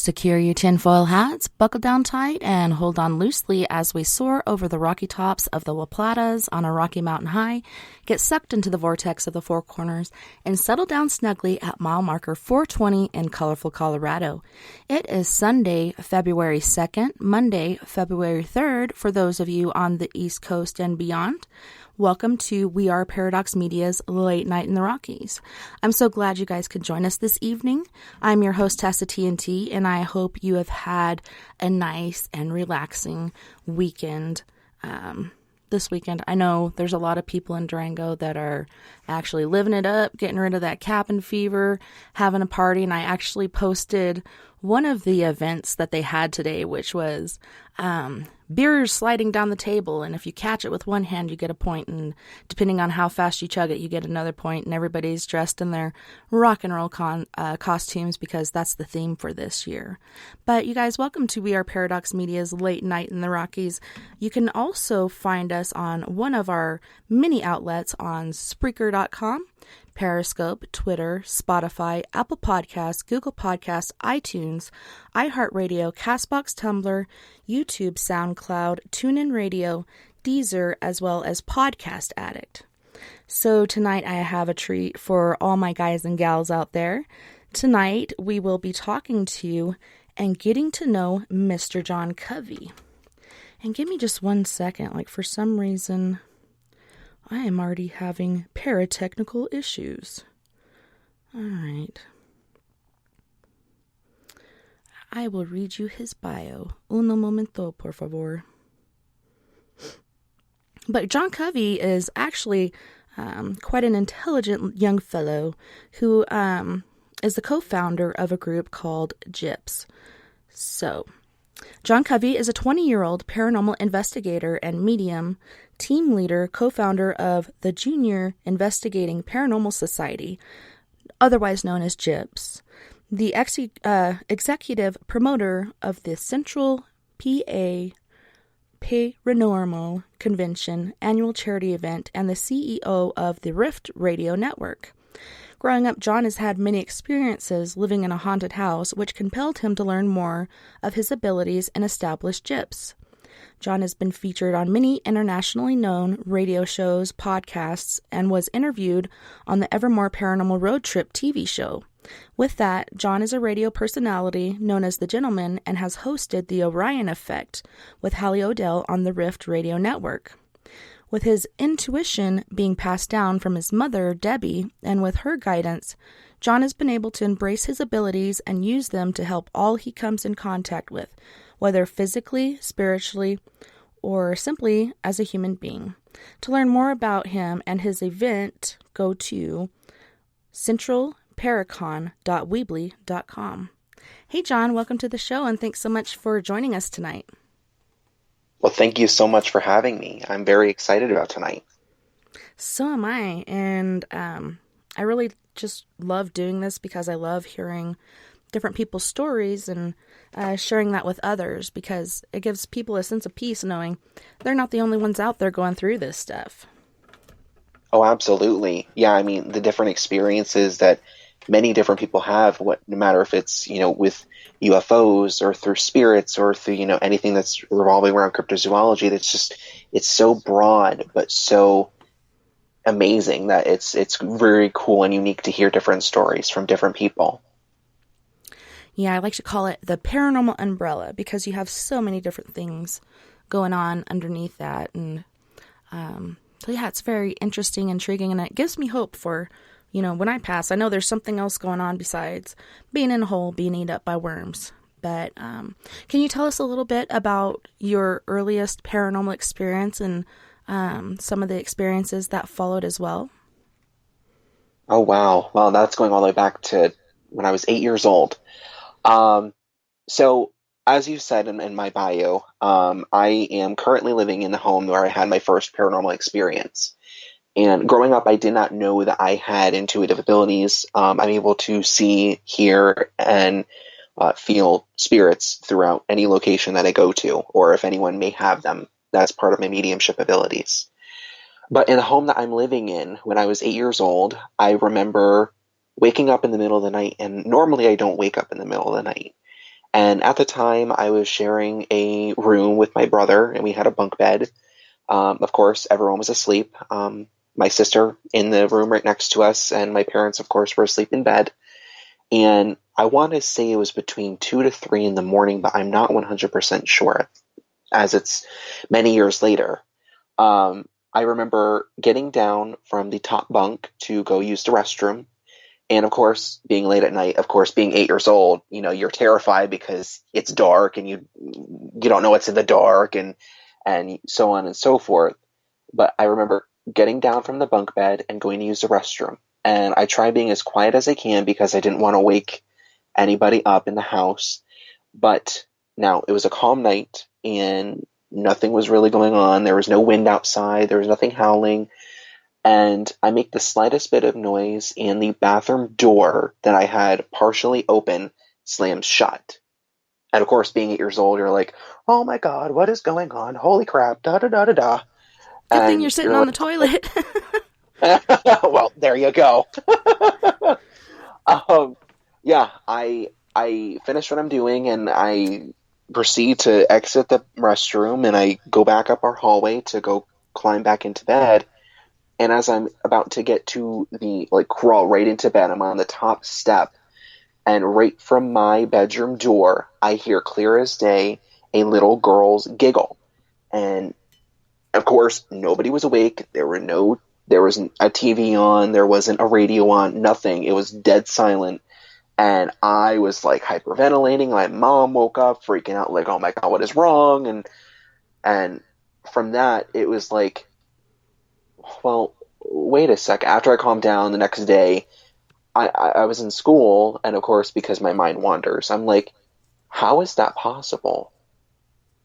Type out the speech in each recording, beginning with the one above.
Secure your tinfoil hats, buckle down tight, and hold on loosely as we soar over the rocky tops of the La Platas on a rocky mountain high, get sucked into the vortex of the Four Corners, and settle down snugly at mile marker 420 in colorful Colorado. It is Sunday, February 2nd, Monday, February 3rd for those of you on the East Coast and beyond. Welcome to We Are Paradox Media's Late Night in the Rockies. I'm so glad you guys could join us this evening. I'm your host, Tessa TNT, and I hope you have had a nice and relaxing weekend this weekend. I know there's a lot of people in Durango that are actually living it up, getting rid of that cabin fever, having a party, and I actually posted one of the events that they had today, which was beer sliding down the table, and if you catch it with one hand, you get a point, and depending on how fast you chug it, you get another point, and everybody's dressed in their rock and roll costumes because that's the theme for this year. But you guys, welcome to We Are Paradox Media's Late Night in the Rockies. You can also find us on one of our many outlets on Spreaker.com, Periscope, Twitter, Spotify, Apple Podcasts, Google Podcasts, iTunes, iHeartRadio, CastBox, Tumblr, YouTube, SoundCloud, TuneIn Radio, Deezer, as well as Podcast Addict. So tonight I have a treat for all my guys and gals out there. Tonight we will be talking to and getting to know Mr. John Covey. And give me just 1 second, like for some reason I am already having paratechnical issues. All right. I will read you his bio. Uno momento, por favor. But John Covey is actually quite an intelligent young fellow who is the co-founder of a group called JIPS. So, John Covey is a 20-year-old paranormal investigator and medium, team leader, co-founder of the Junior Investigating Paranormal Society, otherwise known as JIPS, the executive promoter of the Central PA Paranormal Convention annual charity event, and the CEO of the Rift Radio Network. Growing up, John has had many experiences living in a haunted house, which compelled him to learn more of his abilities and establish JIPS. John has been featured on many internationally known radio shows, podcasts, and was interviewed on the Evermore Paranormal Road Trip TV show. With that, John is a radio personality known as The Gentleman and has hosted The Orion Effect with Hallie Odell on the Rift Radio Network. With his intuition being passed down from his mother, Debbie, and with her guidance, John has been able to embrace his abilities and use them to help all he comes in contact with, whether physically, spiritually, or simply as a human being. To learn more about him and his event, go to centralparacon.weebly.com. Hey, John, welcome to the show, and thanks so much for joining us tonight. Well, thank you so much for having me. I'm very excited about tonight. So am I, and I really just love doing this because I love hearing different people's stories and sharing that with others, because it gives people a sense of peace knowing they're not the only ones out there going through this stuff. Oh, absolutely. Yeah, I mean, the different experiences that many different people have, no matter if it's, with UFOs or through spirits or through, anything that's revolving around cryptozoology, it's so broad, but so amazing that it's very cool and unique to hear different stories from different people. Yeah, I like to call it the Paranormal Umbrella because you have so many different things going on underneath that. And so yeah, it's very interesting, intriguing, and it gives me hope for, when I pass. I know there's something else going on besides being in a hole, being eaten up by worms. But can you tell us a little bit about your earliest paranormal experience and some of the experiences that followed as well? Oh, wow. Well, that's going all the way back to when I was 8 years old. So, as you said in my bio, I am currently living in the home where I had my first paranormal experience. And growing up, I did not know that I had intuitive abilities. I'm able to see, hear, and feel spirits throughout any location that I go to, or if anyone may have them. That's part of my mediumship abilities. But in the home that I'm living in, when I was 8 years old, I remember waking up in the middle of the night, and normally I don't wake up in the middle of the night. And at the time, I was sharing a room with my brother, and we had a bunk bed. Of course, everyone was asleep. My sister in the room right next to us, and my parents, of course, were asleep in bed. And I want to say it was between 2 to 3 in the morning, but I'm not 100% sure, as it's many years later. I remember getting down from the top bunk to go use the restroom. And of course, being late at night, of course, being 8 years old, you're terrified because it's dark and you don't know what's in the dark and so on and so forth. But I remember getting down from the bunk bed and going to use the restroom. And I try being as quiet as I can because I didn't want to wake anybody up in the house. But now it was a calm night and nothing was really going on. There was no wind outside. There was nothing howling. And I make the slightest bit of noise, and the bathroom door that I had partially open slams shut. And of course, being 8 years old, you're like, "Oh my God, what is going on? Holy crap! Da da da da da." Good thing you're And sitting you're on the toilet. like, well, there you go. Yeah, I finish what I'm doing, and I proceed to exit the restroom, and I go back up our hallway to go climb back into bed. And as I'm about to get to crawl right into bed, I'm on the top step. And right from my bedroom door, I hear clear as day a little girl's giggle. And of course, nobody was awake. There wasn't a TV on. There wasn't a radio on. Nothing. It was dead silent. And I was like hyperventilating. My mom woke up freaking out like, "Oh my God, what is wrong?" And from that, it was like, well, wait a sec. After I calmed down the next day, I was in school, and of course, because my mind wanders, I'm like, how is that possible?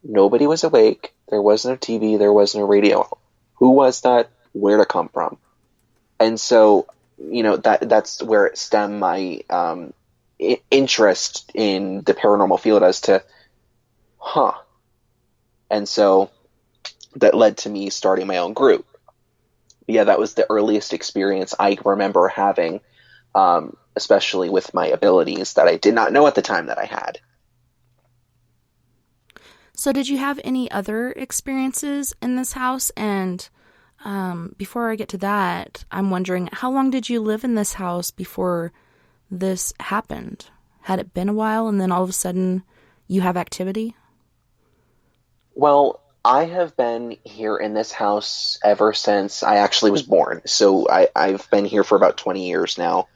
Nobody was awake. There wasn't a TV. There wasn't a radio. Who was that? Where to come from? And so, that's where it stemmed my interest in the paranormal field as to, And so that led to me starting my own group. Yeah, that was the earliest experience I remember having, especially with my abilities that I did not know at the time that I had. So did you have any other experiences in this house? And before I get to that, I'm wondering, how long did you live in this house before this happened? Had it been a while and then all of a sudden you have activity? Well, I have been here in this house ever since I actually was born. So I've been here for about 20 years now.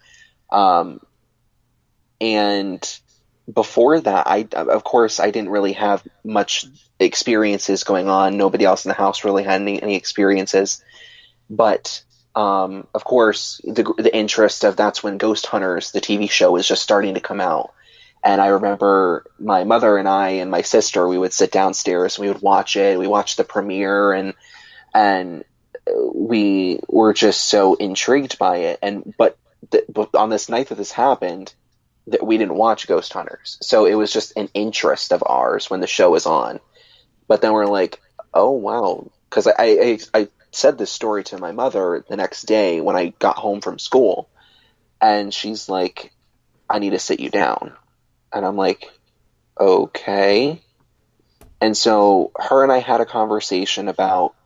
And before that, of course, I didn't really have much experiences going on. Nobody else in the house really had any experiences. But, of course, the interest of That's When Ghost Hunters, the TV show, was just starting to come out. And I remember my mother and I and my sister, we would sit downstairs and we would watch it. We watched the premiere and we were just so intrigued by it. But on this night that this happened, that we didn't watch Ghost Hunters. So it was just an interest of ours when the show was on. But then we're like, oh, wow. Because I said this story to my mother the next day when I got home from school. And she's like, I need to sit you down. And I'm like, okay. And so her and I had a conversation about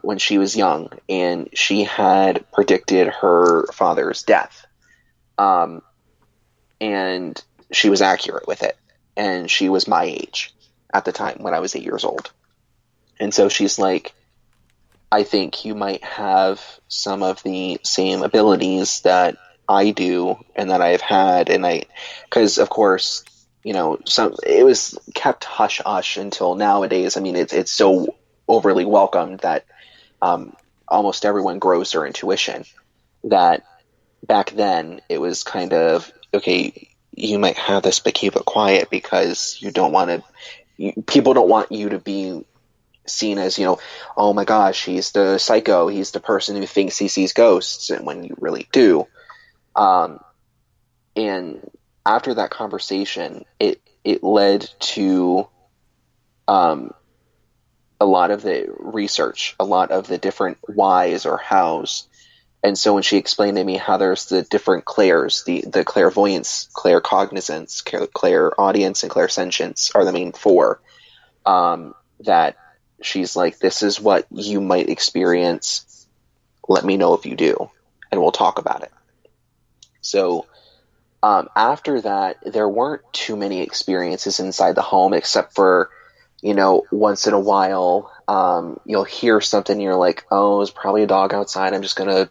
when she was young, and she had predicted her father's death. And she was accurate with it. And she was my age at the time when I was 8 years old. And so she's like, I think you might have some of the same abilities that I do and that I've had. And because of course, it was kept hush hush until nowadays. I mean, it's so overly welcomed that almost everyone grows their intuition. That back then it was kind of, okay, you might have this, but keep it quiet because you don't want to. People don't want you to be seen as, oh my gosh, he's the psycho, he's the person who thinks he sees ghosts, and when you really do. And after that conversation, it led to a lot of the research, a lot of the different whys or hows, And so when she explained to me how there's the different clairs, the clairvoyance, claircognizance, clairaudience, and clairsentience are the main four, that she's like, this is what you might experience. Let me know if you do, and we'll talk about it. So after that, there weren't too many experiences inside the home, except for, once in a while, you'll hear something and you're like, oh, there's probably a dog outside. I'm just going to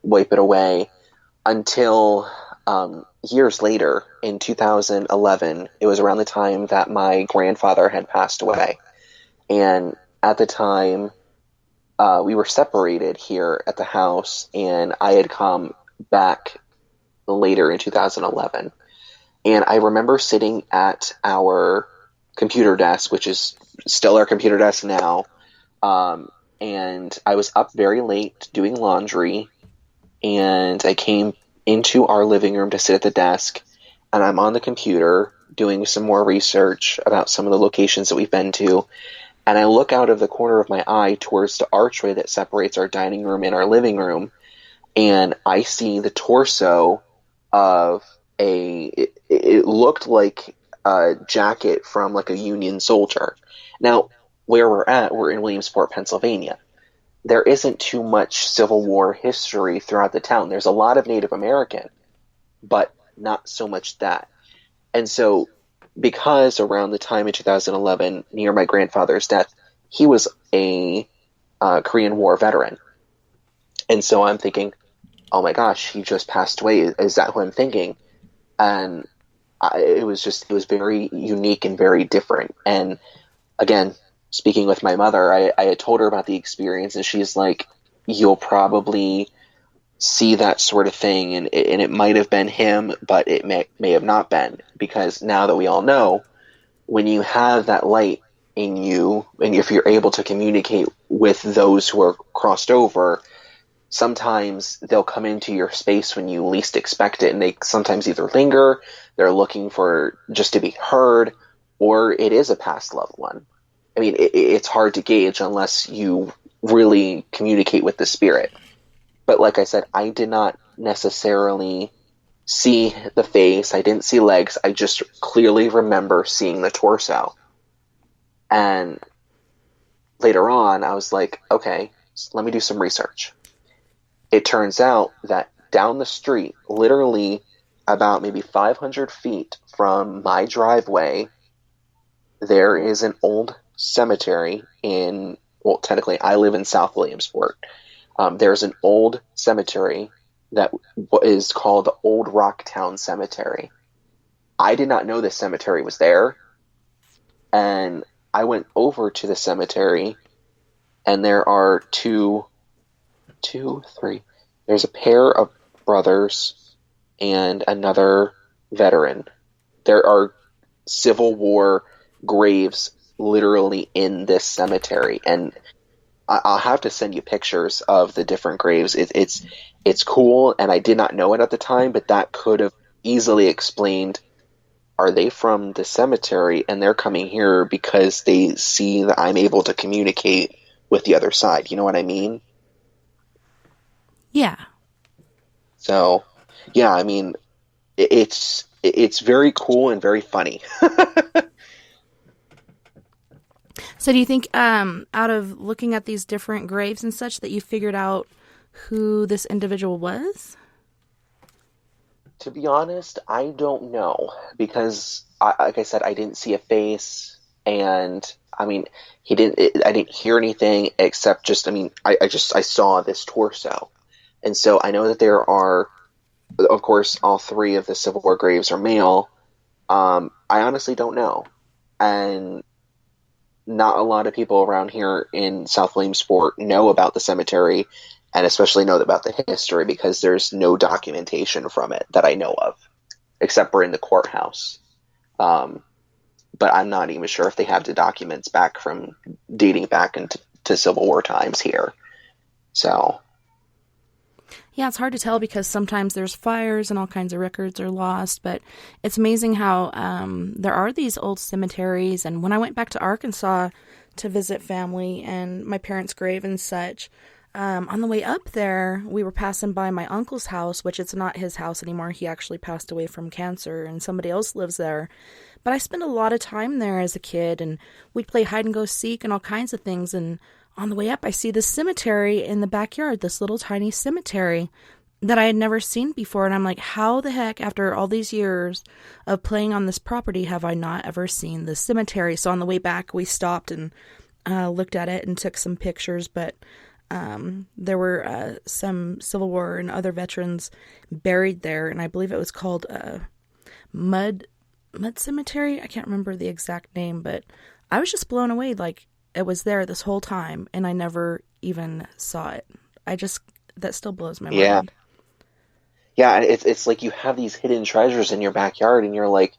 wipe it away. Until years later, in 2011, it was around the time that my grandfather had passed away. And at the time, we were separated here at the house, and I had come back later in 2011. And I remember sitting at our computer desk, which is still our computer desk now, and I was up very late doing laundry, and I came into our living room to sit at the desk, and I'm on the computer doing some more research about some of the locations that we've been to, and I look out of the corner of my eye towards the archway that separates our dining room and our living room, and I see the torso of it looked like a jacket from like a Union soldier. Now, where we're in Williamsport, Pennsylvania. There isn't too much Civil War history throughout the town. There's a lot of Native American, but not so much that. And so, because around the time in 2011, near my grandfather's death, he was a Korean War veteran. And so I'm thinking, oh my gosh, he just passed away. Is that who I'm thinking? And it was very unique and very different. And again, speaking with my mother, I had told her about the experience, and she's like, you'll probably see that sort of thing, and it might have been him, but it may have not been, because now that we all know, when you have that light in you, and if you're able to communicate with those who are crossed over, sometimes they'll come into your space when you least expect it, and they sometimes either linger, they're looking for just to be heard, or it is a past loved one. I mean, it's hard to gauge unless you really communicate with the spirit. But like I said, I did not necessarily see the face. I didn't see legs. I just clearly remember seeing the torso. And later on, I was like, okay, let me do some research. It turns out that down the street, literally about maybe 500 feet from my driveway, there is an old cemetery technically I live in South Williamsport. There's an old cemetery that is called the Old Rocktown Cemetery. I did not know this cemetery was there, and I went over to the cemetery, and there are there's a pair of brothers and another veteran. There are Civil War graves literally in this cemetery, and I'll have to send you pictures of the different graves. It's cool, and I did not know it at the time, but that could have easily explained, are they from the cemetery and they're coming here because they see that I'm able to communicate with the other side? You know what I mean? Yeah. So, yeah, I mean, it's very cool and very funny. So do you think, out of looking at these different graves and such, that you figured out who this individual was? To be honest, I don't know, because, like I said, I didn't see a face, and, I mean, I didn't hear anything except just, I mean, I saw this torso. And so I know that there are, of course, all three of the Civil War graves are male. I honestly don't know. And not a lot of people around here in South Williamsport know about the cemetery, and especially know about the history, because there's no documentation from it that I know of, except for in the courthouse. But I'm not even sure if they have the documents dating back into Civil War times here. So, yeah, it's hard to tell because sometimes there's fires and all kinds of records are lost, but it's amazing how there are these old cemeteries. And when I went back to Arkansas to visit family and my parents' grave and such, On the way up there, we were passing by my uncle's house, which it's not his house anymore. He actually passed away from cancer, and somebody else lives there. But I spent a lot of time there as a kid, and we'd play hide and go seek and all kinds of things. And on the way up, I see this cemetery in the backyard, this little tiny cemetery that I had never seen before. And I'm like, how the heck, after all these years of playing on this property, have I not ever seen this cemetery? So on the way back, we stopped and looked at it and took some pictures, but there were some Civil War and other veterans buried there, and I believe it was called Mud Cemetery. I can't remember the exact name, but I was just blown away. Like, it was there this whole time, and I never even saw it. That still blows my mind. Yeah, and it's like you have these hidden treasures in your backyard, and you're like,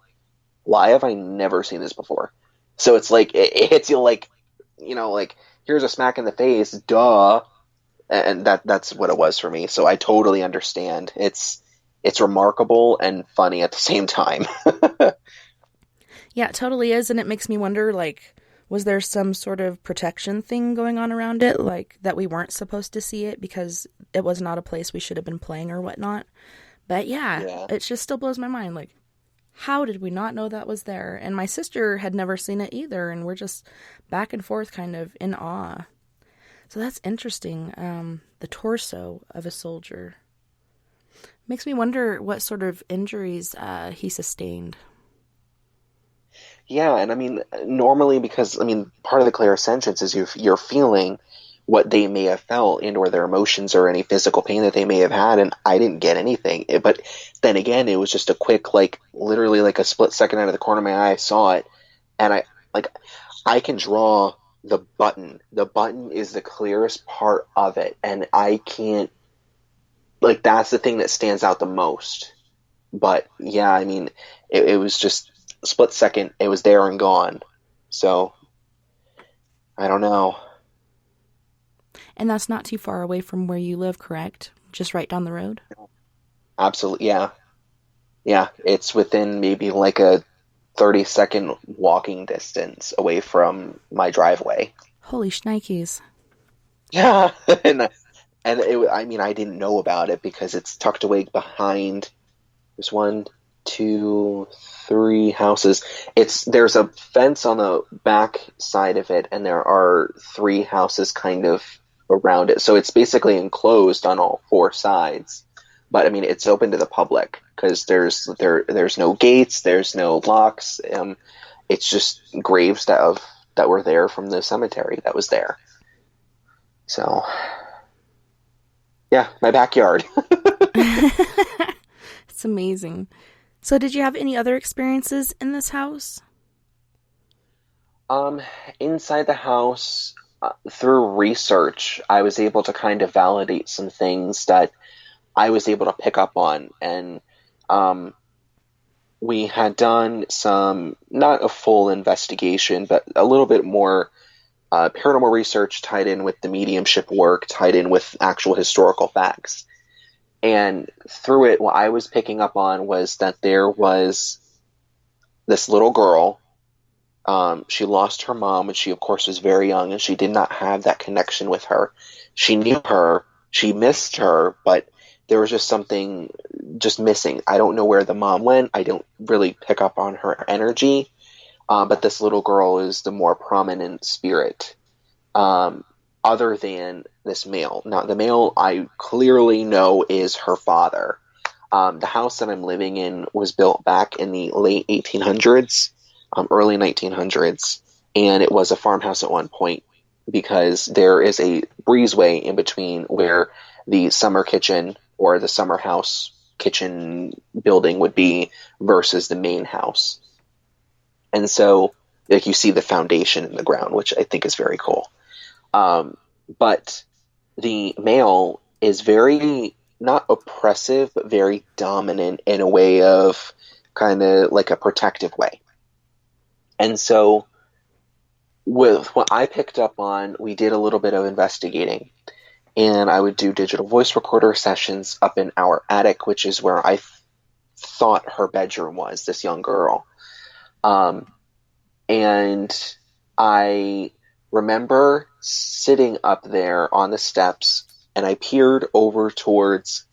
why have I never seen this before? So it's like, it hits you like, like, here's a smack in the face, duh. And that's what it was for me. So I totally understand. It's remarkable and funny at the same time. Yeah, it totally is. And it makes me wonder, like, was there some sort of protection thing going on around it? Like, that we weren't supposed to see it because it was not a place we should have been playing or whatnot? But yeah, it just still blows my mind. Like, how did we not know that was there? And my sister had never seen it either, and we're just back and forth kind of in awe. So that's interesting. The torso of a soldier. Makes me wonder what sort of injuries he sustained. Yeah, and I mean, normally, because, I mean, part of the clairsentience is you're feeling what they may have felt and or their emotions or any physical pain that they may have had, and I didn't get anything. But then again, it was just a quick, like, literally like a split second out of the corner of my eye, I saw it, and I can draw the button. The button is the clearest part of it, and I can't, like, that's the thing that stands out the most. But yeah, I mean, it was just split second, it was there and gone. So I don't know. And that's not too far away from where you live, correct? Just right down the road? Absolutely, yeah, it's within maybe like a 30-second walking distance away from my driveway. Holy shnikes. Yeah. I mean, I didn't know about it because it's tucked away behind, there's 1, 2, 3 houses. There's a fence on the back side of it, and there are 3 houses kind of around it. So it's basically enclosed on all 4 sides. But I mean, it's open to the public because there's no gates, there's no locks. It's just graves that were there from the cemetery that was there. So yeah, my backyard. It's amazing. So did you have any other experiences in this house? Inside the house, through research, I was able to kind of validate some things that I was able to pick up on. And we had done some, not a full investigation, but a little bit more paranormal research tied in with the mediumship work, tied in with actual historical facts. And through it, what I was picking up on was that there was this little girl. She lost her mom when she, of course, was very young, and she did not have that connection with her. She knew her, she missed her, but there was just something just missing. I don't know where the mom went. I don't really pick up on her energy. But this little girl is the more prominent spirit. Other than this male. Now, the male I clearly know is her father. The house that I'm living in was built back in the late 1800s, early 1900s, and it was a farmhouse at one point because there is a breezeway in between where the summer kitchen or the summer house kitchen building would be versus the main house. And so, like, you see the foundation in the ground, which I think is very cool. But the male is very, not oppressive, but very dominant in a way of kind of like a protective way. And so with what I picked up on, we did a little bit of investigating, and I would do digital voice recorder sessions up in our attic, which is where I thought her bedroom was, this young girl. And I remember sitting up there on the steps, and I peered over towards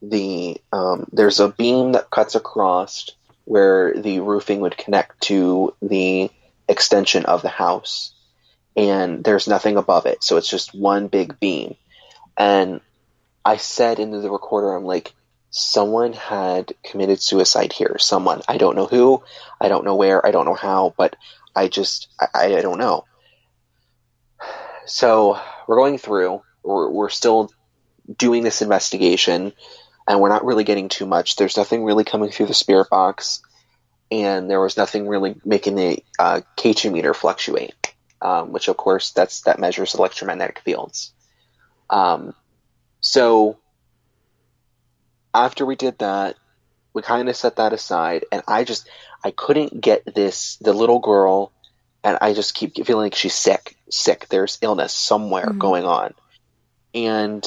there's a beam that cuts across where the roofing would connect to the extension of the house, and there's nothing above it, so it's just one big beam. And I said into the recorder, I'm like, someone had committed suicide here. Someone. I don't know who, I don't know where, I don't know how, but I don't know. So we're going through, we're still doing this investigation, and we're not really getting too much. There's nothing really coming through the spirit box, and there was nothing really making the KT meter fluctuate, which of course that measures electromagnetic fields. So after we did that, we kind of set that aside, and I couldn't get the little girl, and I just keep feeling like she's sick. There's illness somewhere going on. And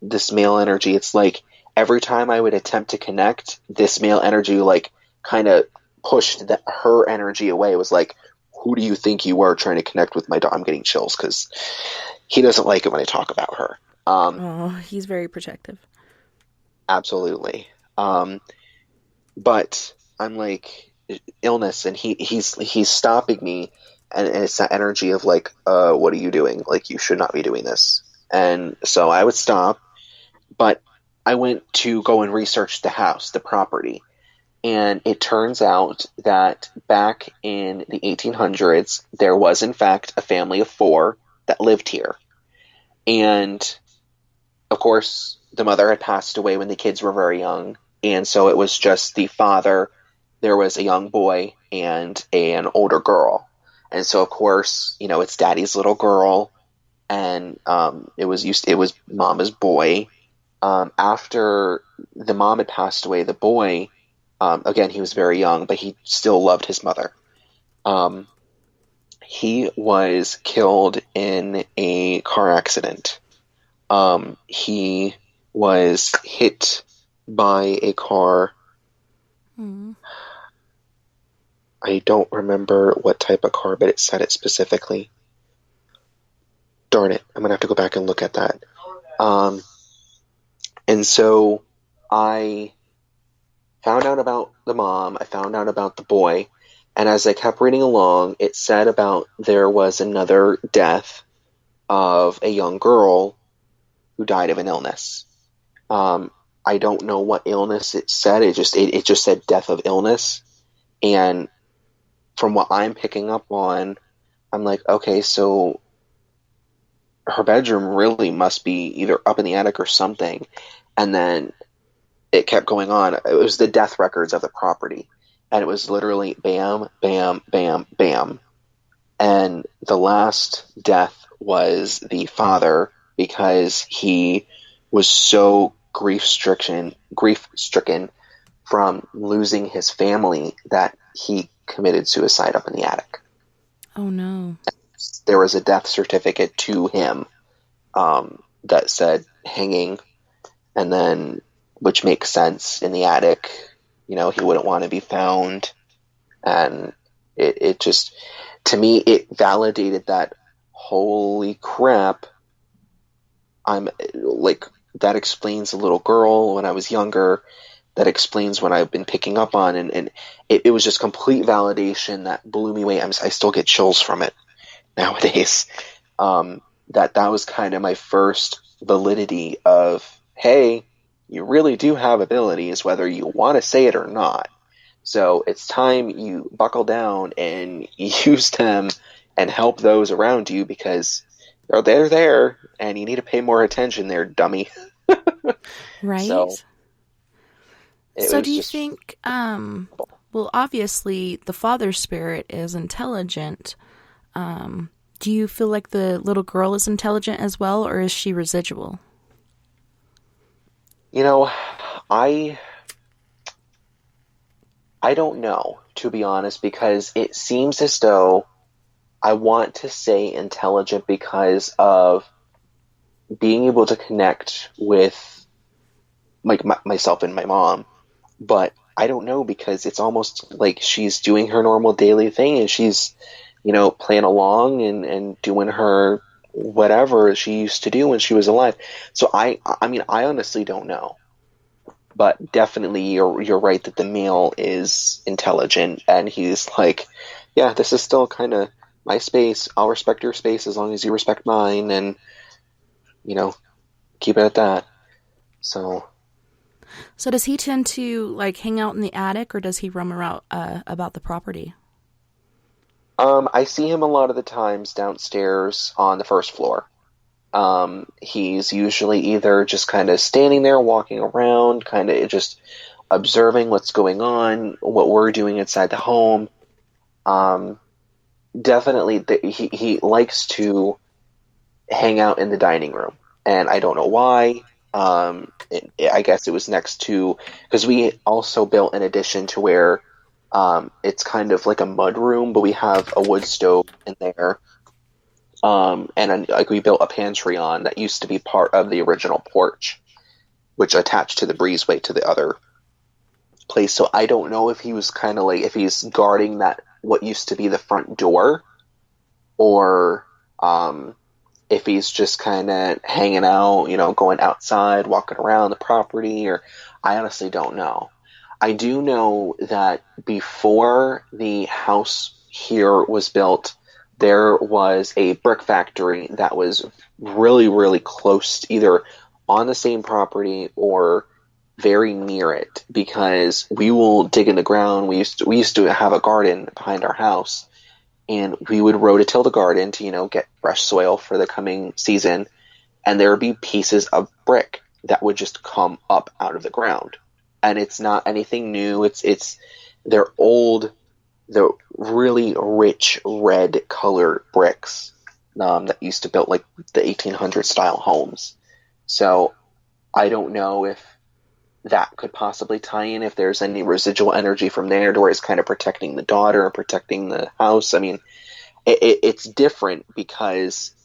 this male energy, it's like every time I would attempt to connect, this male energy like kind of pushed her energy away. It was like, who do you think you are trying to connect with my dog? I'm getting chills because he doesn't like it when I talk about her. He's very protective. Absolutely. But I'm like, illness, and he's stopping me, and it's that energy of like, what are you doing? Like, you should not be doing this. And so I would stop, but I went to go and research the house, the property, and it turns out that back in the 1800s, there was in fact a family of 4 that lived here. And of course, the mother had passed away when the kids were very young, and so it was just the father. There was a young boy and an older girl, and so of course, it's daddy's little girl, and it was mama's boy. After the mom had passed away, the boy, again, he was very young, but he still loved his mother. He was killed in a car accident. He was hit by a car. I don't remember what type of car, but it said it specifically. Darn it, I'm going to have to go back and look at that. And so I found out about the mom, I found out about the boy, and as I kept reading along, it said about there was another death of a young girl who died of an illness. I don't know what illness it said. It just said death of illness. And from what I'm picking up on, I'm like, okay, so her bedroom really must be either up in the attic or something. And then it kept going on. It was the death records of the property. And it was literally bam, bam, bam, bam. And the last death was the father, because he was so grief-stricken from losing his family that he committed suicide up in the attic. Oh, no. There was a death certificate to him that said hanging, and then, which makes sense, in the attic, he wouldn't want to be found. And it just, to me, it validated that, holy crap, I'm like, that explains the little girl when I was younger. That explains what I've been picking up on. And it was just complete validation that blew me away. I still get chills from it nowadays. That was kind of my first validity of, hey, you really do have abilities, whether you want to say it or not. So it's time you buckle down and use them and help those around you, because they're there, and you need to pay more attention there, dummy. Right. So do you think, well, obviously the father spirit is intelligent. Do you feel like the little girl is intelligent as well, or is she residual? I don't know, to be honest, because it seems as though I want to say intelligent because of being able to connect with myself and my mom, but I don't know, because it's almost like she's doing her normal daily thing, and she's, playing along and doing her whatever she used to do when she was alive. So I mean, I honestly don't know. But definitely you're right that the male is intelligent and he's like, yeah, this is still kind of my space. I'll respect your space as long as you respect mine, and you know, keep it at that. So So does he tend to like hang out in the attic, or does he roam around about the property? I see him a lot of the times downstairs on the first floor. He's usually either just kind of standing there, walking around, kind of just observing what's going on, what we're doing inside the home. Um, Definitely, he likes to hang out in the dining room, and I don't know why. I guess it was next to, because we also built an addition to where it's kind of like a mud room, but we have a wood stove in there. Like we built a pantry on that used to be part of the original porch, which attached to the breezeway to the other place. So I don't know if he was kind of like, if he's guarding that what used to be the front door, or if he's just kind of hanging out, going outside, walking around the property, or I honestly don't know. I do know that before the house here was built, there was a brick factory that was really, really close, either on the same property or very near it, because we will dig in the ground. We used to have a garden behind our house, and we would rototill the garden to, get fresh soil for the coming season, and there would be pieces of brick that would just come up out of the ground. And it's not anything new. They're old, the really rich red color bricks that used to build like the 1800 style homes. So I don't know if that could possibly tie in, if there's any residual energy from there to where it's kind of protecting the daughter and protecting the house. I mean, it's different because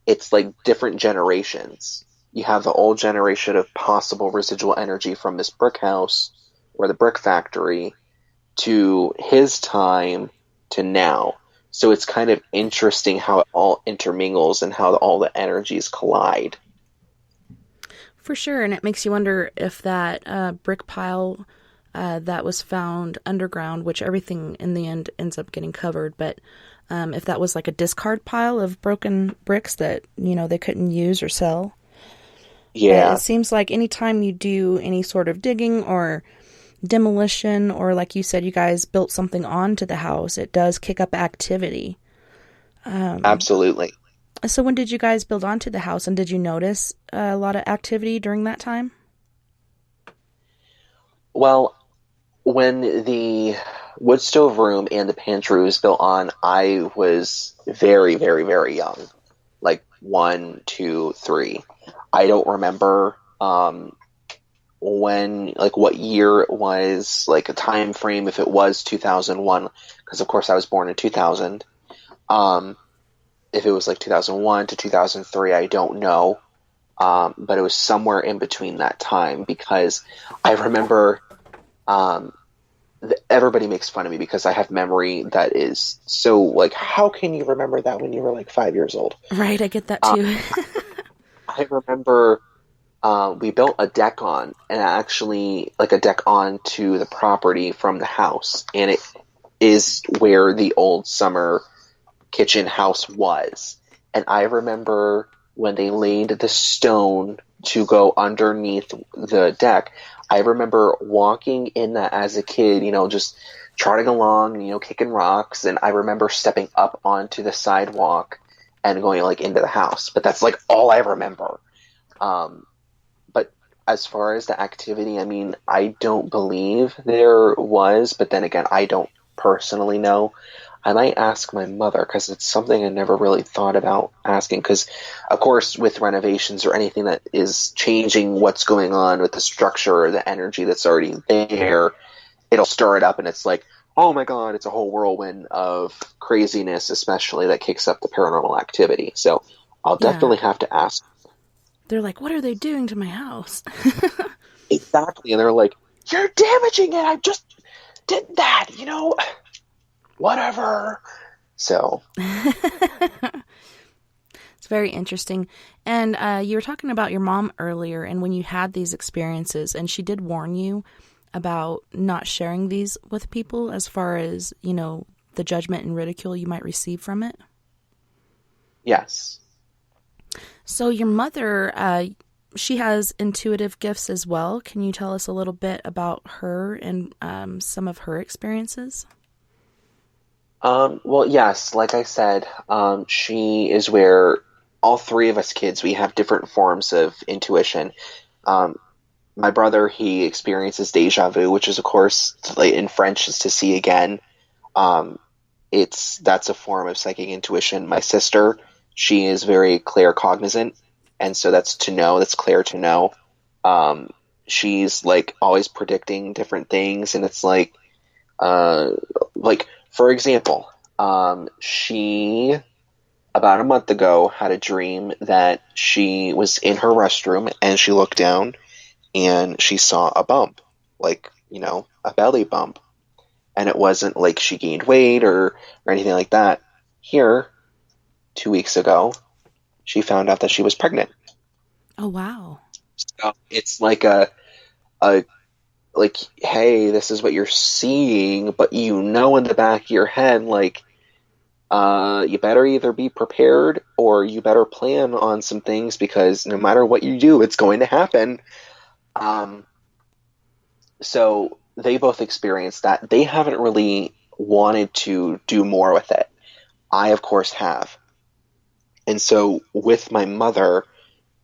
it's like different generations. You have the old generation of possible residual energy from this brick house or the brick factory to his time to now. So it's kind of interesting how it all intermingles and how all the energies collide. For sure, and it makes you wonder if that brick pile that was found underground, which everything in the end ends up getting covered, but if that was like a discard pile of broken bricks that, they couldn't use or sell. Yeah. It seems like anytime you do any sort of digging or demolition, or like you said, you guys built something onto the house, it does kick up activity. Absolutely. So when did you guys build onto the house, and did you notice a lot of activity during that time? Well, when the wood stove room and the pantry was built on, I was very, very, very young, like 1, 2, 3. I don't remember when, like what year it was, like a time frame, if it was 2001, because of course I was born in 2000. If it was like 2001 to 2003, I don't know. But it was somewhere in between that time, because I remember everybody makes fun of me because I have memory that is so, like, how can you remember that when you were like 5 years old? Right, I get that too. I remember we built a deck on, and actually like a deck on to the property from the house, and it is where the old summer kitchen house was. And I remember when they laid the stone to go underneath the deck, I remember walking in that as a kid, just trotting along, kicking rocks, and I remember stepping up onto the sidewalk and going like into the house. But that's like all I remember. But as far as the activity, I mean, I don't believe there was, but then again, I don't personally know. I might ask my mother, because it's something I never really thought about asking, because of course with renovations or anything that is changing what's going on with the structure or the energy that's already there, it'll stir it up, and it's like, oh my god, it's a whole whirlwind of craziness, especially that kicks up the paranormal activity. So I'll definitely have to ask. They're like, what are they doing to my house? Exactly. And they're like, you're damaging it, I just did that, whatever. So It's very interesting. And you were talking about your mom earlier, and when you had these experiences, and she did warn you about not sharing these with people as far as, you know, the judgment and ridicule you might receive from it? Yes. So your mother, she has intuitive gifts as well. Can you tell us a little bit about her and some of her experiences? Well, yes, like I said, she is where all three of us kids, we have different forms of intuition. Um, my brother, he experiences deja vu, which is, of course, like in French, is to see again. Um, that's a form of psychic intuition. My sister, she is very claircognizant, and so that's to know. That's clear to know. She's like always predicting different things, and it's like for example, she about a month ago had a dream that she was in her restroom and she looked down and she saw a bump, like, you know, a belly bump. And it wasn't like she gained weight or anything like that. Here, 2 weeks ago, she found out that she was pregnant. Oh, wow. So it's like a like, hey, this is what you're seeing, but you know in the back of your head, like, you better either be prepared or you better plan on some things because no matter what you do, it's going to happen. So they both experienced that. They haven't really wanted to do more with it. I, of course, have. And so with my mother,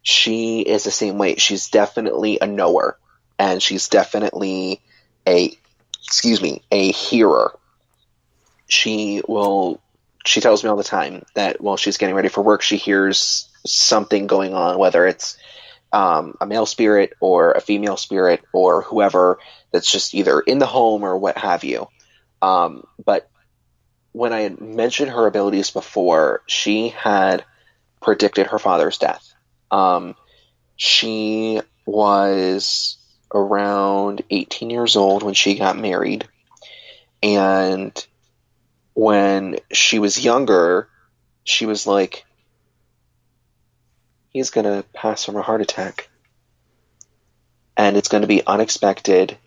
she is the same way. She's definitely a knower, and she's definitely a hearer. She tells me all the time that while she's getting ready for work, she hears something going on, whether it's a male spirit or a female spirit or whoever that's just either in the home or what have you. But when I had mentioned her abilities before, she had predicted her father's death. She was around 18 years old when she got married. And when she was younger, she was like, he's going to pass from a heart attack. And it's going to be unexpected.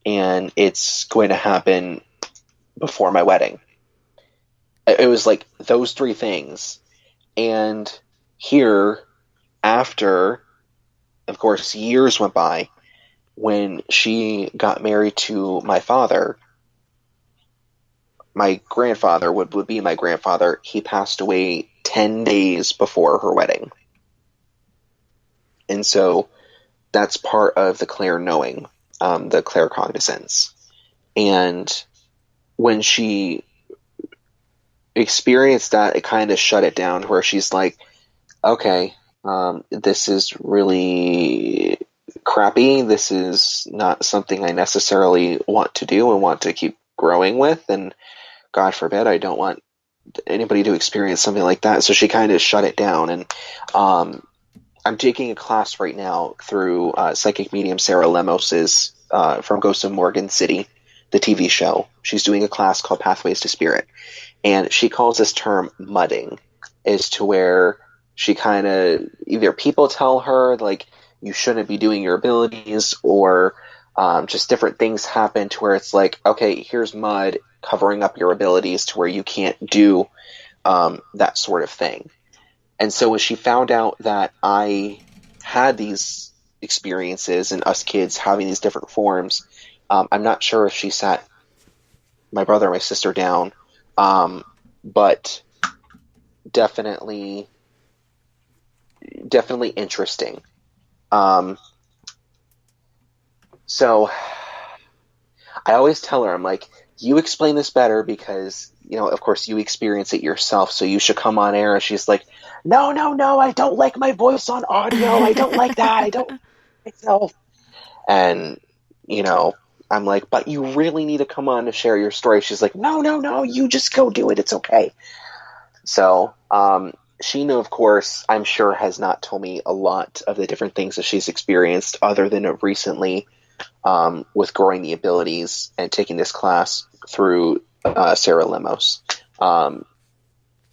And it's going to happen before my wedding. It was like those three things. And here, after, of course, years went by, when she got married to my father, my grandfather would be my grandfather. He passed away 10 days before her wedding. And so that's part of the clair-knowing, the claircognizance. And when she experienced that, it kind of shut it down where she's like, okay, this is really crappy. This is not something I necessarily want to do and want to keep growing with. And God forbid, I don't want anybody to experience something like that. So she kind of shut it down. And I'm taking a class right now through psychic medium Sarah Lemos's from Ghosts of Morgan City, the TV show. She's doing a class called Pathways to Spirit. And she calls this term mudding, is to where she kind of, either people tell her, like, you shouldn't be doing your abilities, or just different things happen to where it's like, okay, here's mud covering up your abilities to where you can't do that sort of thing. And so when she found out that I had these experiences and us kids having these different forms, I'm not sure if she sat my brother and my sister down, but definitely interesting. So I always tell her, I'm like, you explain this better because, you know, of course you experience it yourself, so you should come on air. And she's like, no, I don't like my voice on audio. I don't like that. I don't myself. And, you know, I'm like, but you really need to come on to share your story. She's like, no, you just go do it. It's okay. So, Sheena, of course, I'm sure has not told me a lot of the different things that she's experienced other than recently with growing the abilities and taking this class through Sarah Lemos.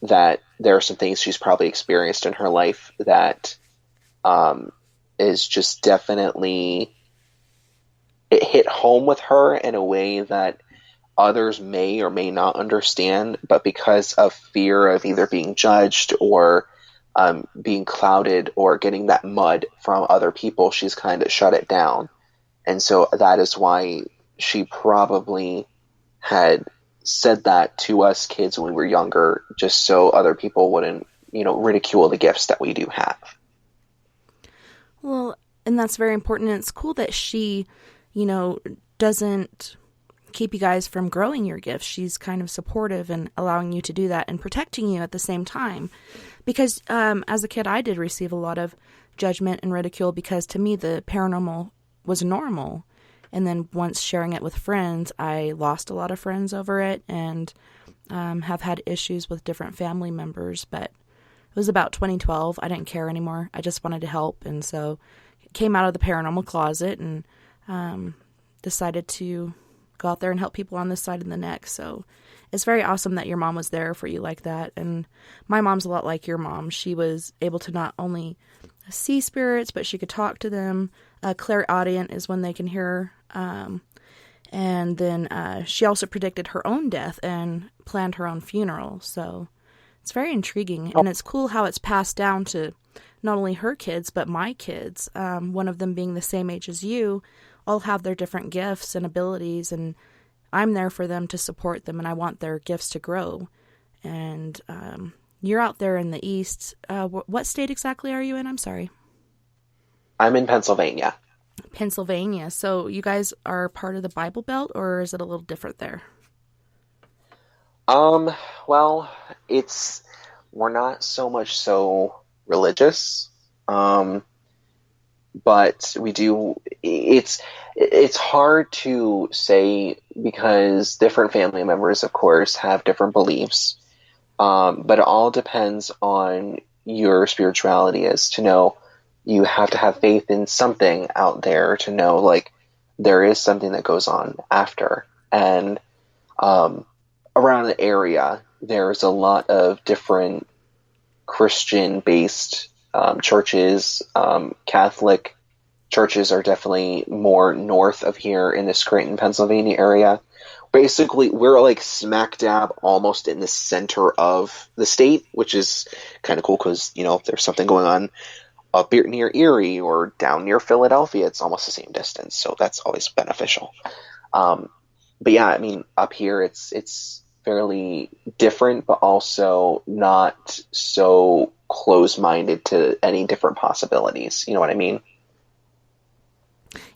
That there are some things she's probably experienced in her life that is just definitely, it hit home with her in a way that others may or may not understand, but because of fear of either being judged or being clouded or getting that mud from other people, she's kind of shut it down. And so that is why she probably had said that to us kids when we were younger, just so other people wouldn't, ridicule the gifts that we do have. Well, and that's very important. And it's cool that she, doesn't keep you guys from growing your gifts. She's kind of supportive and allowing you to do that and protecting you at the same time. Because as a kid, I did receive a lot of judgment and ridicule because to me, the paranormal was normal. And then once sharing it with friends, I lost a lot of friends over it and have had issues with different family members. But it was about 2012. I didn't care anymore. I just wanted to help. And so came out of the paranormal closet and decided to go out there and help people on this side and the next. So it's very awesome that your mom was there for you like that. And my mom's a lot like your mom. She was able to not only see spirits, but she could talk to them. Clairaudient is when they can hear. And then she also predicted her own death and planned her own funeral. So it's very intriguing. And it's cool how it's passed down to not only her kids, but my kids. One of them being the same age as you, all have their different gifts and abilities, and I'm there for them to support them, and I want their gifts to grow. And you're out there in the East. What state exactly are you in? I'm sorry. I'm in Pennsylvania. Pennsylvania. So you guys are part of the Bible Belt, or is it a little different there? Well, we're not so much so religious. But we do, it's hard to say because different family members, of course, have different beliefs. But it all depends on your spirituality as to know you have to have faith in something out there to know, like, there is something that goes on after. And around the area, there's a lot of different Christian-based churches. Catholic churches are definitely more north of here in the Scranton, Pennsylvania area. Basically, we're like smack dab almost in the center of the state, which is kind of cool because, if there's something going on up near Erie or down near Philadelphia, it's almost the same distance. So that's always beneficial. But yeah, I mean, up here, it's fairly different, but also not so close-minded to any different possibilities. You know what I mean?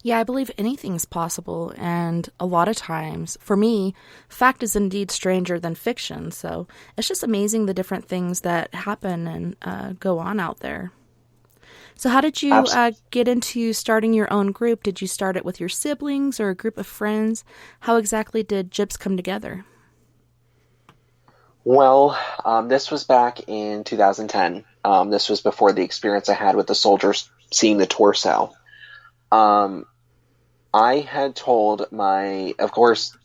Yeah, I believe anything's possible, and a lot of times, for me, fact is indeed stranger than fiction, so it's just amazing the different things that happen and go on out there. So how did you get into starting your own group? Did you start it with your siblings or a group of friends? How exactly did JIPS come together? Well, this was back in 2010. This was before the experience I had with the soldiers seeing the torso. I had told of course,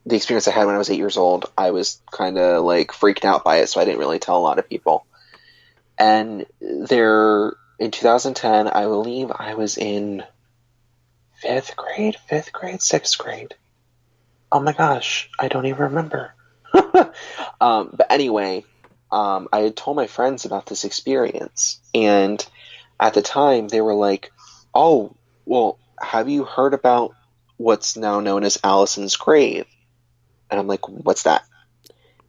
the experience I had when I was 8 years old, I was kind of like freaked out by it, so I didn't really tell a lot of people. And in 2010, I believe I was in 6th grade. Oh my gosh, I don't even remember. But anyway, I had told my friends about this experience, and at the time they were like, "Oh, well, have you heard about what's now known as Alisons Grave?" And I'm like, "What's that?"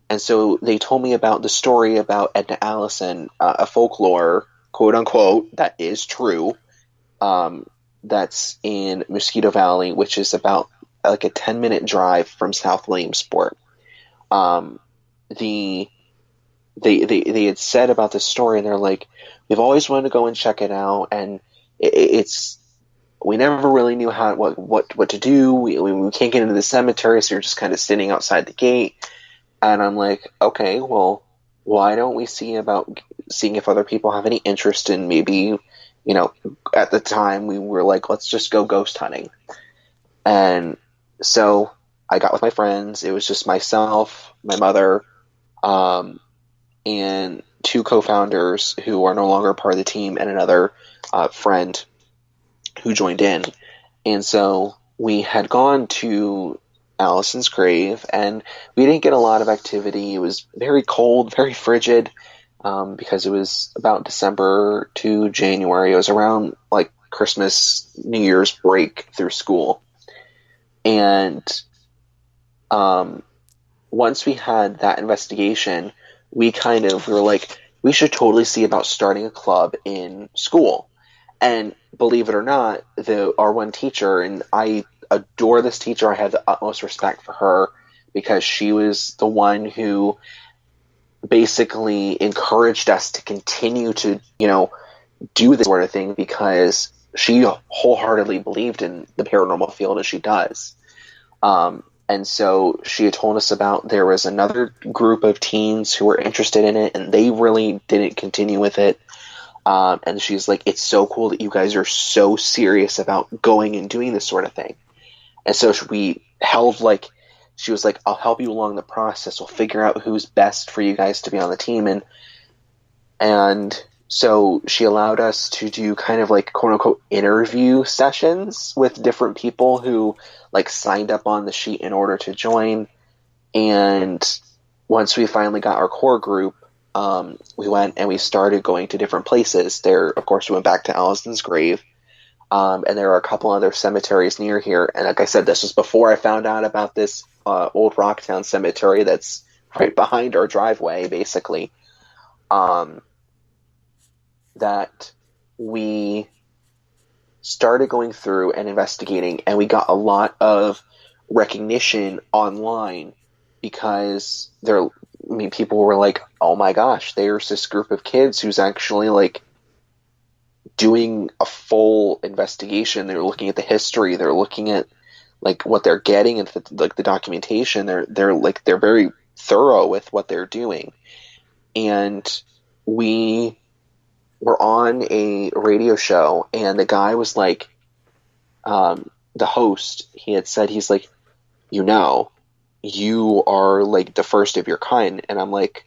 And so they told me about the story about Edna Allison, a folklore, quote unquote, that is true. That's in Mosquito Valley, which is about like a 10-minute drive from South Williamsport. They had said about this story, and they're like, "We've always wanted to go and check it out, and we never really knew what to do. We can't get into the cemetery, so you're just kind of sitting outside the gate." And I'm like, "Okay, well, why don't we see about seeing if other people have any interest in maybe, at the time we were like, let's just go ghost hunting." And so I got with my friends. It was just myself, my mother, and two co-founders who are no longer part of the team, and another friend who joined in. And so we had gone to Alisons Grave, and we didn't get a lot of activity. It was very cold, very frigid, because it was about December to January. It was around like Christmas, New Year's break through school. And once we had that investigation, we were like, we should totally see about starting a club in school. And believe it or not, our one teacher, and I adore this teacher, I have the utmost respect for her, because she was the one who basically encouraged us to continue to, do this sort of thing, because she wholeheartedly believed in the paranormal field as she does. And so she had told us about, there was another group of teens who were interested in it, and they really didn't continue with it. And she's like, it's so cool that you guys are so serious about going and doing this sort of thing. And so we held, she was like, I'll help you along the process. We'll figure out who's best for you guys to be on the team. And so she allowed us to do kind of like quote unquote interview sessions with different people who signed up on the sheet in order to join. And once we finally got our core group, we went and we started going to different places. There, of course, we went back to Alisons Grave, and there are a couple other cemeteries near here. And like I said, this was before I found out about this old Rocktown cemetery that's right behind our driveway, basically. That we started going through and investigating, and we got a lot of recognition online, because people were like, oh my gosh, there's this group of kids who's actually doing a full investigation. They're looking at the history, they're looking at what they're getting, and the documentation. They're very thorough with what they're doing. And we were on a radio show, and the guy was the host, he had said, he's like, you are the first of your kind. And I'm like,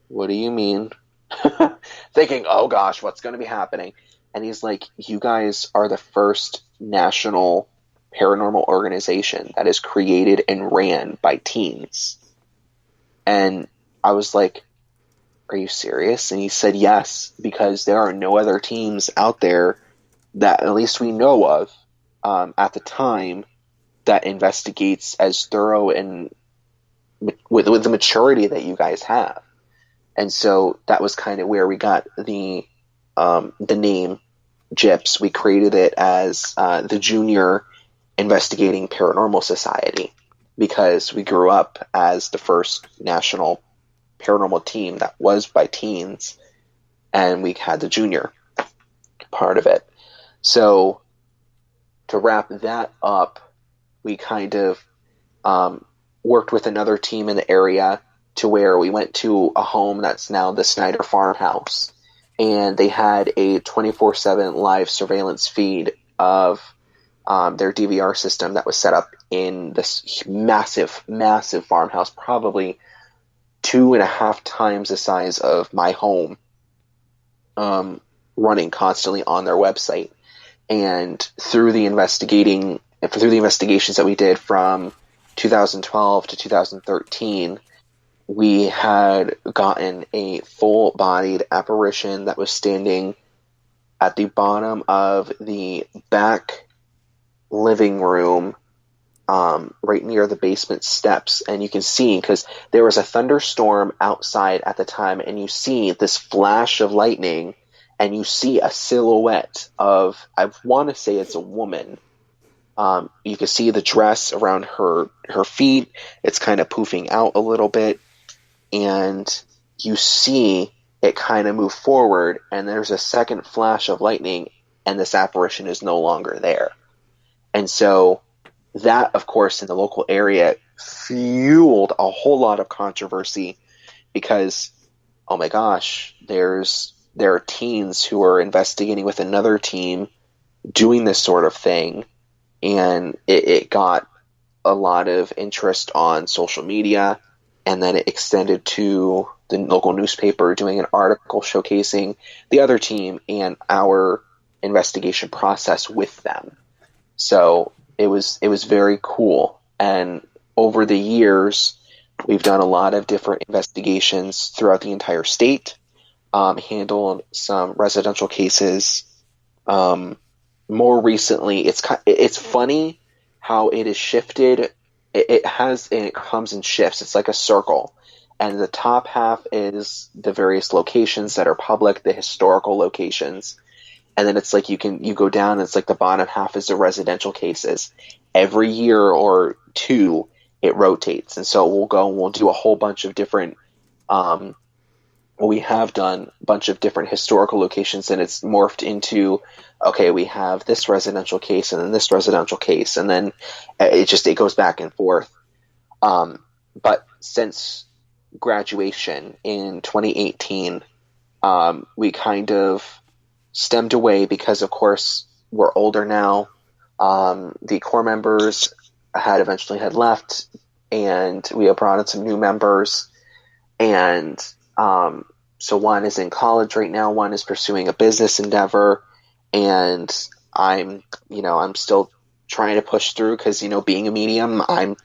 what do you mean? Thinking, oh gosh, what's going to be happening? And he's like, you guys are the first national paranormal organization that is created and ran by teens. And I was like, are you serious? And he said yes, because there are no other teams out there that at least we know of at the time that investigates as thorough and with the maturity that you guys have. And so that was kind of where we got the name JIPS. We created it as the Junior Investigating Paranormal Society, because we grew up as the first national paranormal team that was by teens, and we had the junior part of it. So to wrap that up, we kind of worked with another team in the area, to where we went to a home that's now the Snyder farmhouse, and they had a 24/7 live surveillance feed of their DVR system that was set up in this massive farmhouse, probably 2.5 times the size of my home, running constantly on their website. And through the investigations that we did from 2012 to 2013, we had gotten a full-bodied apparition that was standing at the bottom of the back living room, right near the basement steps. And you can see, because there was a thunderstorm outside at the time, and you see this flash of lightning, and you see a silhouette of, I want to say it's a woman. You can see the dress around her feet. It's kind of poofing out a little bit, and you see it kind of move forward, and there's a second flash of lightning, and this apparition is no longer there. And so that, of course, in the local area fueled a whole lot of controversy, because, oh my gosh, there are teens who are investigating with another team doing this sort of thing. And it got a lot of interest on social media. and then it extended to the local newspaper doing an article showcasing the other team and our investigation process with them. So it was very cool. And over the years, we've done a lot of different investigations throughout the entire state, handled some residential cases. More recently, it's funny how it has shifted. It comes in shifts. It's like a circle, and the top half is the various locations that are public, the historical locations, and then it's like you go down, and it's like the bottom half is the residential cases. Every year or two, it rotates, and so we'll do a whole bunch of different. We have done a bunch of different historical locations, and it's morphed into, okay, we have this residential case and then this residential case, and then it goes back and forth. But since graduation in 2018, we kind of stemmed away because, of course, we're older now. The core members eventually had left, and we have brought in some new members, and so one is in college right now, one is pursuing a business endeavor, and I'm still trying to push through because, being a medium, I'm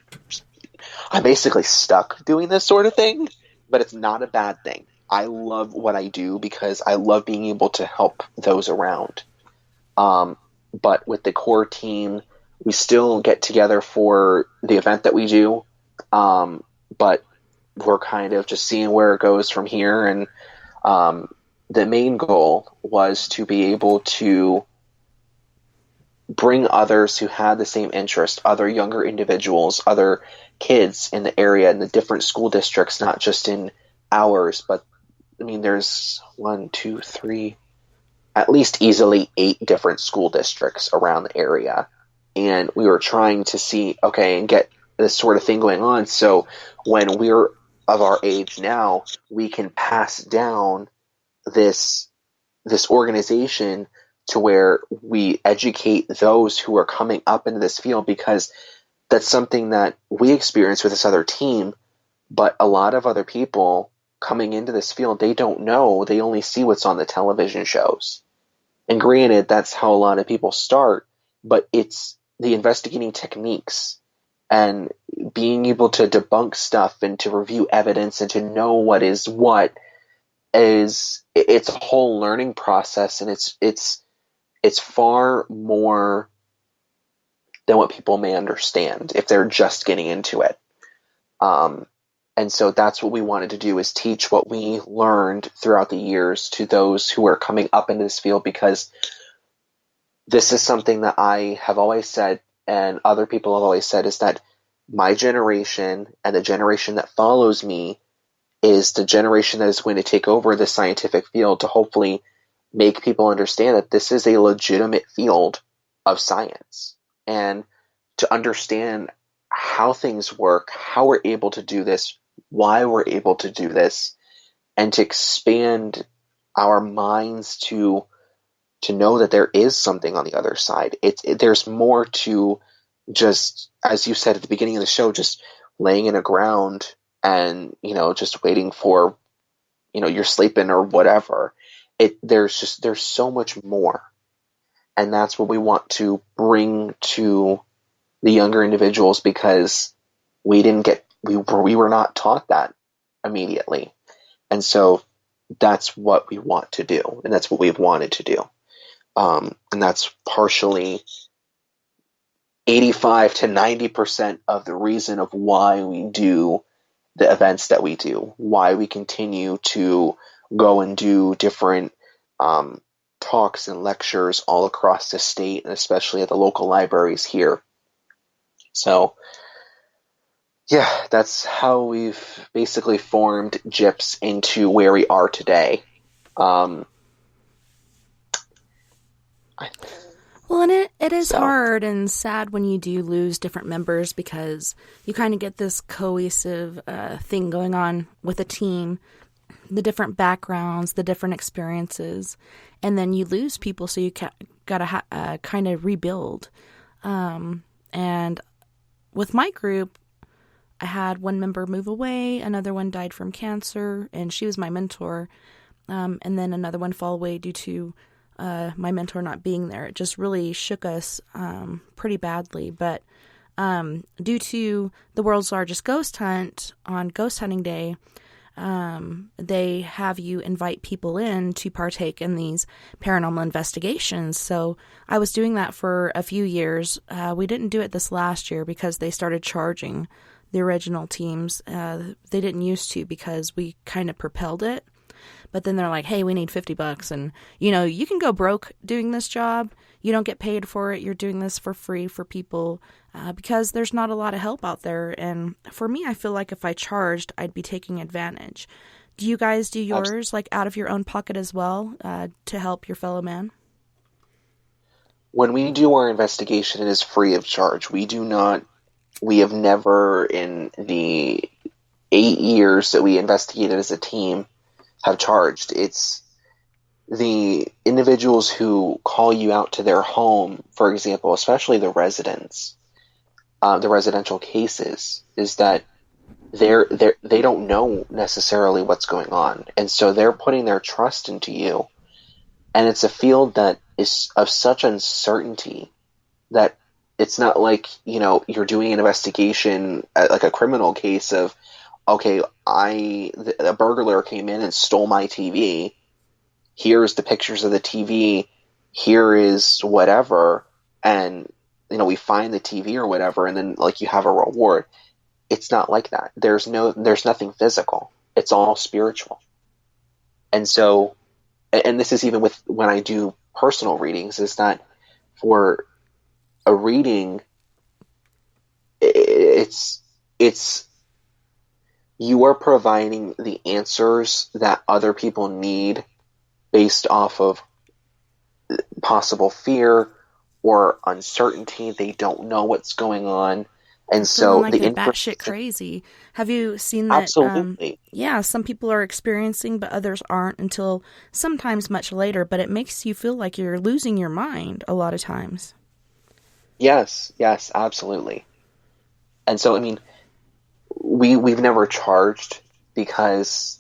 basically stuck doing this sort of thing, but it's not a bad thing. I love what I do because I love being able to help those around. But with the core team, we still get together for the event that we do, but we're kind of just seeing where it goes from here. And the main goal was to be able to bring others who had the same interest, other younger individuals, other kids in the area, in the different school districts, not just in ours, but there's 1, 2, 3, at least easily 8 different school districts around the area. And we were trying to see, okay, and get this sort of thing going on. So when we're of our age now, we can pass down this organization to where we educate those who are coming up into this field, because that's something that we experience with this other team, but a lot of other people coming into this field, they don't know. They only see what's on the television shows. And granted, that's how a lot of people start, but it's the investigating techniques and being able to debunk stuff and to review evidence and to know what is what it's a whole learning process, and it's far more than what people may understand if they're just getting into it. And so that's what we wanted to do, is teach what we learned throughout the years to those who are coming up into this field, because this is something that I have always said, and other people have always said, is that my generation and the generation that follows me is the generation that is going to take over the scientific field to hopefully make people understand that this is a legitimate field of science, and to understand how things work, how we're able to do this, why we're able to do this, and to expand our minds to know that there is something on the other side. There's more to just, as you said at the beginning of the show, just laying in the ground and, just waiting for, you're sleeping or whatever. There's so much more. And that's what we want to bring to the younger individuals, because we were not taught that immediately. And so that's what we want to do, and that's what we've wanted to do. And that's partially 85 to 90% of the reason of why we do the events that we do, why we continue to go and do different talks and lectures all across the state, and especially at the local libraries here. So, yeah, that's how we've basically formed JIPS into where we are today. Well, and it is hard and sad when you do lose different members, because you kind of get this cohesive thing going on with a team, the different backgrounds, the different experiences, and then you lose people, so you got to kind of rebuild. And with my group, I had one member move away, another one died from cancer, and she was my mentor. And then another one fall away due to my mentor not being there. It just really shook us pretty badly. But due to the world's largest ghost hunt on Ghost Hunting Day, they have you invite people in to partake in these paranormal investigations. So I was doing that for a few years. We didn't do it this last year because they started charging the original teams. They didn't used to because we kind of propelled it. But then they're like, hey, we need $50. And, you can go broke doing this job. You don't get paid for it. You're doing this for free for people because there's not a lot of help out there. And for me, I feel like if I charged, I'd be taking advantage. Do you guys do yours like out of your own pocket as well to help your fellow man? When we do our investigation, it is free of charge. We have never in the 8 years that we investigated as a team have charged. It's the individuals who call you out to their home, for example, especially the residents, the residential cases, is that they don't know necessarily what's going on. And so they're putting their trust into you. And it's a field that is of such uncertainty that it's not like, you're doing an investigation, like a criminal case of, okay, a burglar came in and stole my TV. Here's the pictures of the TV. Here is whatever. And, we find the TV or whatever, and then you have a reward. It's not like that. There's nothing physical. It's all spiritual. And so, and this is even with when I do personal readings, is that for a reading, it's you are providing the answers that other people need based off of possible fear or uncertainty. They don't know what's going on. And so like they're batshit crazy. Have you seen that? Absolutely. Some people are experiencing, but others aren't until sometimes much later. But it makes you feel like you're losing your mind a lot of times. Yes, absolutely. And so, we've never charged because,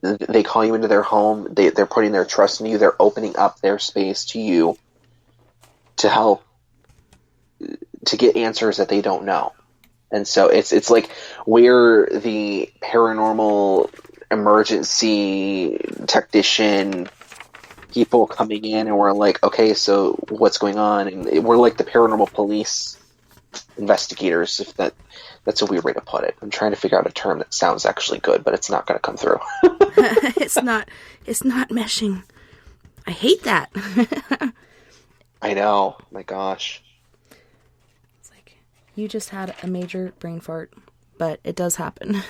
they call you into their home. They're putting their trust in you. They're opening up their space to you to help, to get answers that they don't know. And so it's like we're the paranormal emergency technician people coming in, and we're like, okay, so what's going on? And we're like the paranormal police investigators, if that's a weird way to put it. I'm trying to figure out a term that sounds actually good, but it's not going to come through. It's not meshing. I hate that. I know. My gosh. It's like you just had a major brain fart, but it does happen.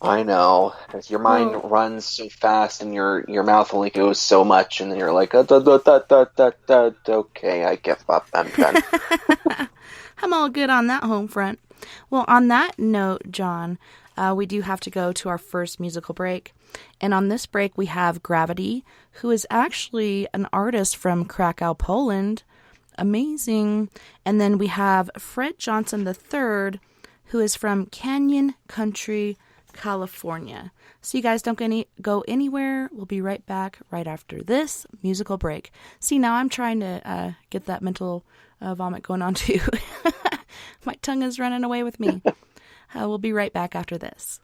I know. Your mind runs so fast, and your mouth only goes so much, and then you're like, okay, I give up. I'm done. I'm all good on that home front. Well, on that note, John, we do have to go to our first musical break. And on this break, we have Gravity, who is actually an artist from Krakow, Poland. Amazing. And then we have Fred Johnson III, who is from Canyon Country, California. So you guys don't go anywhere. We'll be right back right after this musical break. See, now I'm trying to get that mental vomit going on too. My tongue is running away with me. We'll be right back after this.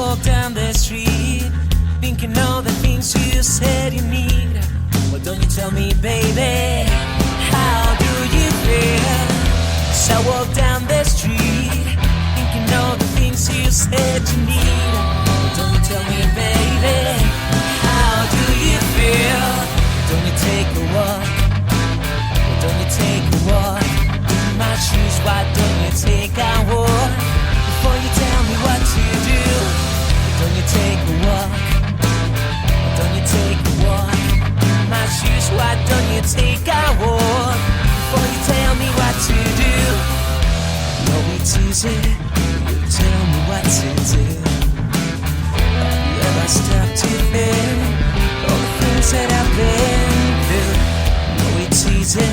walk down the street, thinking all the things you said you need. Why don't you tell me, baby, how do you feel? So I walk down the street, thinking all the things you said you need. Why don't you tell me, baby, how do you feel? Why don't you take a walk? Why don't you take a walk? In my shoes, why don't you take a walk? Before you tell me what to do, why don't you take a walk? Why don't you take a walk? In my shoes, why don't you take a walk? Before you tell me what to do. No, it's easy, you tell me what to do. Have you ever stopped to think all the things that I've been through? No, it's easy,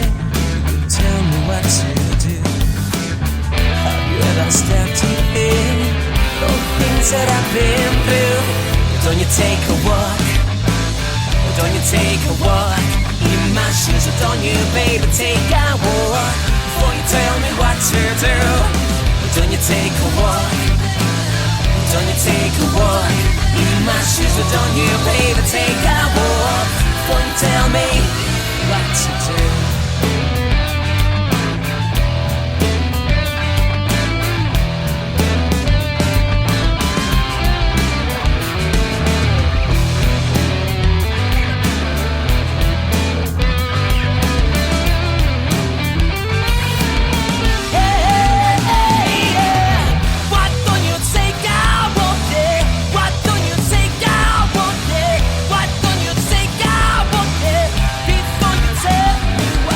you tell me what to do. Have you ever stopped to think all the things that I've been through? Why don't you take a walk? Why don't you take a walk? In my shoes, why don't you, baby, take a walk? Before you tell me what to do, why don't you take a walk? Why don't you take a walk? In my shoes, why don't you, baby, take a walk? Before you tell me what to do. Before you tell me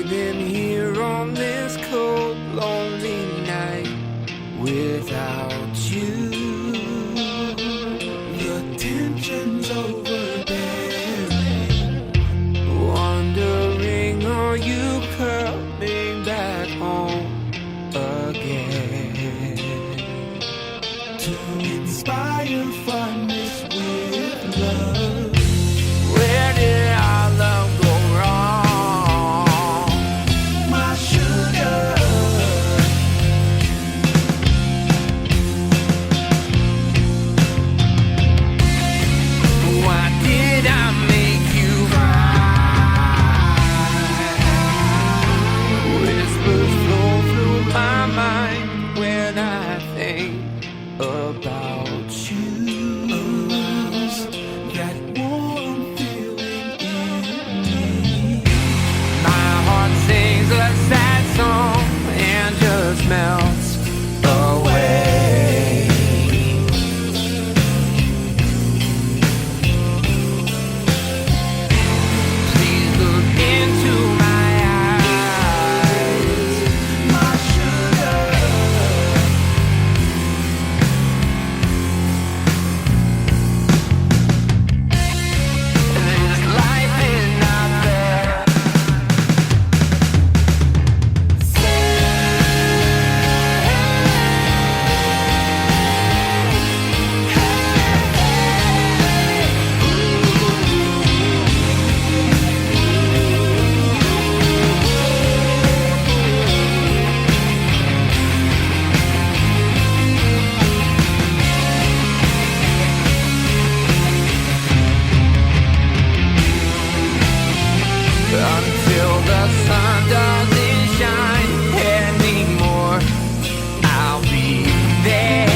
Leaving here on this cold, lonely night without you. The tension's overbearing. Wondering, are you coming back home again? To inspire fondness with love. Where did our love go wrong? My sugar. Why did I make you cry? Whispers flow through my mind when I think about you. That warm feeling in me. My heart sings a sad song and just melts away. Please look into my eyes, my sugar. There's life in out there. Until the sun doesn't shine anymore, I'll be there.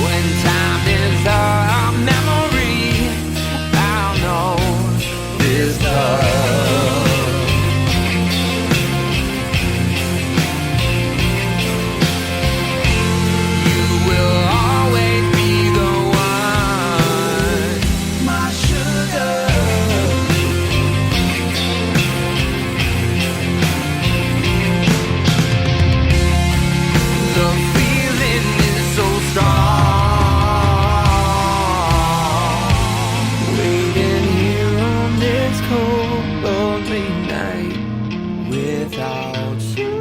When time is a memory, I'll know this love. You will always be the one, my sugar. The feeling is so strong. Waiting here on this cold, lonely night without you.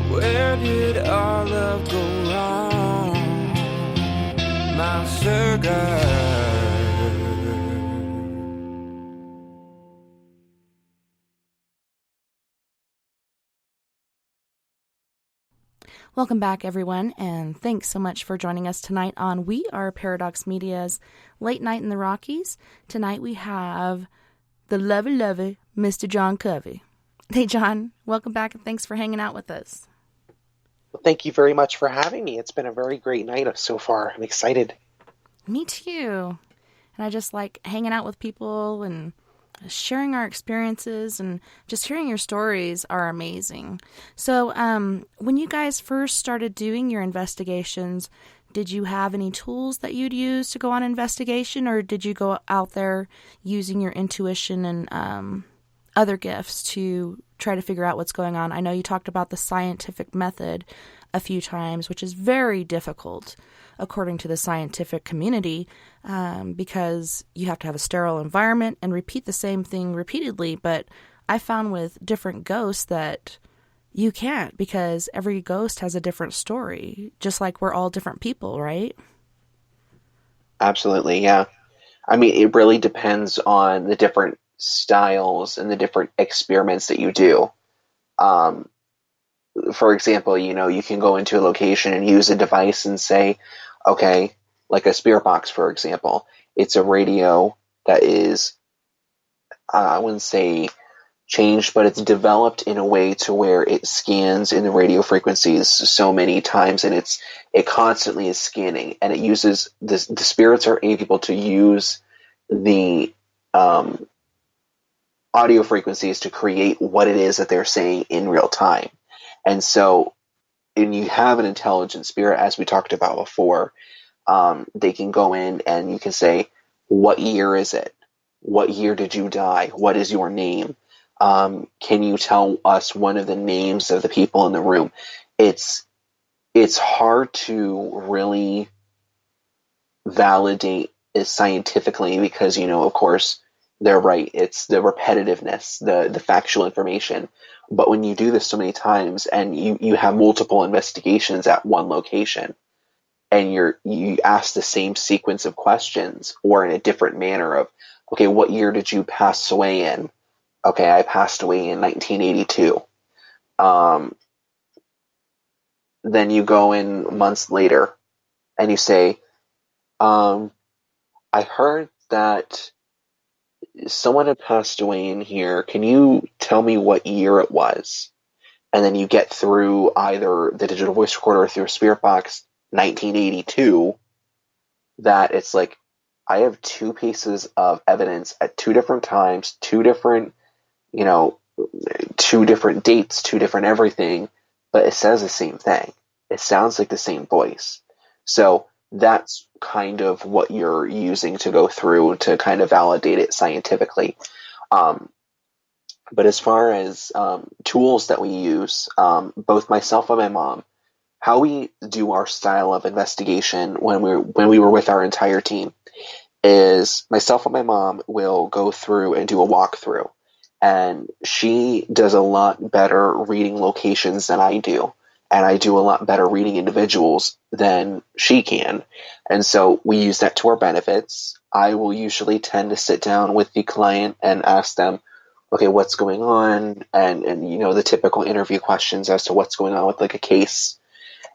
Where did our love go wrong, my sugar? Welcome back, everyone, and thanks so much for joining us tonight on We Are Paradox Media's Late Night in the Rockies. Tonight we have the lovey, Mr. John Covey. Hey, John, welcome back, and thanks for hanging out with us. Well, thank you very much for having me. It's been a very great night so far. I'm excited. Me too. And I just like hanging out with people and sharing our experiences, and just hearing your stories are amazing. So when you guys first started doing your investigations, did you have any tools that you'd use to go on investigation, or did you go out there using your intuition and other gifts to try to figure out what's going on? I know you talked about the scientific method a few times, which is very difficult according to the scientific community, because you have to have a sterile environment and repeat the same thing repeatedly. But I found with different ghosts that you can't, because every ghost has a different story, just like we're all different people, right? Absolutely, yeah. I mean, it really depends on the different styles and the different experiments that you do. For example, you can go into a location and use a device and say, okay, like a spirit box, for example, it's a radio that is, I wouldn't say changed, but it's developed in a way to where it scans in the radio frequencies so many times, and it constantly is scanning, and it uses the spirits are able to use the audio frequencies to create what it is that they're saying in real time. And so and you have an intelligent spirit, as we talked about before, they can go in and you can say, what year is it? What year did you die? What is your name? Can you tell us one of the names of the people in the room? It's hard to really validate it scientifically because, of course, they're right. It's the repetitiveness, the factual information. But when you do this so many times and you have multiple investigations at one location and you ask the same sequence of questions or in a different manner of, okay, what year did you pass away in? Okay, I passed away in 1982. Then you go in months later and you say, I heard that someone had passed away in here. Can you tell me what year it was? And then you get through either the digital voice recorder or through a spirit box, 1982, that it's like, I have two pieces of evidence at two different times, two different dates, two different everything, but it says the same thing. It sounds like the same voice. So that's kind of what you're using to go through to kind of validate it scientifically. But as far as tools that we use, both myself and my mom, how we do our style of investigation when we were with our entire team is myself and my mom will go through and do a walkthrough. And she does a lot better reading locations than I do. And I do a lot better reading individuals than she can. And so we use that to our benefits. I will usually tend to sit down with the client and ask them, okay, what's going on? And the typical interview questions as to what's going on with like a case.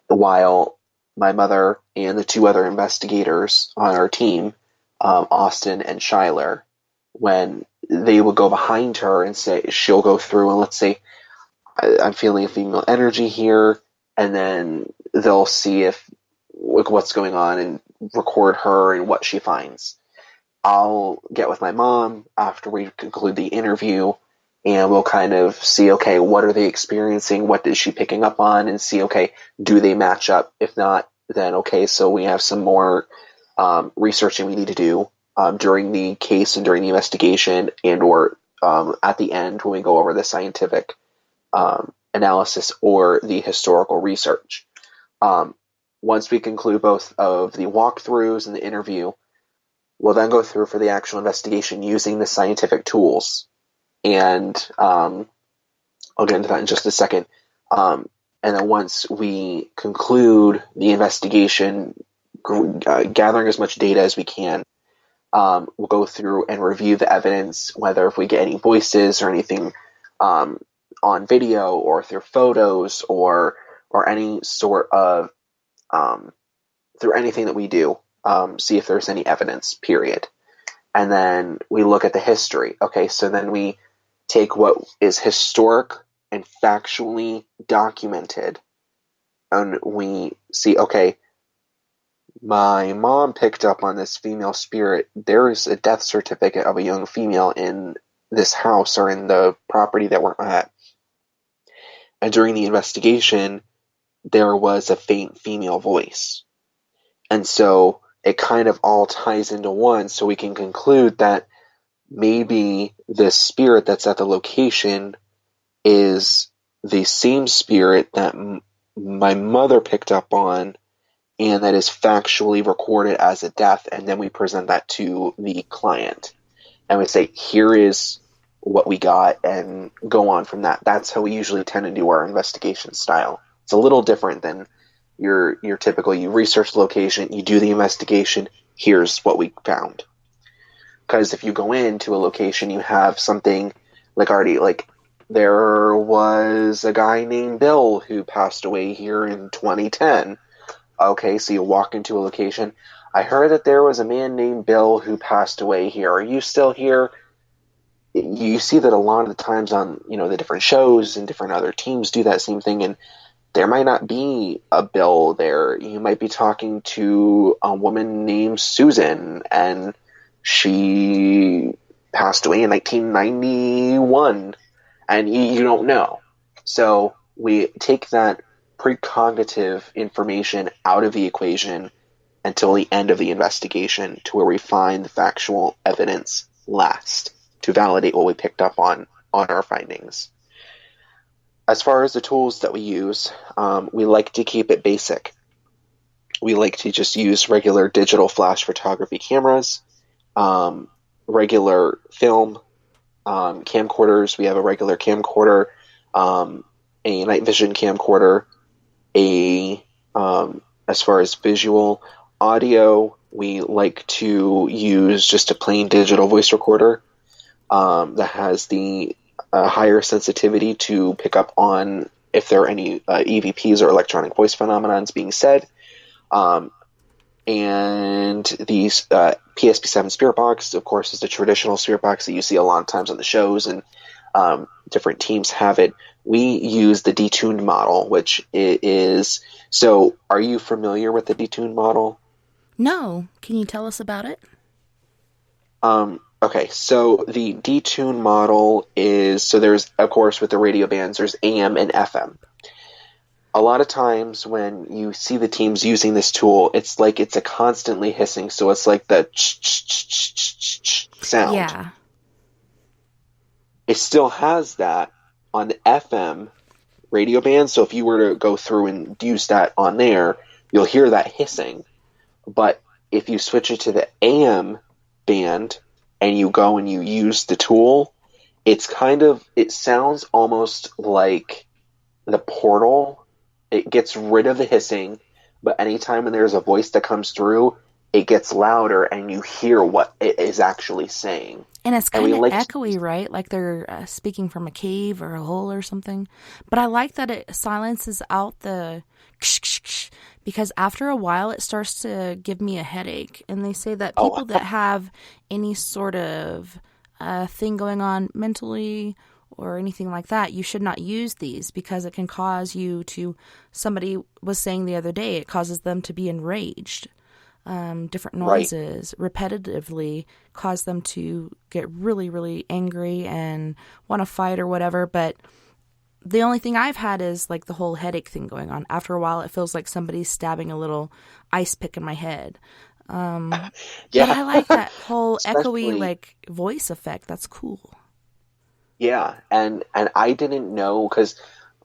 While my mother and the two other investigators on our team, Austin and Schuyler, when they will go behind her and say, she'll go through and let's say, I'm feeling a female energy here, and then they'll see what's going on and record her and what she finds. I'll get with my mom after we conclude the interview, and we'll kind of see, okay, what are they experiencing? What is she picking up on? And see, okay, do they match up? If not, then okay, so we have some more researching we need to do during the case and during the investigation, and or at the end when we go over the scientific analysis or the historical research. Once we conclude both of the walkthroughs and the interview, we'll then go through for the actual investigation using the scientific tools. And I'll get into that in just a second. And then once we conclude the investigation, gathering as much data as we can, we'll go through and review the evidence, whether if we get any voices or anything on video or through photos or any sort of through anything that we do, see if there's any evidence, period. And then we look at the history. Okay, so then we take what is historic and factually documented, and we see, okay, my mom picked up on this female spirit. There's a death certificate of a young female in this house or in the property that we're at. And during the investigation, there was a faint female voice. And so it kind of all ties into one, so we can conclude that maybe the spirit that's at the location is the same spirit that my mother picked up on, and that is factually recorded as a death, and then we present that to the client. And we say, here is what we got, and go on from that. That's how we usually tend to do our investigation style. It's a little different than your typical, you research the location, you do the investigation, here's what we found. Because if you go into a location, you have something like there was a guy named Bill who passed away here in 2010. Okay, so you walk into a location. I heard that there was a man named Bill who passed away here. Are you still here? You see that a lot of the times on, the different shows and different other teams do that same thing, and there might not be a Bill there. You might be talking to a woman named Susan, and she passed away in 1991, and you don't know. So we take that precognitive information out of the equation until the end of the investigation, to where we find the factual evidence last to validate what we picked up on our findings. As far as the tools that we use, we like to keep it basic. We like to just use regular digital flash photography cameras, regular film, camcorders. We have a regular camcorder, a night vision camcorder, as far as visual audio, we like to use just a plain digital voice recorder that has the higher sensitivity to pick up on if there are any EVPs or electronic voice phenomenons being said. And these PSP7 Spirit Box, of course, is the traditional Spirit Box that you see a lot of times on the shows, and different teams have it. We use the detuned model, which is... So, are you familiar with the detuned model? No. Can you tell us about it? Okay, so the detuned model is... So there's, of course, with the radio bands, there's AM and FM. A lot of times when you see the teams using this tool, it's like it's a constantly hissing, so it's like the sound. Yeah. It still has that on the FM radio band, so if you were to go through and use that on there, you'll hear that hissing. But if you switch it to the AM band and you go and you use the tool, it sounds almost like the Portal. It gets rid of the hissing, but anytime when there's a voice that comes through, it gets louder and you hear what it is actually saying. And it's kind of echoey, right? Like they're speaking from a cave or a hole or something. But I like that it silences out the because after a while it starts to give me a headache. And they say that people that have any sort of thing going on mentally or anything like that, you should not use these because it can cause you to, somebody was saying the other day, it causes them to be enraged. Different noises repetitively cause them to get really, really angry and want to fight or whatever. But the only thing I've had is like the whole headache thing going on. After a while, it feels like somebody's stabbing a little ice pick in my head. Yeah. But I like that whole echoey like voice effect. That's cool. Yeah, and I didn't know, because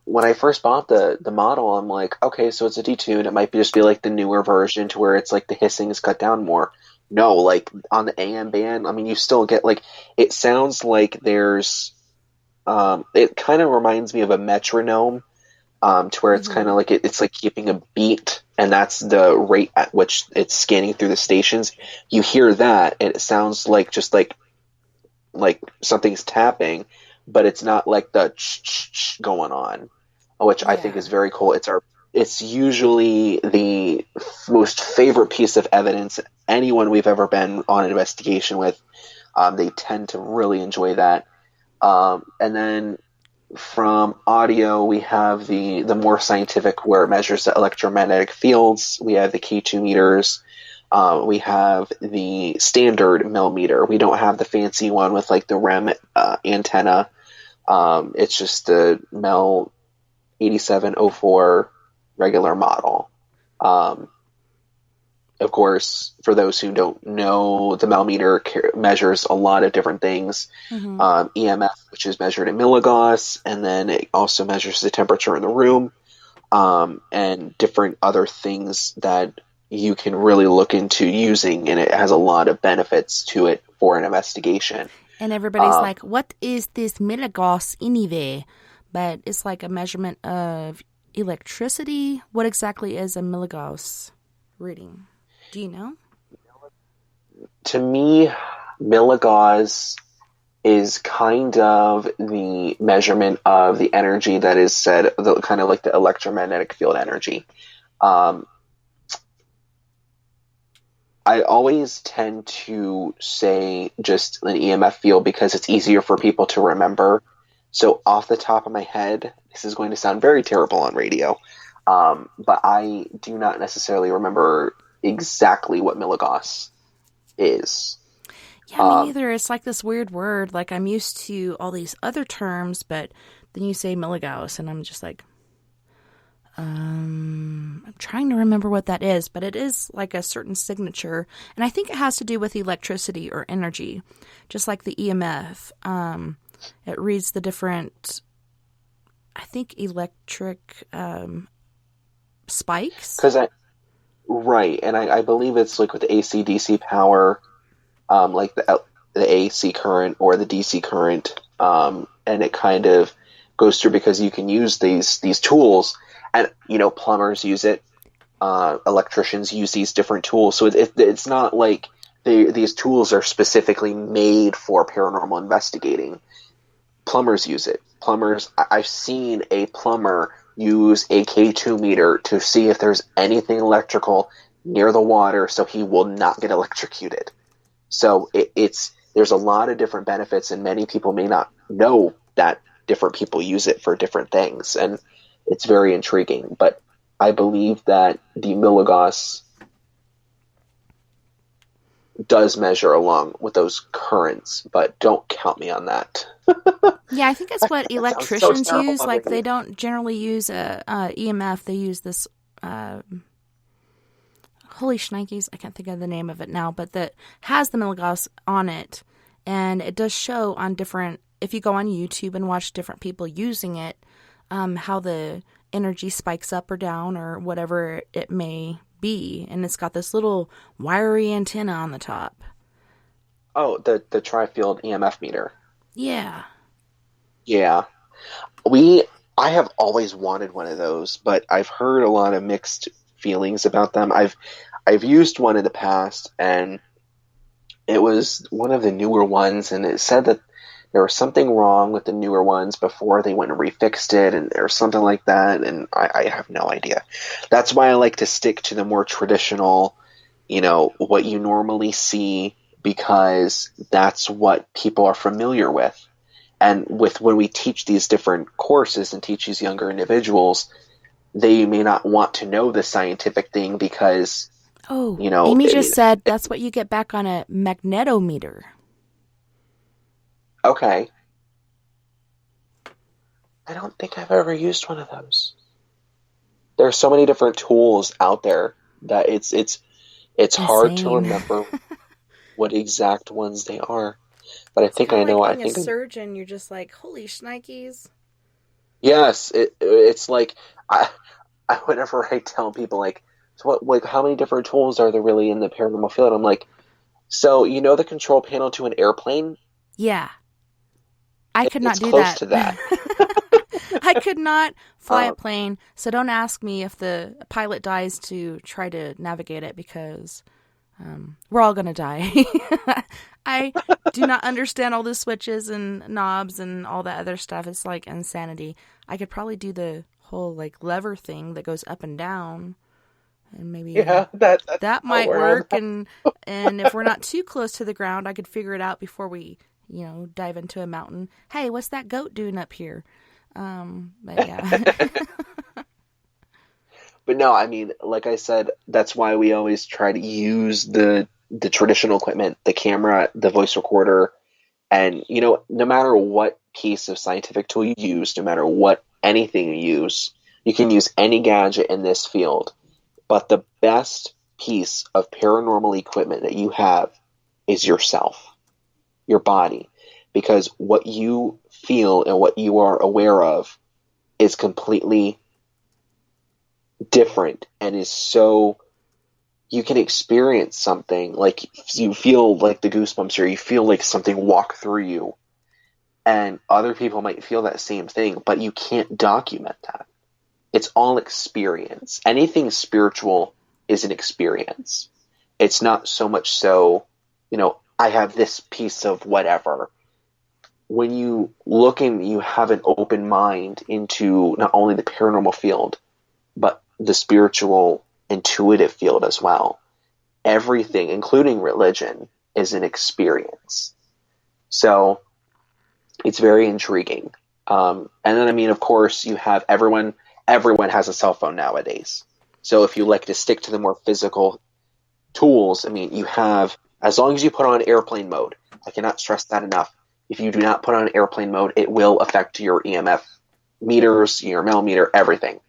when I first bought the model, I'm like, okay, so it's a detune. It might just be like the newer version to where it's like the hissing is cut down more. No, like on the AM band, I mean, you still get like, it sounds like there's, it kind of reminds me of a metronome, to where it's kind of like, it's like keeping a beat, and that's the rate at which it's scanning through the stations. You hear that, and it sounds like just like something's tapping, but it's not like the going on, which I think is very cool. It's usually the most favorite piece of evidence anyone we've ever been on an investigation with. They tend to really enjoy that. And then from audio, we have the more scientific, where it measures the electromagnetic fields. We have the K2 meters. We have the standard millimeter. We don't have the fancy one with like the REM antenna. It's just the Mel 8704 regular model. Of course, for those who don't know, the millimeter measures a lot of different things. EMF, which is measured in milligauss, and then it also measures the temperature in the room, and different other things that you can really look into using, and it has a lot of benefits to it for an investigation. And everybody's like, what is this milligauss anyway? But it's like a measurement of electricity. What exactly is a milligauss reading? Do you know? To me, milligauss is kind of the measurement of the energy that is said, kind of like the electromagnetic field energy. I always tend to say just an EMF field because it's easier for people to remember. So off the top of my head, this is going to sound very terrible on radio, but I do not necessarily remember exactly what milligauss is. Yeah, me neither. It's like this weird word. Like I'm used to all these other terms, but then you say milligauss, and I'm just like, I'm trying to remember what that is, but it is like a certain signature, and I think it has to do with electricity or energy, just like the EMF. It reads the different, I think, electric spikes. Right, and I believe it's like with AC/DC power, like the AC current or the DC current, and it kind of goes through because you can use these tools, and plumbers use it, electricians use these different tools. So it's not like these tools are specifically made for paranormal investigating. Plumbers use it. I've seen a plumber use a K2 meter to see if there's anything electrical near the water so he will not get electrocuted. So there's a lot of different benefits, and many people may not know that different people use it for different things, and it's very intriguing. But I believe that the milligauss does measure along with those currents, but don't count me on that. Yeah, I think that's what electricians use. Like, they don't generally use a EMF. They use this, holy shnikes, I can't think of the name of it now, but that has the milligauss on it. And it does show on different, if you go on YouTube and watch different people using it, how the energy spikes up or down or whatever it may be. And it's got this little wiry antenna on the top. Oh, the tri-field EMF meter. Yeah. Yeah. I have always wanted one of those, but I've heard a lot of mixed feelings about them. I've used one in the past, and it was one of the newer ones, and it said that there was something wrong with the newer ones before they went and refixed it, and or something like that, and I have no idea. That's why I like to stick to the more traditional, what you normally see, because that's what people are familiar with. And when we teach these different courses and teach these younger individuals, they may not want to know the scientific thing because, Amy just said that's what you get back on a magnetometer. Okay. I don't think I've ever used one of those. There are so many different tools out there that it's hard to remember what exact ones they are. But I think I know. Like being a surgeon, you're just like, holy shnikes. Yes, it's like I whenever I tell people like how many different tools are there really in the paranormal field? I'm like, so the control panel to an airplane? Yeah. I could not do close that. To that. I could not fly a plane, so don't ask me if the pilot dies to try to navigate it, because we're all going to die. I do not understand all the switches and knobs and all that other stuff. It's like insanity. I could probably do the whole like lever thing that goes up and down, and maybe that might work. And if we're not too close to the ground, I could figure it out before we dive into a mountain. Hey, what's that goat doing up here? But yeah. But no, I mean, like I said, that's why we always try to use the traditional equipment, the camera, the voice recorder, and no matter what piece of scientific tool you use, no matter what anything you use, you can use any gadget in this field. But the best piece of paranormal equipment that you have is yourself. Your body, because what you feel and what you are aware of is completely different, and is so you can experience something like you feel like the goosebumps, or you feel like something walk through you, and other people might feel that same thing, but you can't document that. It's all experience. Anything spiritual is an experience. It's not so much so, I have this piece of whatever. When you look and you have an open mind into not only the paranormal field, but the spiritual, intuitive field as well, everything, including religion, is an experience. So it's very intriguing. And then, I mean, of course, you have everyone has a cell phone nowadays. So if you like to stick to the more physical tools, I mean, you have, as long as you put on airplane mode, I cannot stress that enough. If you do not put on airplane mode, it will affect your EMF meters, your millimeter, everything.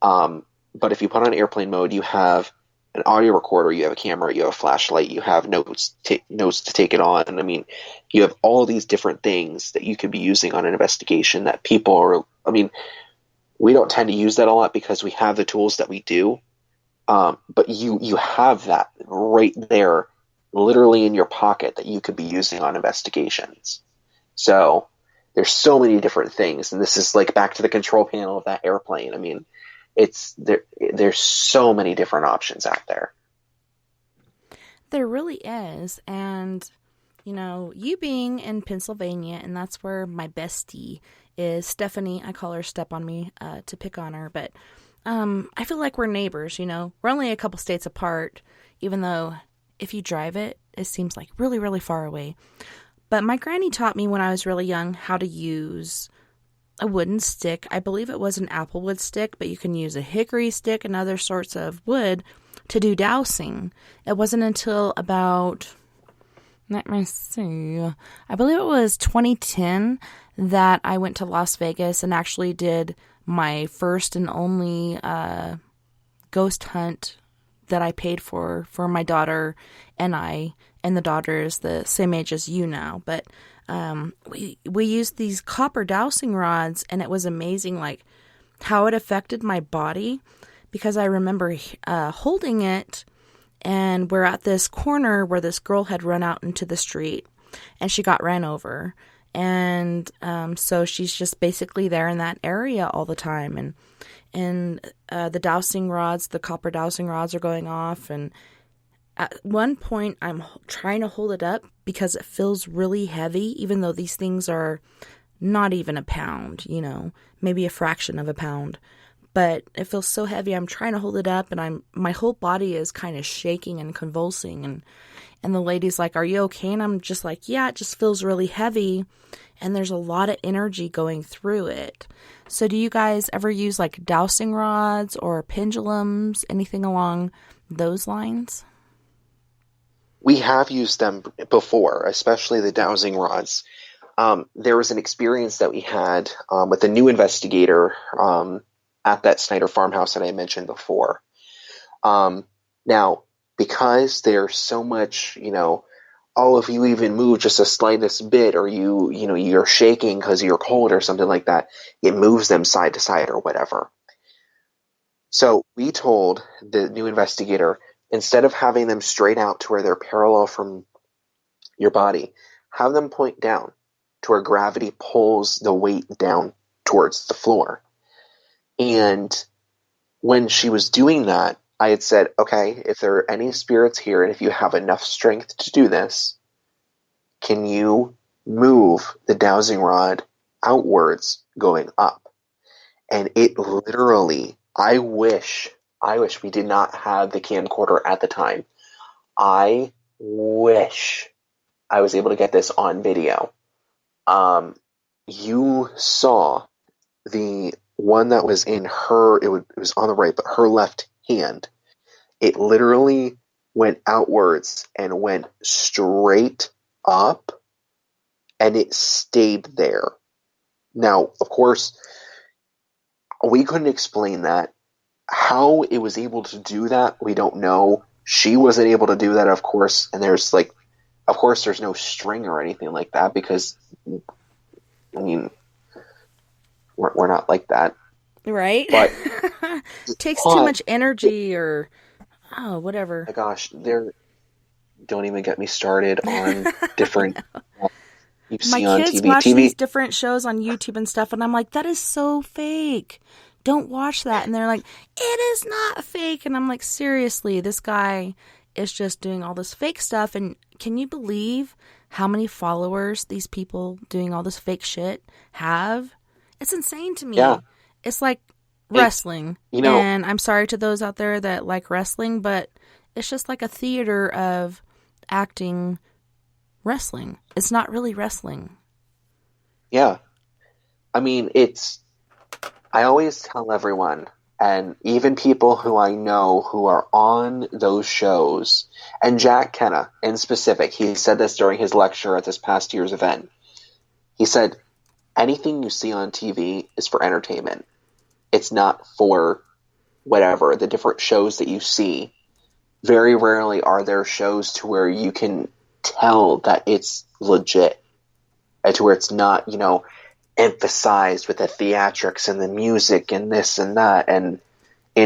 But if you put on airplane mode, you have an audio recorder, you have a camera, you have a flashlight, you have notes to take it on. I mean, you have all these different things that you could be using on an investigation that people are, I mean, we don't tend to use that a lot because we have the tools that we do. But you have that right there, literally in your pocket, that you could be using on investigations. So there's so many different things. And this is like back to the control panel of that airplane. I mean, there's so many different options out there. There really is. And, you know, you being in Pennsylvania, and that's where my bestie is, Stephanie, I call her Step on Me, to pick on her, but I feel like we're neighbors, you know. We're only a couple states apart, even though if you drive it, it seems like really, really far away. But my granny taught me when I was really young how to use a wooden stick. I believe it was an applewood stick, but you can use a hickory stick and other sorts of wood to do dowsing. It wasn't until about, let me see, I believe it was 2010 that I went to Las Vegas and actually did my first and only ghost hunt that I paid for my daughter and I. And the daughter is the same age as you now. But we used these copper dowsing rods, and it was amazing, like, how it affected my body. Because I remember holding it, and we're at this corner where this girl had run out into the street, and she got ran over. And so she's just basically there in that area all the time. And the dowsing rods, the copper dowsing rods are going off. And at one point, I'm trying to hold it up because it feels really heavy, even though these things are not even a pound, you know, maybe a fraction of a pound. But it feels so heavy. I'm trying to hold it up, and my whole body is kind of shaking and convulsing. And the lady's like, "Are you okay?" And I'm just like, "Yeah, it just feels really heavy." And there's a lot of energy going through it. So do you guys ever use like dowsing rods or pendulums, anything along those lines? We have used them before, especially the dowsing rods. There was an experience that we had with a new investigator at that Snyder farmhouse that I mentioned before. Now, because there's so much, you know, if you even move just the slightest bit, or you're shaking because you're cold or something like that, it moves them side to side or whatever. So we told the new investigator, instead of having them straight out to where they're parallel from your body, have them point down to where gravity pulls the weight down towards the floor. And when she was doing that, I had said, okay, if there are any spirits here, and if you have enough strength to do this, can you move the dowsing rod outwards going up? And it literally, I wish we did not have the camcorder at the time. I wish I was able to get this on video. You saw the one that was in her, it was on the right, but her left hand. It literally went outwards and went straight up, and it stayed there. Now, of course, we couldn't explain that. How it was able to do that, we don't know. She wasn't able to do that, of course, and there's no string or anything like that, because, I mean, we're not like that. Right? But it takes too much energy or, whatever. My gosh, don't even get me started on different you see on My kids TV. watch these different shows on YouTube and stuff, and I'm like, that is so fake. Don't watch that. And they're like, it is not fake. And I'm like, seriously, this guy is just doing all this fake stuff. And can you believe how many followers these people doing all this fake shit have? It's insane to me. Yeah. It's like wrestling. And I'm sorry to those out there that like wrestling, but it's just like a theater of acting wrestling. It's not really wrestling. Yeah. I mean, I always tell everyone, and even people who I know who are on those shows, and Jack Kenna in specific, he said this during his lecture at this past year's event. He said, anything you see on TV is for entertainment. It's not for whatever, the different shows that you see, very rarely are there shows to where you can tell that it's legit, and to where it's not, emphasized with the theatrics and the music and this and that, and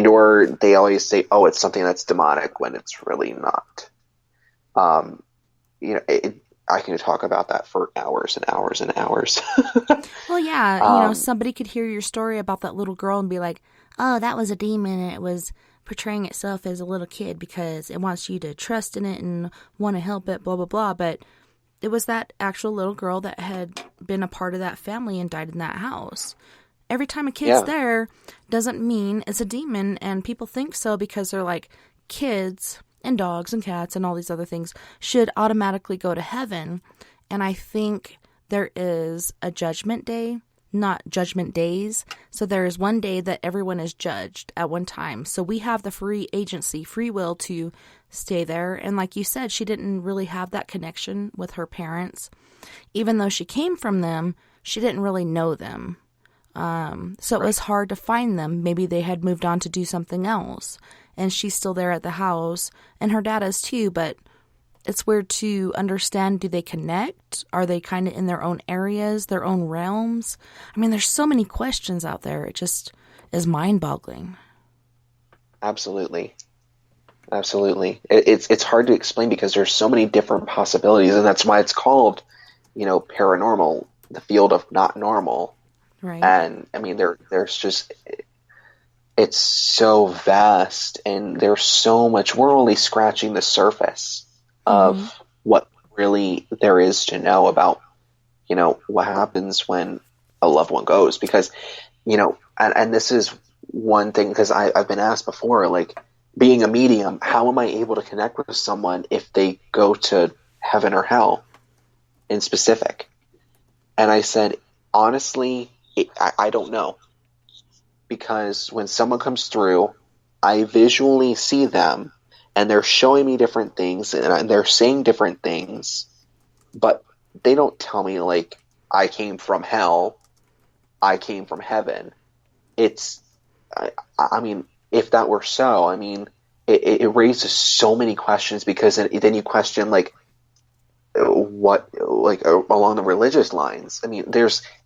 or they always say, oh, it's something that's demonic, when it's really not. I can talk about that for hours and hours and hours. Well, yeah, somebody could hear your story about that little girl and be like, oh, that was a demon, and it was portraying itself as a little kid because it wants you to trust in it and want to help it, blah, blah, blah. But it was that actual little girl that had been a part of that family and died in that house. Every time a kid's there doesn't mean it's a demon, and people think so because they're like, kids and dogs and cats and all these other things should automatically go to heaven. And I think there is a judgment day, not judgment days. So there is one day that everyone is judged at one time. So we have the free agency, free will to stay there. And like you said, she didn't really have that connection with her parents. Even though she came from them, she didn't really know them. So it was hard to find them. Maybe they had moved on to do something else, and she's still there at the house, and her dad is too, but it's weird to understand, do they connect? Are they kind of in their own areas, their own realms? I mean, there's so many questions out there. It just is mind-boggling. Absolutely. It's hard to explain because there's so many different possibilities, and that's why it's called, paranormal, the field of not normal. Right. And I mean, there's just, it's so vast, and there's so much. We're only scratching the surface of what really there is to know about, what happens when a loved one goes. Because, and this is one thing, because I've been asked before, like, being a medium, how am I able to connect with someone if they go to heaven or hell in specific? And I said, honestly, I don't know, because when someone comes through, I visually see them, and they're showing me different things, and they're saying different things, but they don't tell me, like, I came from hell, I came from heaven. I mean, if that were so, I mean, it raises so many questions, because then you question, like, what, like, along the religious lines. I mean,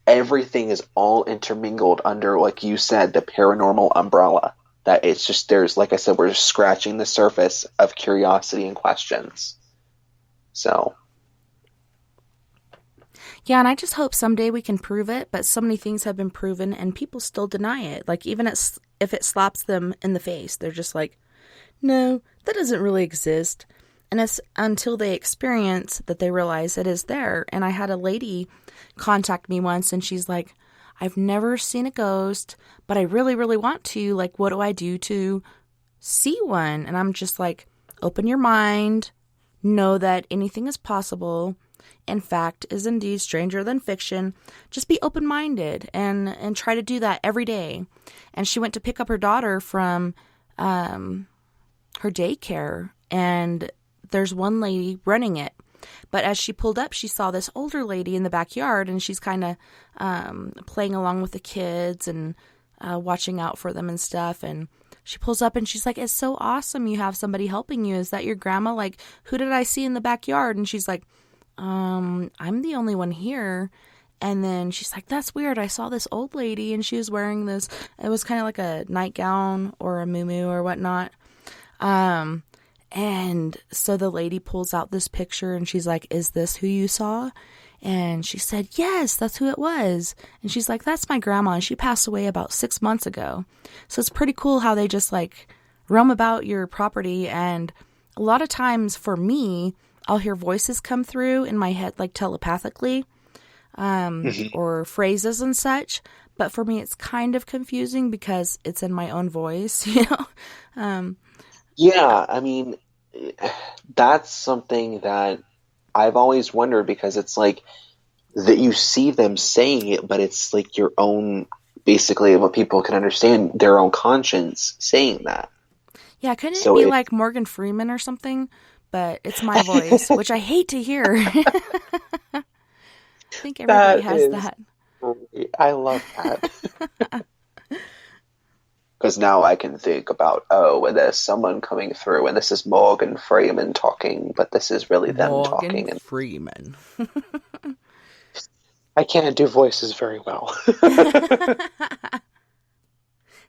everything is all intermingled under, like you said, the paranormal umbrella. That it's just, like I said, we're just scratching the surface of curiosity and questions. So. Yeah, and I just hope someday we can prove it, but so many things have been proven and people still deny it. Like, even if it slaps them in the face, they're just like, no, that doesn't really exist. And it's until they experience that they realize it is there. And I had a lady contact me once, and she's like, I've never seen a ghost, but I really, really want to. Like, what do I do to see one? And I'm just like, open your mind, know that anything is possible. In fact, is indeed stranger than fiction. Just be open-minded and try to do that every day. And she went to pick up her daughter from her daycare, and there's one lady running it. But as she pulled up, she saw this older lady in the backyard, and she's kind of playing along with the kids and watching out for them and stuff. And she pulls up, and she's like, it's so awesome you have somebody helping you. Is that your grandma? Like, who did I see in the backyard? And she's like, I'm the only one here. And then she's like, that's weird. I saw this old lady, and she was wearing this. It was kind of like a nightgown or a muumuu or whatnot. And so the lady pulls out this picture, and she's like, is this who you saw? And she said, yes, that's who it was. And she's like, that's my grandma, and she passed away about 6 months ago. So it's pretty cool how they just like roam about your property. And a lot of times for me, I'll hear voices come through in my head, like telepathically, or phrases and such. But for me, it's kind of confusing because it's in my own voice, Yeah, I mean, that's something that I've always wondered, because it's like that you see them saying it, but it's like your own, basically what people can understand, their own conscience saying that. Yeah, couldn't it be like Morgan Freeman or something? But it's my voice, which I hate to hear. I think everybody has that. I love that. Because now I can think about, there's someone coming through, and this is Morgan Freeman talking, but this is really them talking. Morgan Freeman. I can't do voices very well.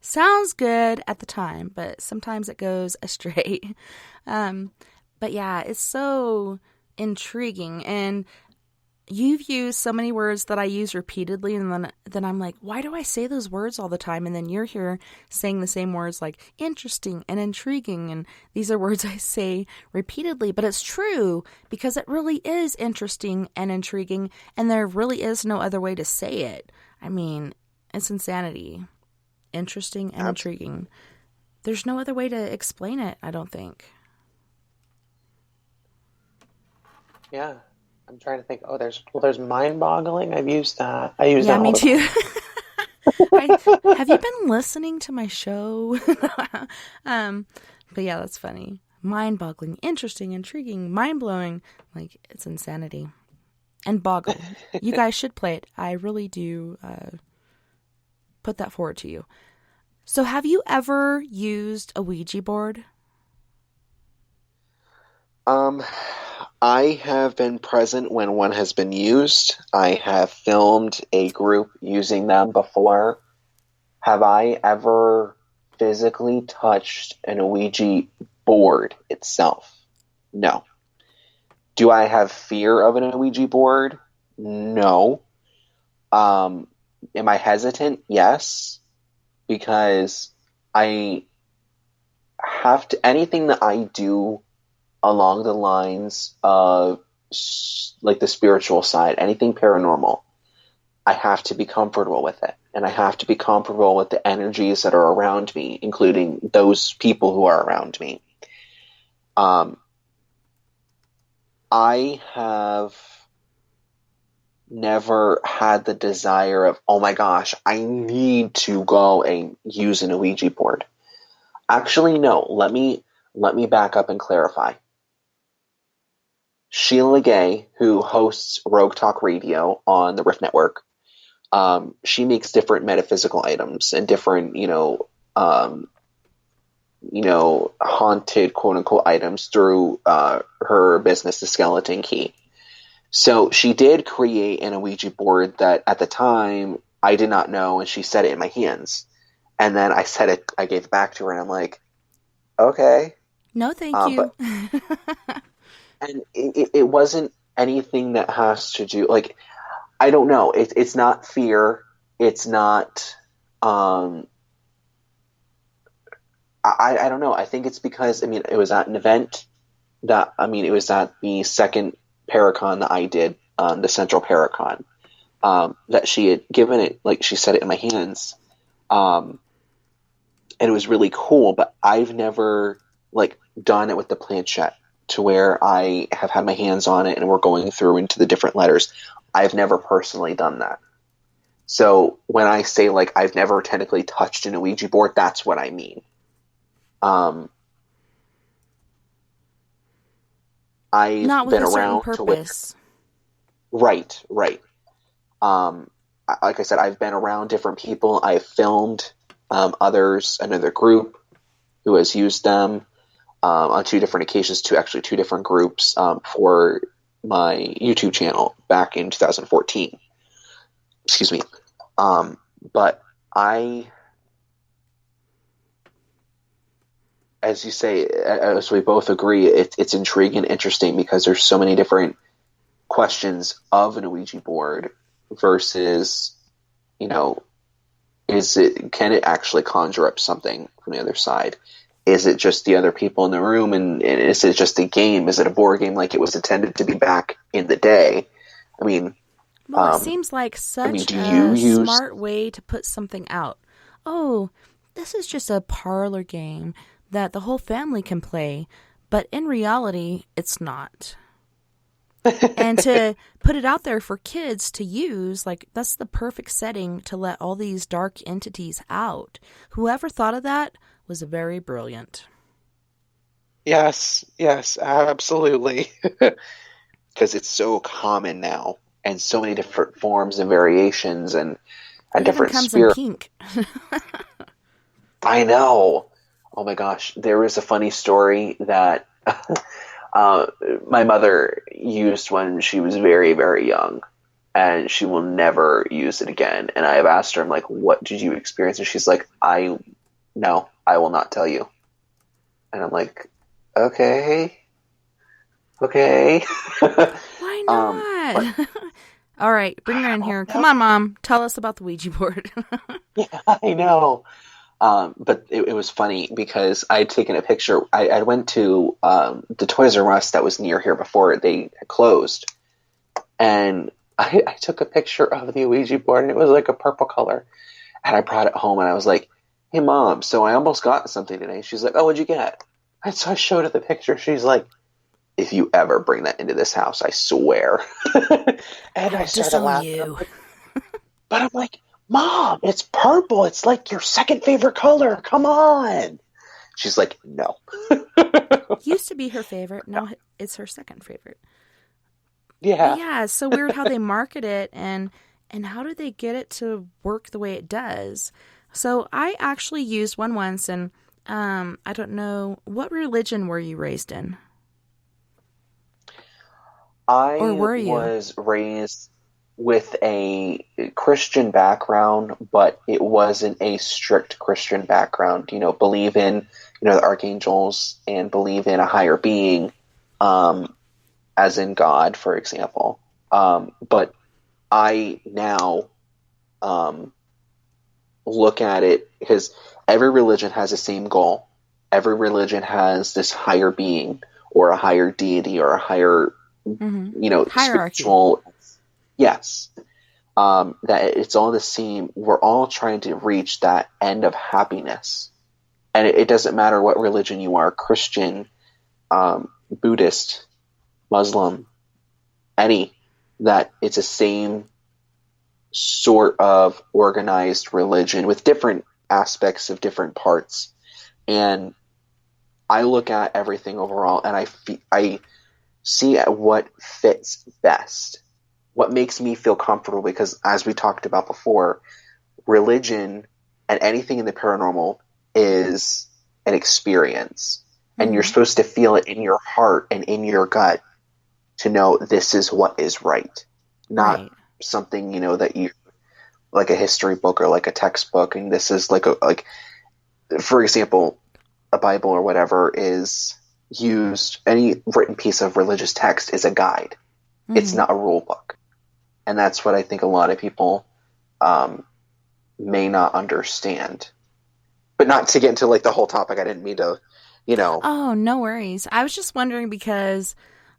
Sounds good at the time, but sometimes it goes astray. But yeah, it's so intriguing, and you've used so many words that I use repeatedly, and then I'm like, why do I say those words all the time? And then you're here saying the same words like interesting and intriguing, and these are words I say repeatedly, but it's true because it really is interesting and intriguing, and there really is no other way to say it. I mean, it's insanity. Interesting and intriguing. There's no other way to explain it, I don't think. Yeah. I'm trying to think. There's mind-boggling. I've used that. I use that all me the too. time. Have you been listening to my show? But yeah, that's funny. Mind-boggling, interesting, intriguing, mind-blowing. Like, it's insanity. And boggle. You guys should play it. I really do put that forward to you. So have you ever used a Ouija board? I have been present when one has been used. I have filmed a group using them before. Have I ever physically touched an Ouija board itself? No. Do I have fear of an Ouija board? No. Am I hesitant? Yes. Because I have to, anything that I do along the lines of like the spiritual side, anything paranormal, I have to be comfortable with it. And I have to be comfortable with the energies that are around me, including those people who are around me. I have never had the desire of, oh my gosh, I need to go and use an Ouija board. Actually, no. Let me back up and clarify. Sheila Gay, who hosts Rogue Talk Radio on the Rift Network, she makes different metaphysical items and different, haunted quote unquote items through her business, The Skeleton Key. So she did create an Ouija board that at the time I did not know, and she set it in my hands. And then I gave it back to her, and I'm like, okay. No, thank you. And it wasn't anything that has to do, like, I don't know. It's not fear. It's not, I don't know. I think it's because, it was at an event it was at the second Paracon that I did, the Central Paracon, that she had given it, like, she set it in my hands. And it was really cool, but I've never, like, done it with the planchette to where I have had my hands on it and we're going through into the different letters. I've never personally done that. So when I say, like, I've never technically touched an Ouija board, that's what I mean. I've not with been a certain around purpose. Right. Like I said, I've been around different people. I've filmed another group who has used them on two different occasions, two different groups for my YouTube channel back in 2014. Excuse me. But as you say, as we both agree, it's intriguing and interesting because there's so many different questions of an Ouija board versus, can it actually conjure up something from the other side? Is it just the other people in the room, and is it just a game? Is it a board game like it was intended to be back in the day? It seems like such a smart way to put something out. Oh, this is just a parlor game that the whole family can play, but in reality, it's not. And to put it out there for kids to use, like, that's the perfect setting to let all these dark entities out. Whoever thought of that was very brilliant. Yes, absolutely. Because it's so common now, and so many different forms and variations, and different comes spirits. in pink. I know. Oh my gosh. There was a funny story that my mother used when she was very, very young, and she will never use it again. And I have asked her, I'm like, what did you experience? And she's like, no, I will not tell you. And I'm like, okay. Why not? All right, bring her in here. Come on, Mom. Tell us about the Ouija board. Yeah, I know. But it was funny because I'd taken a picture. I went to the Toys R Us that was near here before they closed. And I took a picture of the Ouija board, and it was like a purple color. And I brought it home, and I was like, hey, Mom, so I almost got something today. She's like, oh, what'd you get? And so I showed her the picture. She's like, if you ever bring that into this house, I swear. And I started laughing. But I'm like, Mom, it's purple. It's like your second favorite color. Come on. She's like, no. Used to be her favorite. Now it's her second favorite. Yeah. But yeah, it's so weird how they market it and how do they get it to work the way it does. So I actually used one once, and I don't know, what religion were you raised in? I Or were you? was raised with a Christian background, but it wasn't a strict Christian background. You know, believe in, the archangels and believe in a higher being, as in God, for example. But I now look at it because every religion has the same goal. Every religion has this higher being or a higher deity or a higher, hierarchy. Spiritual. Yes. That it's all the same. We're all trying to reach that end of happiness. And it doesn't matter what religion you are, Christian, Buddhist, Muslim, any, that it's the same sort of organized religion with different aspects of different parts. And I look at everything overall, and I see what fits best, what makes me feel comfortable, because as we talked about before, religion and anything in the paranormal is an experience, and you're supposed to feel it in your heart and in your gut to know this is what is right, not something, that you, like a history book or like a textbook, and this is like for example, a Bible or whatever is used, any written piece of religious text is a guide. It's not a rule book. And that's what I think a lot of people may not understand. But not to get into like the whole topic, I didn't mean to, Oh, no worries. I was just wondering because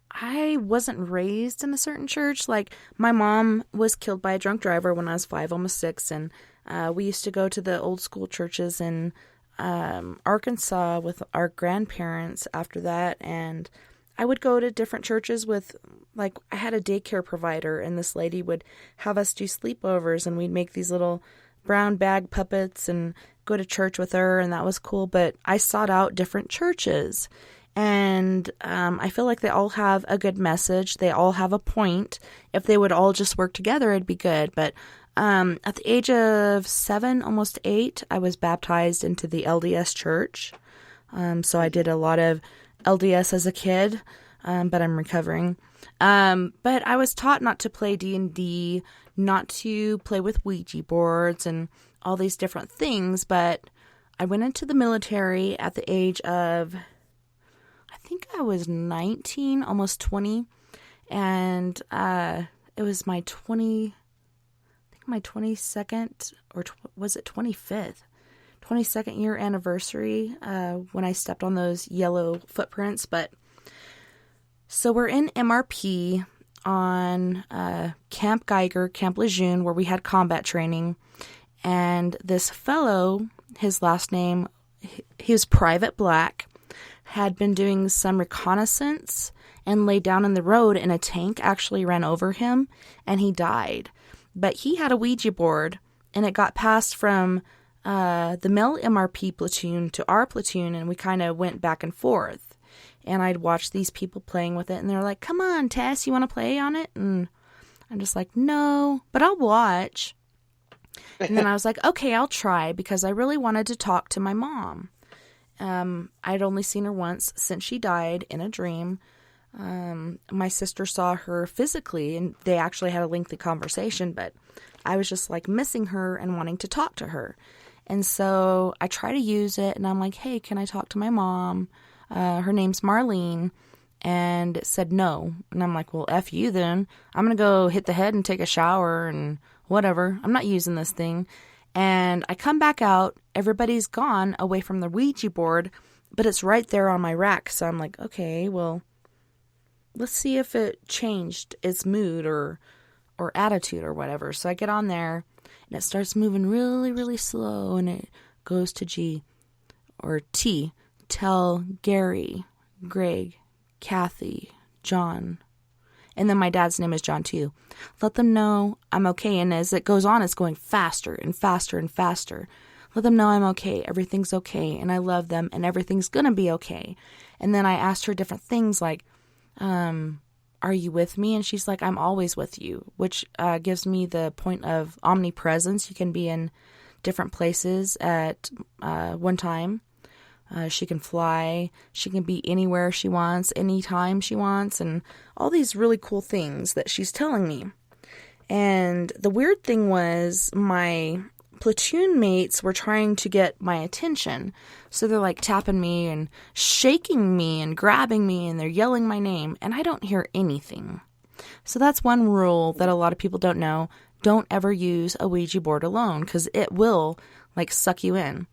I wasn't raised in a certain church. Like, my mom was killed by a drunk driver when I was 5, almost 6, and we used to go to the old school churches in Arkansas with our grandparents after that, and I would go to different churches with, like, I had a daycare provider, and this lady would have us do sleepovers, and we'd make these little brown bag puppets and go to church with her, and that was cool. But I sought out different churches, and I feel like they all have a good message. They all have a point. If they would all just work together, it'd be good. But at the age of 7, almost 8, I was baptized into the LDS church. So I did a lot of LDS as a kid, but I'm recovering. But I was taught not to play D&D, not to play with Ouija boards and all these different things. But I went into the military at the age of, I think I was 19, almost 20. And it was my 22nd, or was it 25th? 22nd year anniversary when I stepped on those yellow footprints. But so we're in MRP on Camp Geiger, Camp Lejeune, where we had combat training. And this fellow, his last name, he was Private Black, had been doing some reconnaissance and laid down in the road, and a tank actually ran over him and he died. But he had a Ouija board, and it got passed from the male MRP platoon to our platoon, and we kind of went back and forth. And I'd watch these people playing with it, and they're like, come on, Tess, you want to play on it? And I'm just like, no, but I'll watch. And then I was like, okay, I'll try, because I really wanted to talk to my mom. I'd only seen her once since she died in a dream. My sister saw her physically, and they actually had a lengthy conversation, but I was just like missing her and wanting to talk to her. And so I try to use it, and I'm like, hey, can I talk to my mom? Her name's Marlene. And it said no. And I'm like, well, F you then. I'm going to go hit the head and take a shower and whatever. I'm not using this thing. And I come back out. Everybody's gone away from the Ouija board, but it's right there on my rack. So I'm like, okay, well, let's see if it changed its mood or attitude or whatever. So I get on there, and it starts moving really, really slow, and it goes to G or T. Tell Gary, Greg, Kathy, John, and then my dad's name is John too. Let them know I'm okay. And as it goes on, it's going faster and faster and faster. Let them know I'm okay. Everything's okay. And I love them, and everything's going to be okay. And then I asked her different things like, are you with me? And she's like, I'm always with you, which gives me the point of omnipresence. You can be in different places at one time. She can fly. She can be anywhere she wants, anytime she wants, and all these really cool things that she's telling me. And the weird thing was, my platoon mates were trying to get my attention. So they're like tapping me and shaking me and grabbing me, and they're yelling my name, and I don't hear anything. So that's one rule that a lot of people don't know. Don't ever use a Ouija board alone, because it will like suck you in.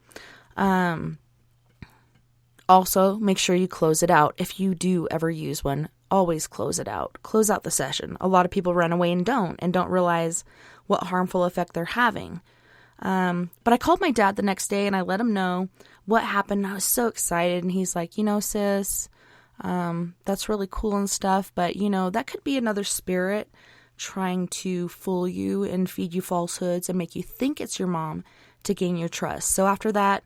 Also, make sure you close it out. If you do ever use one, always close it out. Close out the session. A lot of people run away and don't realize what harmful effect they're having. But I called my dad the next day, and I let him know what happened. I was so excited, and he's like, sis, that's really cool and stuff, but, that could be another spirit trying to fool you and feed you falsehoods and make you think it's your mom to gain your trust. So after that,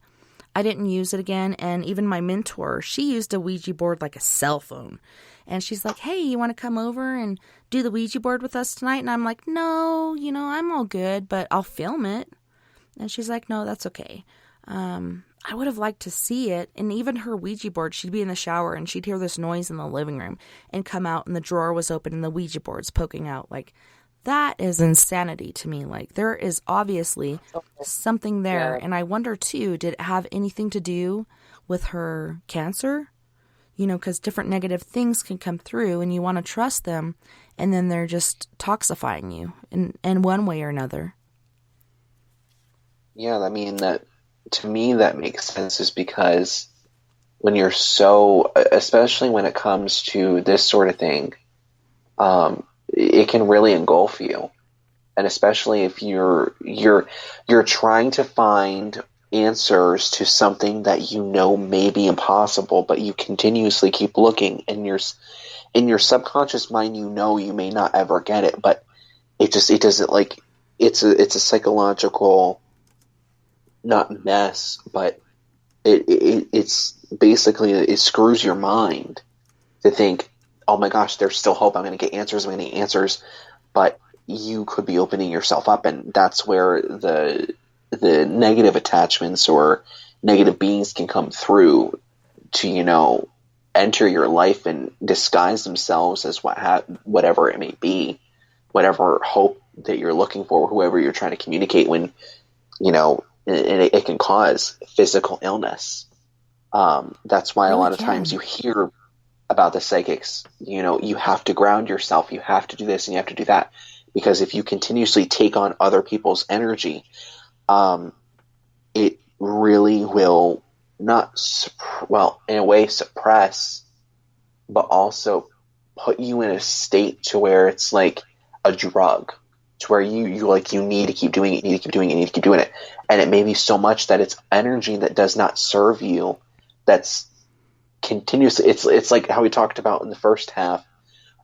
I didn't use it again. And even my mentor, she used a Ouija board like a cell phone. And she's like, hey, you want to come over and do the Ouija board with us tonight? And I'm like, no, I'm all good, but I'll film it. And she's like, no, that's okay. I would have liked to see it. And even her Ouija board, she'd be in the shower and she'd hear this noise in the living room and come out, and the drawer was open and the Ouija board's poking out. Like, that is insanity to me. Like, there is obviously something there. Yeah. And I wonder, too, did it have anything to do with her cancer? Because different negative things can come through, and you want to trust them, and then they're just toxifying you in one way or another. Yeah, I mean, to me, that makes sense, is because when you're so, especially when it comes to this sort of thing, it can really engulf you. And especially if you're trying to find answers to something that may be impossible, but you continuously keep looking, and in your subconscious mind, you may not ever get it, but it doesn't, like, it's a psychological, not mess, but it's basically, it screws your mind to think, oh my gosh, there's still hope. I'm going to get answers, but you could be opening yourself up, and that's where the negative attachments or negative beings can come through to, enter your life and disguise themselves as whatever it may be, whatever hope that you're looking for, whoever you're trying to communicate, when, and it can cause physical illness. That's why a lot of times you hear about the psychics, you have to ground yourself, you have to do this and you have to do that, because if you continuously take on other people's energy, it really will in a way suppress, but also put you in a state to where it's like a drug, to where you need to keep doing it, you need to keep doing it, you need to keep doing it. And it may be so much that it's energy that does not serve you, that's continuously, it's like how we talked about in the first half,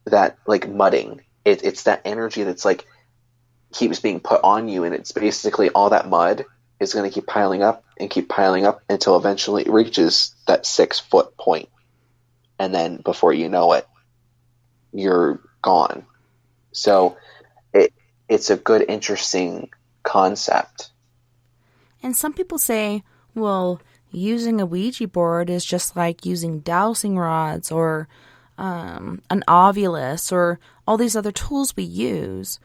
that like mudding. It's that energy that's like keeps being put on you, and it's basically all that mud is going to keep piling up until eventually it reaches that 6-foot point, and then before you know it, you're gone. So it's a good, interesting concept. And some people say, well, using a Ouija board is just like using dowsing rods or an ovulus or all these other tools we use.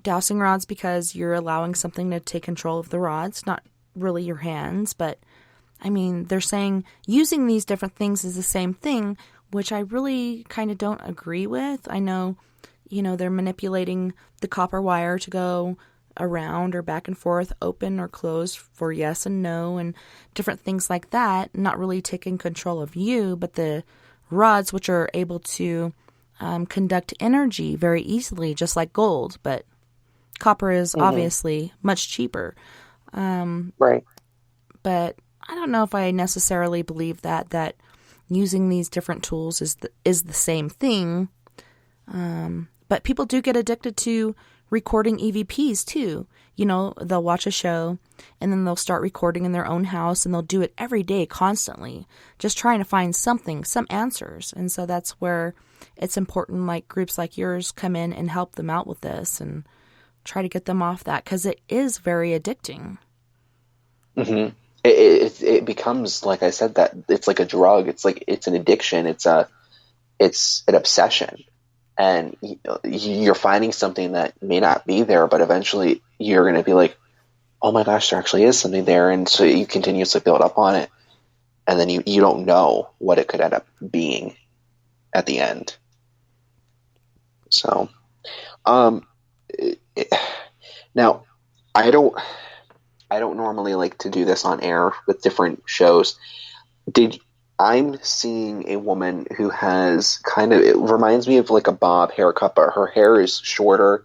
Dowsing rods because you're allowing something to take control of the rods, not really your hands, but I mean, they're saying using these different things is the same thing, which I really kind of don't agree with. I know, they're manipulating the copper wire to go around or back and forth, open or closed for yes and no, and different things like that, not really taking control of you, but the rods, which are able to conduct energy very easily, just like gold, but copper is obviously much cheaper. Right. But I don't know if I necessarily believe that using these different tools is the same thing. But people do get addicted to recording EVPs too. They'll watch a show and then they'll start recording in their own house and they'll do it every day constantly, just trying to find some answers. And so that's where it's important, like groups like yours come in and help them out with this and try to get them off that, because it is very addicting. Mm-hmm. It becomes, like I said, that it's like a drug. It's like, it's an addiction. It's an obsession. And you're finding something that may not be there, but eventually you're going to be like, oh my gosh, there actually is something there. And so you continuously build up on it. And then you don't know what it could end up being at the end. So, now I don't normally like to do this on air with different shows. I'm seeing a woman who has it reminds me of like a bob haircut, but her hair is shorter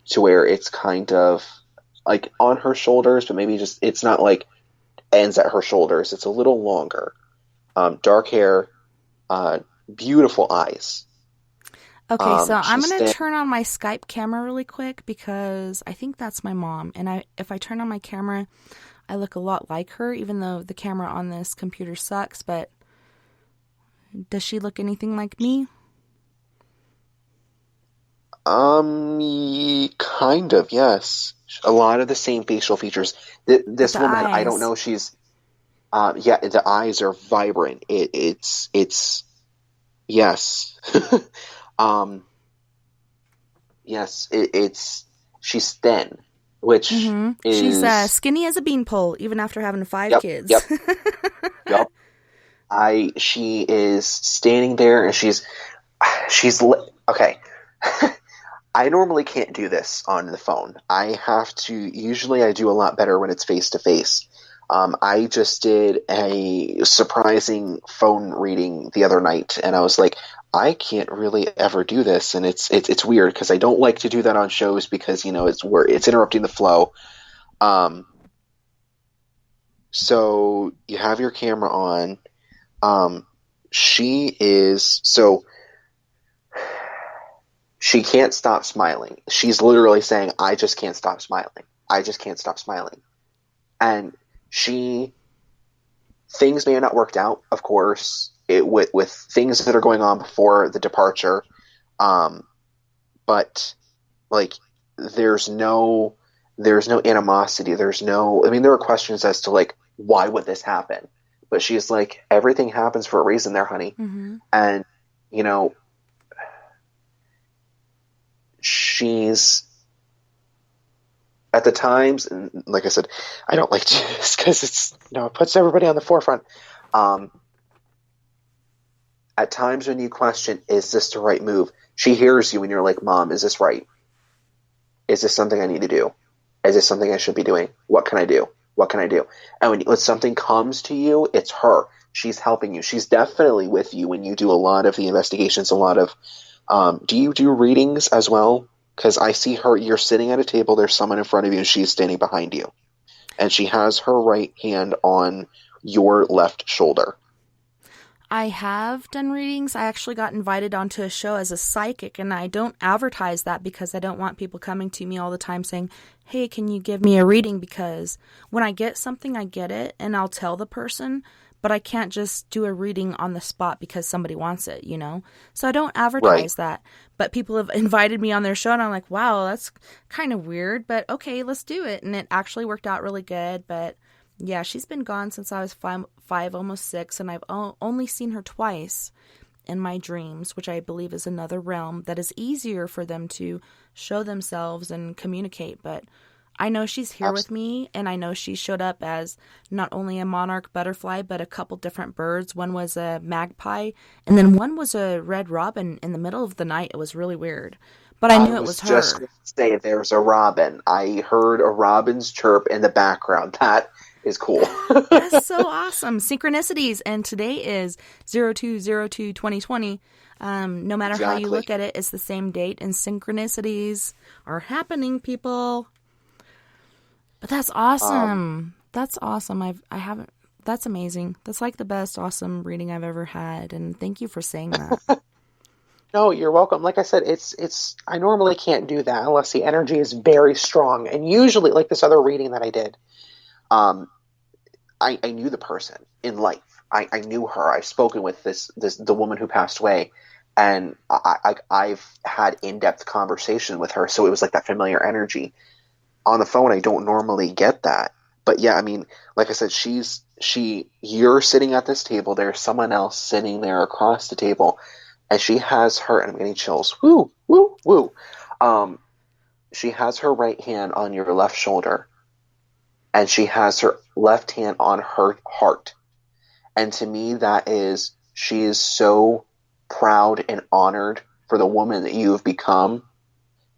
to where it's kind of like on her shoulders, but maybe just, it's not like ends at her shoulders. It's a little longer. Dark hair, beautiful eyes. Okay, so I'm going to turn on my Skype camera really quick because I think that's my mom. And if I turn on my camera, I look a lot like her, even though the camera on this computer sucks. But does she look anything like me? Kind of, yes. A lot of the same facial features. This woman, eyes. I don't know. She's, the eyes are vibrant. It's yes. Yes, she's thin, which is... She's skinny as a beanpole, even after having 5 kids. Yep. She is standing there, and she's okay. I normally can't do this on the phone. Usually I do a lot better when it's face to face. I just did a surprising phone reading the other night, and I was like, I can't really ever do this, and it's weird because I don't like to do that on shows because it's interrupting the flow. So you have your camera on. She can't stop smiling. She's literally saying, "I just can't stop smiling. I just can't stop smiling," and things may have not worked out, of course. With things that are going on before the departure, but like there's no animosity. There are questions as to like, why would this happen? But she's like, everything happens for a reason there, honey. Mm-hmm. And she's at the times, and like I said, I don't like to do this because it's it puts everybody on the forefront. At times when you question, is this the right move? She hears you and you're like, Mom, is this right? Is this something I need to do? Is this something I should be doing? What can I do? What can I do? And when something comes to you, it's her. She's helping you. She's definitely with you when you do a lot of the investigations, a lot of... do you do readings as well? Because I see her, you're sitting at a table, there's someone in front of you, and she's standing behind you. And she has her right hand on your left shoulder. I have done readings. I actually got invited onto a show as a psychic, and I don't advertise that because I don't want people coming to me all the time saying, hey, can you give me a reading? Because when I get something, I get it, and I'll tell the person, but I can't just do a reading on the spot because somebody wants it, you know? So I don't advertise that. But people have invited me on their show, and I'm like, wow, that's kind of weird, but okay, let's do it. And it actually worked out really good. But yeah, she's been gone since I was five, almost 6, and I've only seen her twice in my dreams, which I believe is another realm that is easier for them to show themselves and communicate. But I know she's here with me, and I know she showed up as not only a monarch butterfly, but a couple different birds. One was a magpie, and then one was a red robin in the middle of the night. It was really weird, but I knew it was her. I was just going to say there's a robin. I heard a robin's chirp in the background. That is cool. That's so awesome. Synchronicities, and today is 02/02/2020. No matter how you look at it, it's the same date, and synchronicities are happening, people. But that's awesome. That's awesome. I haven't. That's amazing. That's like the best awesome reading I've ever had, and thank you for saying that. No, you're welcome. Like I said, it's. I normally can't do that unless the energy is very strong, and usually, like this other reading that I did, I knew the person in life. I knew her. I've spoken with the woman who passed away, and I've had in-depth conversation with her. So it was like that familiar energy. On the phone, I don't normally get that. But yeah, I mean, like I said, you're sitting at this table. There's someone else sitting there across the table, and she has her, and I'm getting chills. Woo, woo, woo. She has her right hand on your left shoulder, and she has her left hand on her heart. And to me, she is so proud and honored for the woman that you have become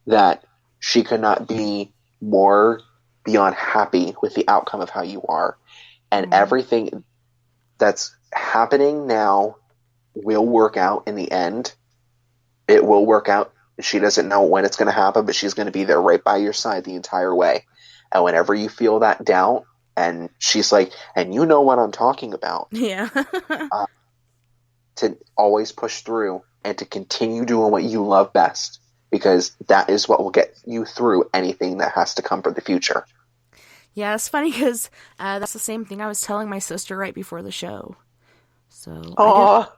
that she could not be more beyond happy with the outcome of how you are. And everything that's happening now will work out in the end. It will work out. She doesn't know when it's going to happen, but she's going to be there right by your side the entire way. And whenever you feel that doubt, and she's like, and you know what I'm talking about. Yeah. To always push through and to continue doing what you love best. Because that is what will get you through anything that has to come for the future. Yeah, it's funny because that's the same thing I was telling my sister right before the show. So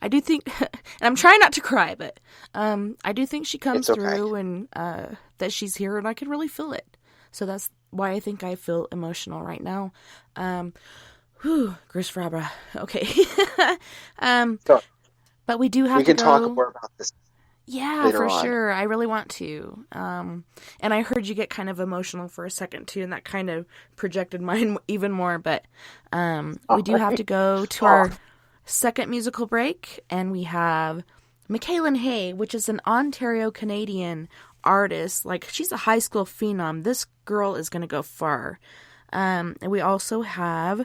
I do think, and I'm trying not to cry, but I do think she comes through and that she's here, and I can really feel it. So that's why I think I feel emotional right now. Gris Frabra. Okay. But we do have to go. We can talk more about this. Yeah, for sure. I really want to. And I heard you get kind of emotional for a second, too, and that kind of projected mine even more. But we do have to go to our second musical break, and we have Michaelan Hay, which is an Ontario Canadian artist. Like, she's a high school phenom. This girl is going to go far. And we also have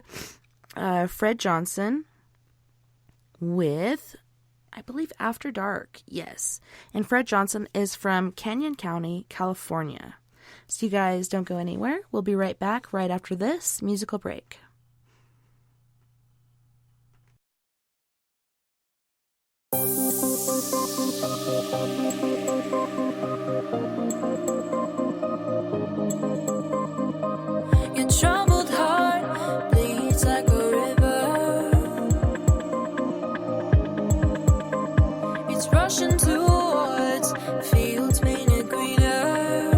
Fred Johnson with, I believe, After Dark. Yes. And Fred Johnson is from Canyon County, California. So you guys don't go anywhere. We'll be right back right after this musical break. Your troubled heart bleeds like a river. It's rushing towards fields painted greener.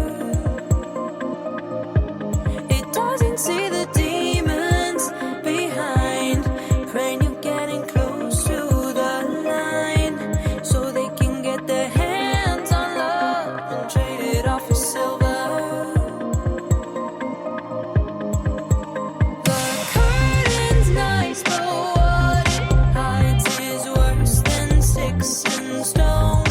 It doesn't see the demons behind, praying you're getting close to the line, so they can get their hands on love and trade it off for silver. The curtain's nice, but what it hides is worse than sticks and stones.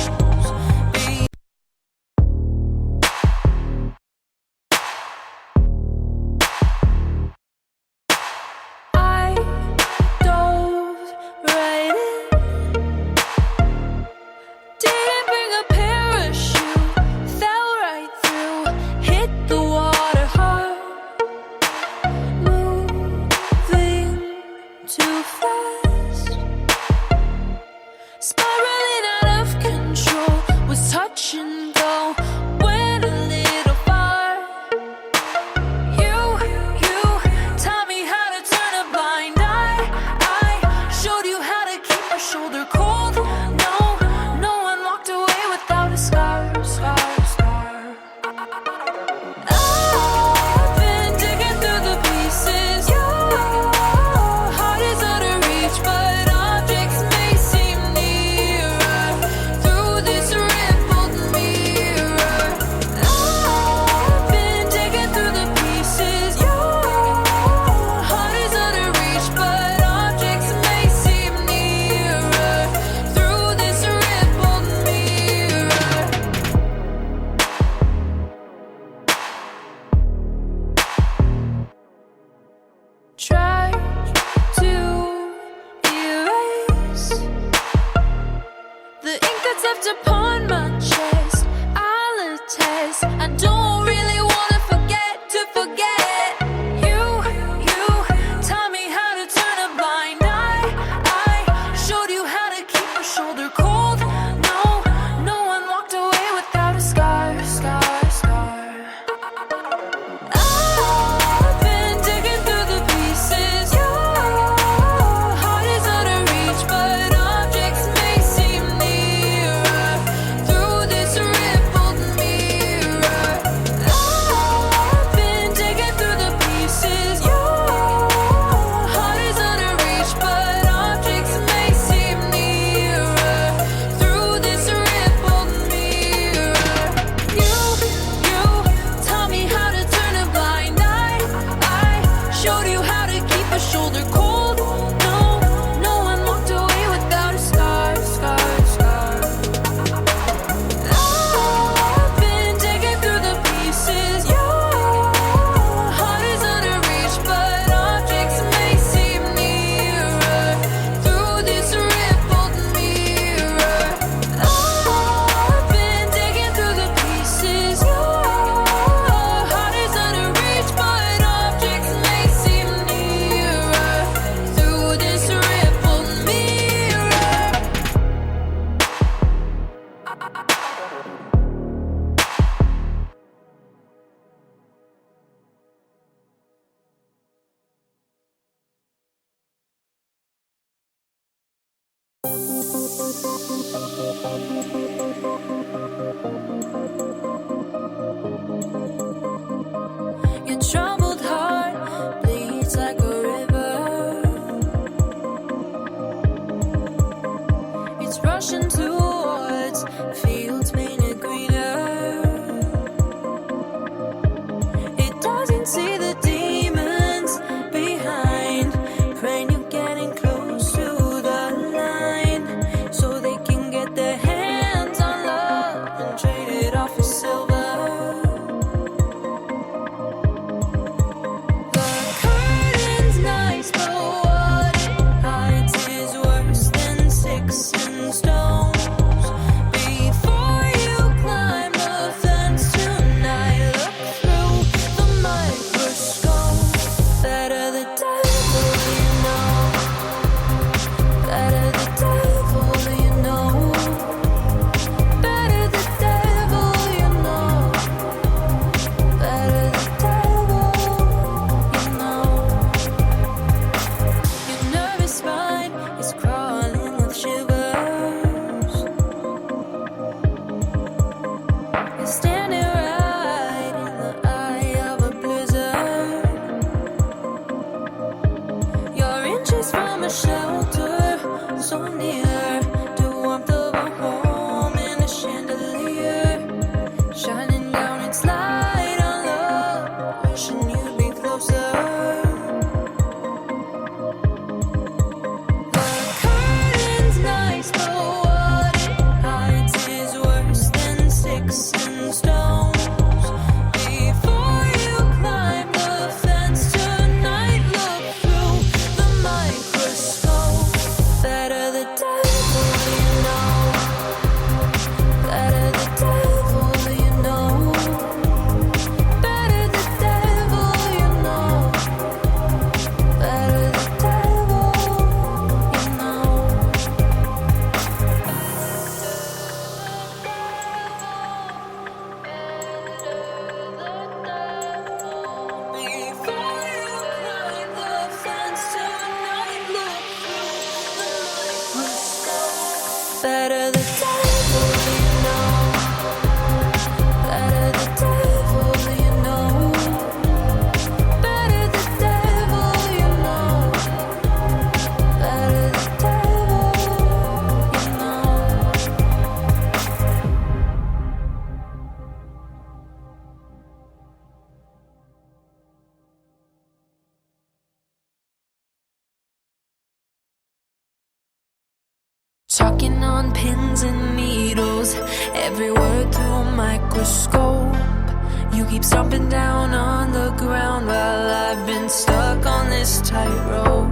hand upon my chest, I'll attest. I don't really wanna forget to forget you. Taught me how to turn a blind eye. I showed you how to keep your shoulder cold. No one walked away without a scar. I've been digging through the pieces. Your heart is out of reach, but objects may seem nearer through this rippled mirror. I've been digging through the pieces. Your heart is out of reach, but objects may seem nearer through this rippled mirror. You taught me how to turn a blind eye. I showed you how to keep a shoulder cold. No one walked away without a scar. I've been digging through the pieces. Your heart is out of reach, but objects may seem nearer through this rippled mirror. I've been digging through the pieces. Your heart is out of reach, but objects may seem nearer through this rippled mirror. Your troubled heart bleeds like a river. It's rushing towards fields painted greener. It doesn't see the demons behind, praying you're getting close to the line, so they can get their hands on love and trade it off for silver. The curtain's nice, but what it hides is worse than sticks and stones. Before you climb the fence tonight, look through the microscope. Better the devil you know. Better the devil you know. Better the devil you know. Better the devil you know. Your nervous spine is crawling with shivers. You're standing right in the eye of a blizzard. You're inches from a shelter, so near to warmth of a home in a chandelier, shining down its light on love, wishing you'd be closer. The curtain's nice, but what it hides is worse than sticks and stones. Before you climb the fence tonight, look through the microscope. Better the devil you know. Better the devil you know. Better the devil you know. Better the devil you know. Before you climb the fence tonight, look through the microscope. Better the devil you know. Better the devil you know. Better the devil you know. Better the devil you know. Talking on pins and needles, every word through a microscope. You keep stomping down on the ground while I've been stuck on this tightrope.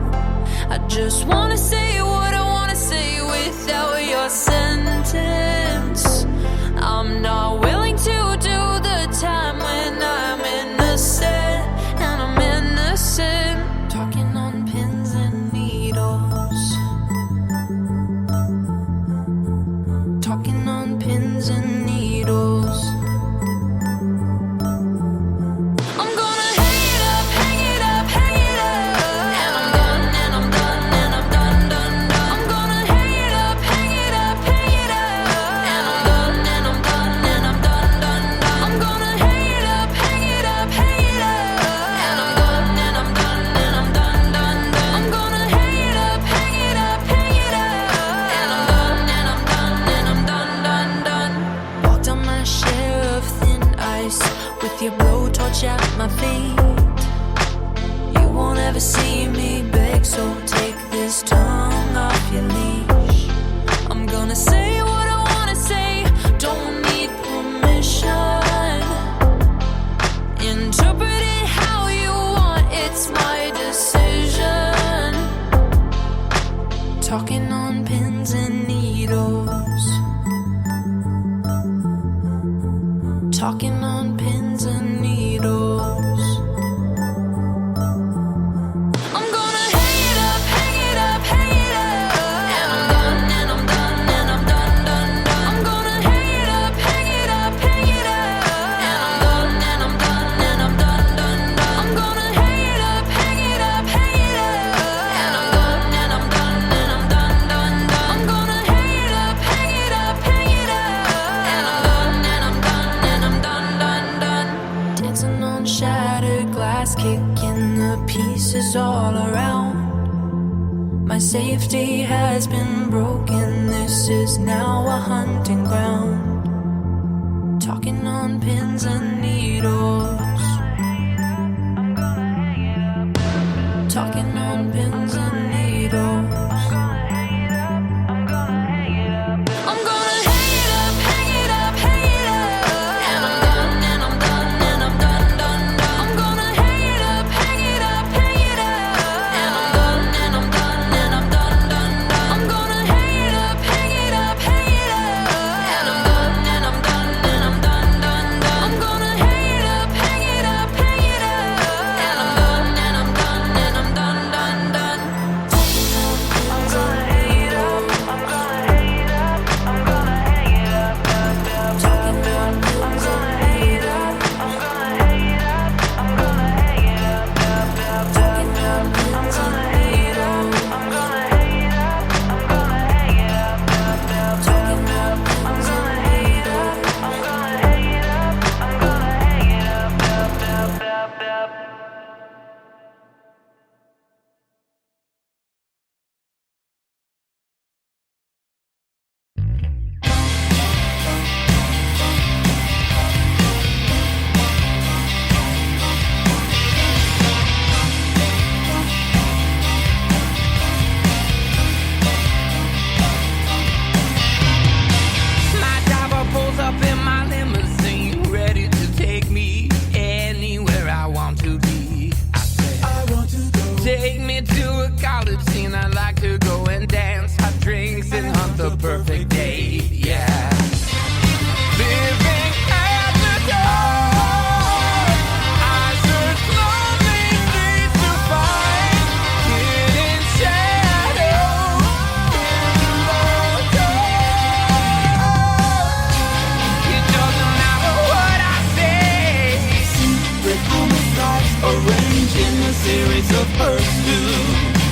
I just wanna say what I wanna say without your sentence. talking on pins and needles, talking on pins and needles. All around, my safety has been broken. This is now a hunting ground, talking on pins and needles, talking on pins and needles.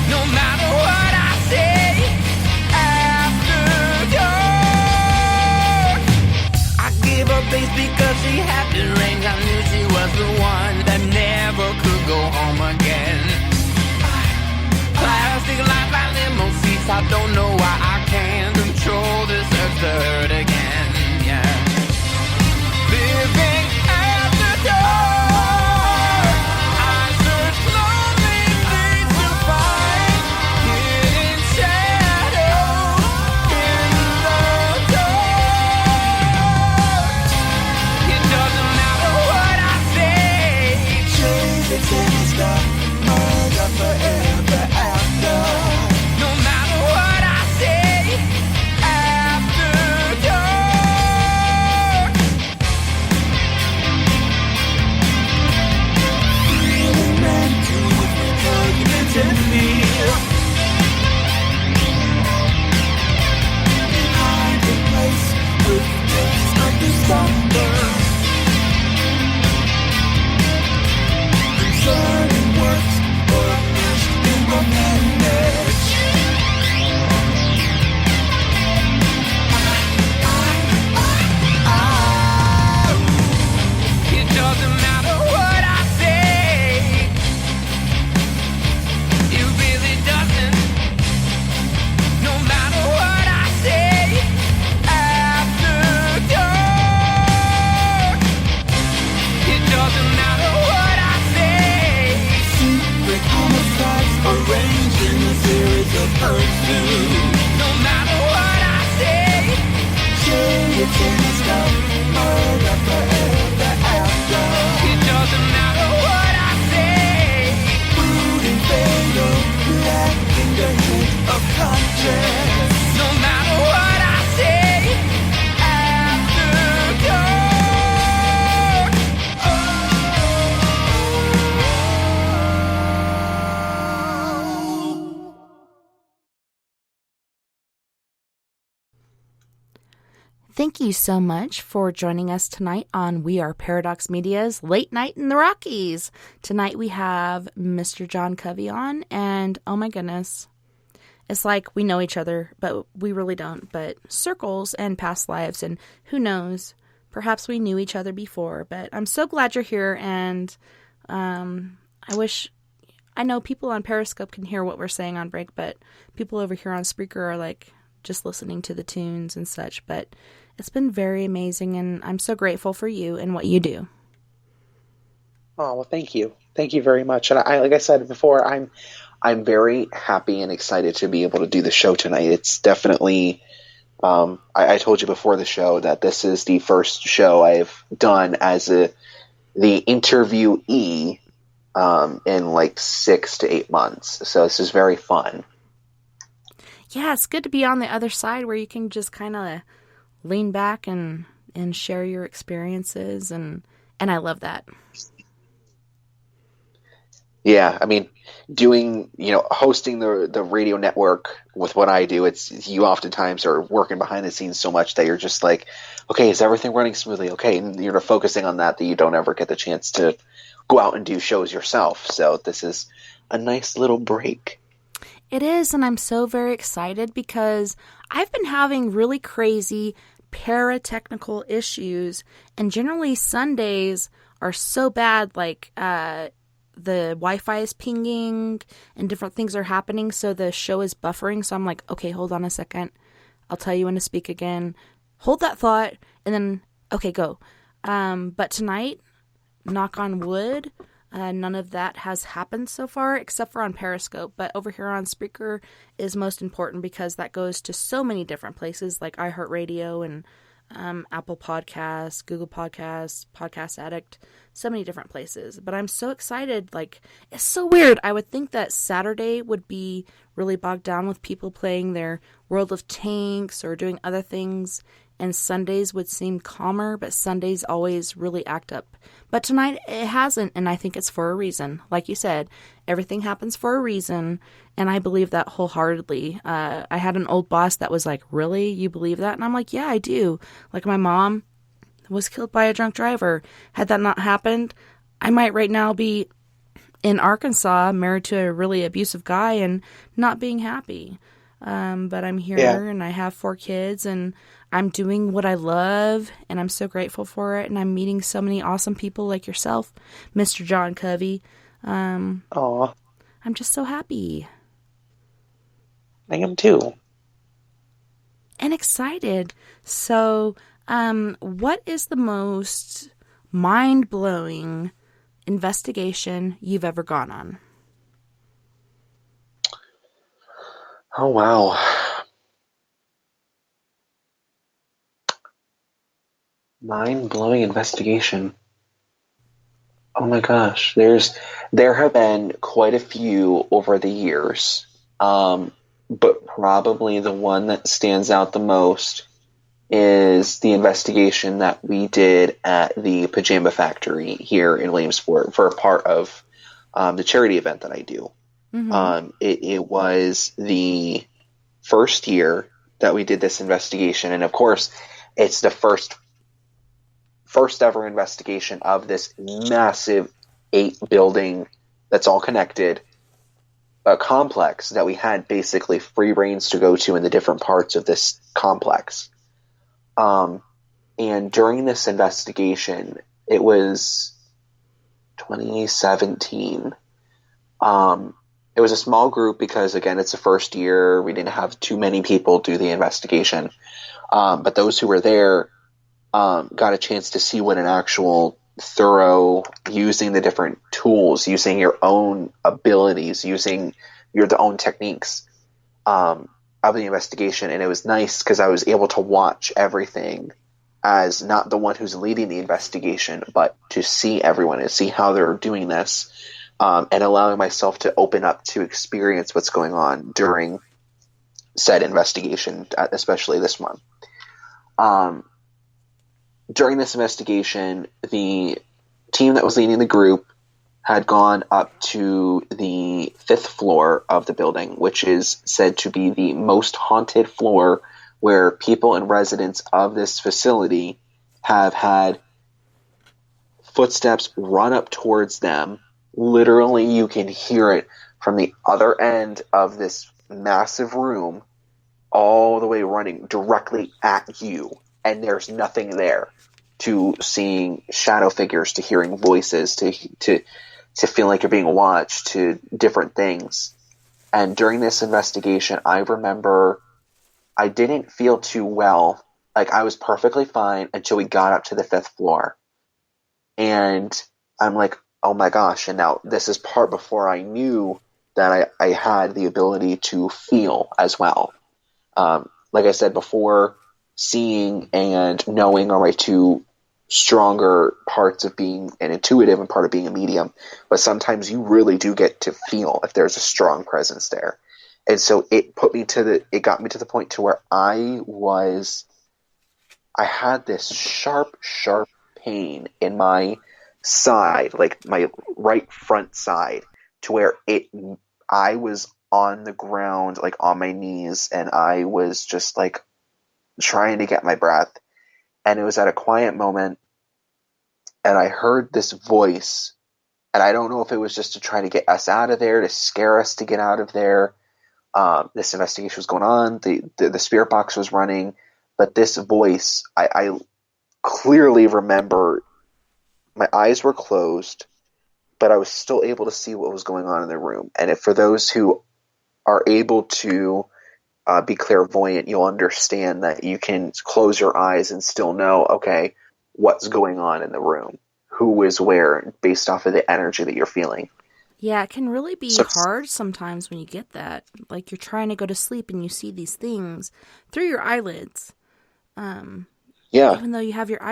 No matter what I say after dark. hundred. No matter what I say, after dark. Thank you so much for joining us tonight on We Are Paradox Media's Late Night in the Rockies. Tonight we have Mr. John Covey on, and oh my goodness, it's like we know each other, but we really don't. But circles and past lives, and who knows, perhaps we knew each other before. But I'm so glad you're here, and I know people on Periscope can hear what we're saying on break, but people over here on Spreaker are like just listening to the tunes and such. But it's been very amazing, and I'm so grateful for you and what you do. Oh, well, thank you. Thank you very much. And like I said before, I'm very happy and excited to be able to do the show tonight. It's definitely, I told you before the show that this is the first show I've done as the interviewee in like 6 to 8 months. So this is very fun. Yeah, it's good to be on the other side where you can just kind of lean back and share your experiences, and I love that. Yeah, I mean, hosting the radio network with what I do, you oftentimes are working behind the scenes so much that you're just like, okay, is everything running smoothly? Okay, and you're focusing on that you don't ever get the chance to go out and do shows yourself. So this is a nice little break. It is, and I'm so very excited because I've been having really crazy paratechnical issues, and generally Sundays are so bad, like the Wi-Fi is pinging and different things are happening, so the show is buffering. So I'm like, okay, hold on a second. I'll tell you when to speak again. Hold that thought, and then, okay, go. But tonight, knock on wood, none of that has happened so far, except for on Periscope. But over here on Spreaker is most important because that goes to so many different places like iHeartRadio and Apple Podcasts, Google Podcasts, Podcast Addict, so many different places. But I'm so excited. Like, it's so weird. I would think that Saturday would be really bogged down with people playing their World of Tanks or doing other things, and Sundays would seem calmer, but Sundays always really act up. But tonight it hasn't, and I think it's for a reason. Like you said, everything happens for a reason, and I believe that wholeheartedly. I had an old boss that was like, really? You believe that? And I'm like, yeah, I do. Like, my mom was killed by a drunk driver. Had that not happened, I might right now be in Arkansas, married to a really abusive guy and not being happy. But I'm here, and I have 4 kids, and I'm doing what I love, and I'm so grateful for it, and I'm meeting so many awesome people like yourself, Mr. John Covey. Aw. I'm just so happy. I am too. And excited. So, what is the most mind-blowing investigation you've ever gone on? Oh, wow. Mind-blowing investigation. Oh my gosh. There have been quite a few over the years. But probably the one that stands out the most is the investigation that we did at the Pajama Factory here in Williamsport for a part of the charity event that I do. Mm-hmm. It was the first year that we did this investigation, and of course, it's the first ever investigation of this massive 8-building that's all connected complex that we had basically free reins to go to in the different parts of this complex. And during this investigation, it was 2017. It was a small group because, again, it's the first year. We didn't have too many people do the investigation. But those who were there got a chance to see what an actual thorough, using the different tools, using your own abilities, using your own techniques of the investigation. And it was nice because I was able to watch everything as not the one who's leading the investigation, but to see everyone and see how they're doing this. And allowing myself to open up to experience what's going on during said investigation, especially this one. During this investigation, the team that was leading the group had gone up to the 5th floor of the building, which is said to be the most haunted floor, where people and residents of this facility have had footsteps run up towards them. Literally, you can hear it from the other end of this massive room all the way running directly at you, and there's nothing there. To seeing shadow figures, to hearing voices, to feeling like you're being watched, to different things. And during this investigation, I remember I didn't feel too well. Like, I was perfectly fine until we got up to the 5th floor. And I'm like, oh my gosh. And now this is part before I knew that I had the ability to feel as well. Like I said before, seeing and knowing are my two stronger parts of being an intuitive and part of being a medium. But sometimes you really do get to feel if there's a strong presence there. And so it got me to the point to where I had this sharp pain in my side, like my right front side, to where I was on the ground, like on my knees, and I was just like trying to get my breath. And it was at a quiet moment, and I heard this voice, and I don't know if it was just to try to get us out of there, to scare us to get out of there. This investigation was going on, the spirit box was running, but this voice, I clearly remember my eyes were closed, but I was still able to see what was going on in the room. And for those who are able to be clairvoyant, you'll understand that you can close your eyes and still know, okay, what's going on in the room, who is where, based off of the energy that you're feeling. Yeah, it can really be hard sometimes when you get that. Like, you're trying to go to sleep and you see these things through your eyelids. Even though you have your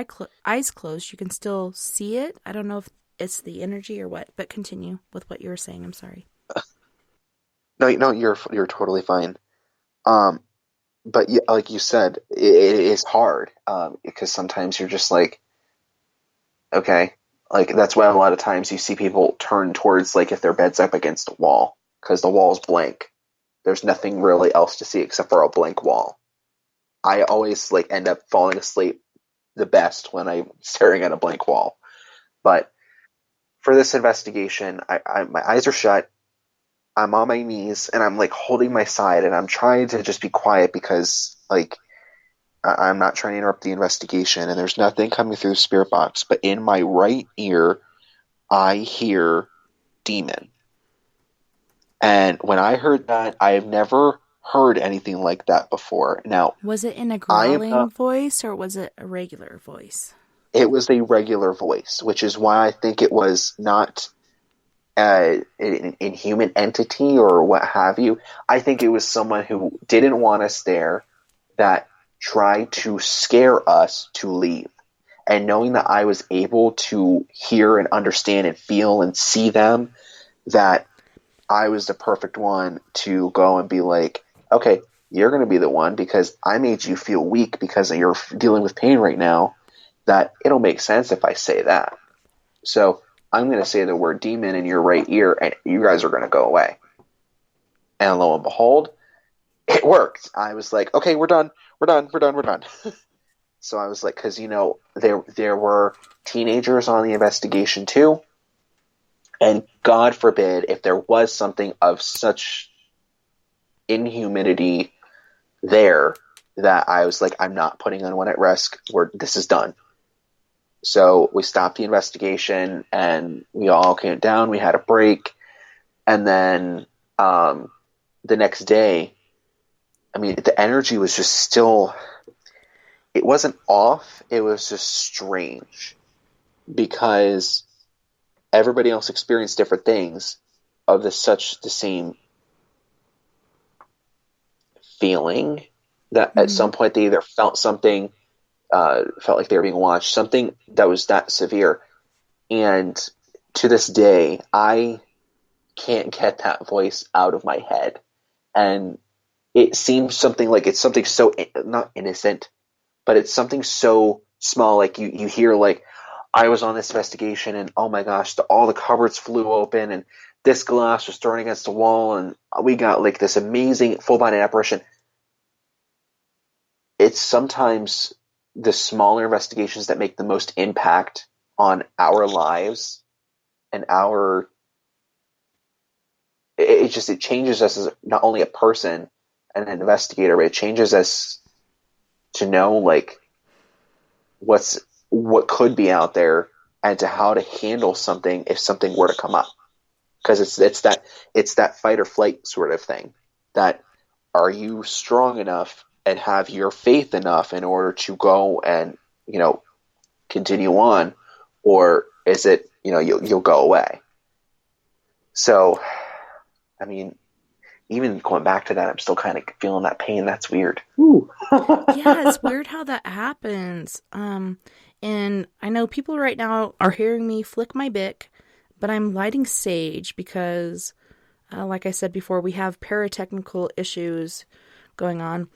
eyes closed, you can still see it. I don't know if it's the energy or what, but continue with what you were saying. I'm sorry. No, you're totally fine. But yeah, like you said, it is hard, because sometimes you're just like, okay, like that's why a lot of times you see people turn towards, like, if their bed's up against a wall, because the wall's blank. There's nothing really else to see except for a blank wall. I always end up falling asleep the best when I'm staring at a blank wall. But for this investigation, my eyes are shut. I'm on my knees, and I'm holding my side, and I'm trying to just be quiet because I'm not trying to interrupt the investigation, and there's nothing coming through the spirit box. But in my right ear, I hear demon. And when I heard that, I have never heard anything like that before. Now, was it in a growling voice, or was it a regular voice? It was a regular voice, which is why I think it was not an inhuman entity or what have you. I think it was someone who didn't want us there, that tried to scare us to leave. And knowing that I was able to hear and understand and feel and see them, that I was the perfect one to go and be like, okay, you're going to be the one, because I made you feel weak because you're dealing with pain right now, that it'll make sense if I say that. So I'm going to say the word demon in your right ear, and you guys are going to go away. And lo and behold, it worked. I was like, okay, we're done. So I was like, because, there were teenagers on the investigation too. And God forbid if there was something of such inhumanity there, that I was like, I'm not putting anyone at risk. This is done. So we stopped the investigation, and we all came down. We had a break. And then the next day, the energy was just still, it wasn't off. It was just strange, because everybody else experienced different things of the same feeling, that at some point they either felt something, felt like they were being watched, something that was that severe. And to this day, I can't get that voice out of my head. And it seems something like it's something so not innocent, but it's something so small. Like you hear like, I was on this investigation and oh my gosh, all the cupboards flew open and this glass was thrown against the wall and we got like this amazing full-body apparition. It's sometimes the smaller investigations that make the most impact on our lives and it changes us as not only a person and an investigator, but it changes us to know like what could be out there and to how to handle something if something were to come up. Because it's that fight or flight sort of thing. That, are you strong enough and have your faith enough in order to go and, you know, continue on, or is it, you know, you'll go away? So, I mean, even going back to that, I'm still kind of feeling that pain. That's weird. Ooh. Yeah, it's weird how that happens. And I know people right now are hearing me flick my Bic, but I'm lighting sage because, like I said before, we have paratechnical issues going on.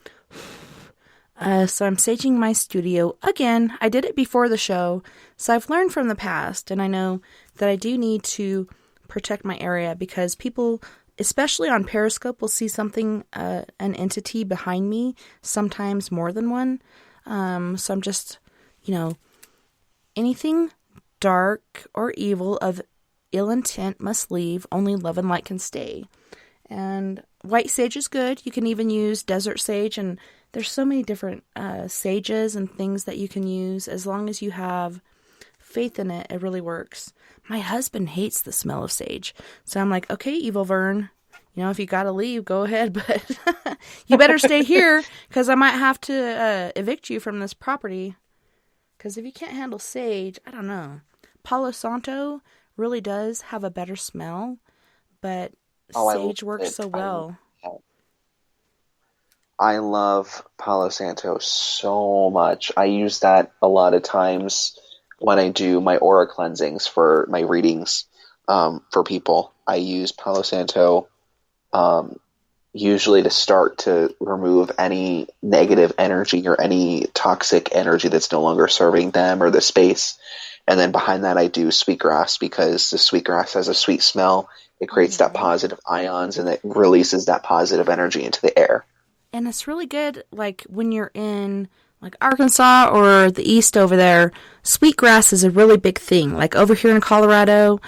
So I'm saging my studio again. I did it before the show, so I've learned from the past, and I know that I do need to protect my area because people, especially on Periscope, will see something, an entity behind me, sometimes more than one. So I'm just, you know, anything dark or evil of ill intent must leave. Only love and light can stay. And white sage is good. You can even use desert sage, and there's so many different sages and things that you can use. As long as you have faith in it, it really works. My husband hates the smell of sage. So I'm like, okay, Evil Vern, you know, if you gotta leave, go ahead, but you better stay here because I might have to evict you from this property. Because if you can't handle sage, I don't know. Palo Santo really does have a better smell, but sage works so well. I love Palo Santo so much. I use that a lot of times when I do my aura cleansings for my readings for people. I use Palo Santo usually to start to remove any negative energy or any toxic energy that's no longer serving them or the space. And then behind that, I do sweetgrass because the sweetgrass has a sweet smell. It creates that positive ions and it releases that positive energy into the air. And it's really good, like, when you're in, like, Arkansas or the East over there, sweetgrass is a really big thing. Like, over here in Colorado,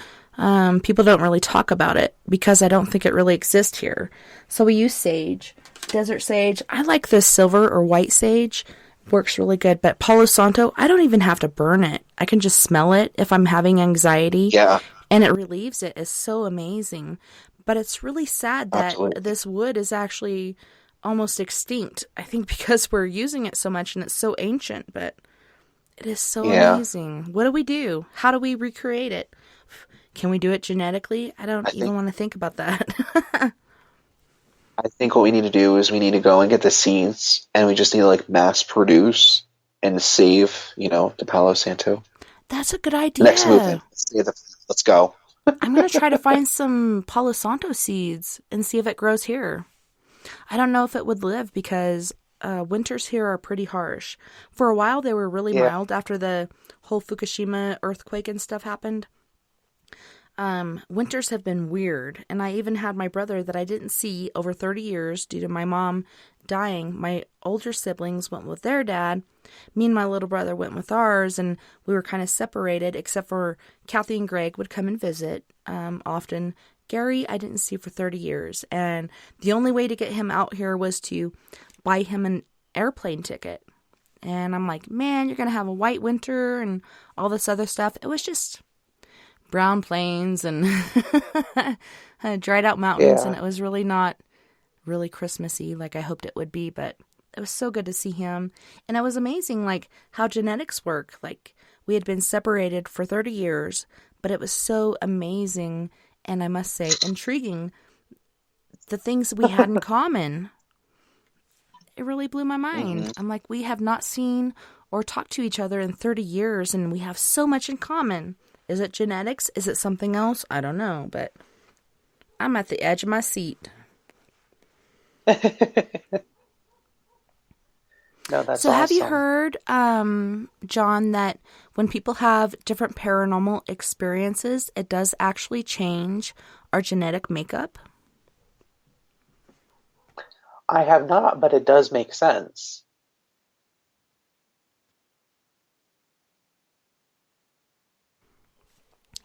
people don't really talk about it because I don't think it really exists here. So we use sage, desert sage. I like the silver or white sage. Works really good. But Palo Santo, I don't even have to burn it. I can just smell it if I'm having anxiety. Yeah. And it relieves it. It's so amazing. But it's really sad that this wood is actually almost extinct. I think because we're using it so much and it's so ancient, but it is so amazing. What do we do? How do we recreate it? Can we do it genetically? I even want to think about that. I think what we need to do is we need to go and get the seeds and we just need to like mass produce and save, you know, the Palo Santo. That's a good idea. Next movement. Let's go. I'm going to try to find some Palo Santo seeds and see if it grows here. I don't know if it would live because winters here are pretty harsh. For a while, they were really mild after the whole Fukushima earthquake and stuff happened. Winters have been weird, and I even had my brother that I didn't see over 30 years due to my mom dying. My older siblings went with their dad. Me and my little brother went with ours, and we were kind of separated, except for Kathy and Greg would come and visit often. Gary, I didn't see for 30 years, and the only way to get him out here was to buy him an airplane ticket. And I'm like, man, you're going to have a white winter and all this other stuff. It was just brown plains and dried out mountains, and it was really not really Christmassy like I hoped it would be, but it was so good to see him. And it was amazing, like, how genetics work. Like, we had been separated for 30 years, but it was so amazing, and I must say, intriguing, the things we had in common. It really blew my mind. Mm-hmm. I'm like, we have not seen or talked to each other in 30 years, and we have so much in common. Is it genetics? Is it something else? I don't know, but I'm at the edge of my seat. No, that's So have you awesome. heard, John, that when people have different paranormal experiences, it does actually change our genetic makeup? I have not, but it does make sense.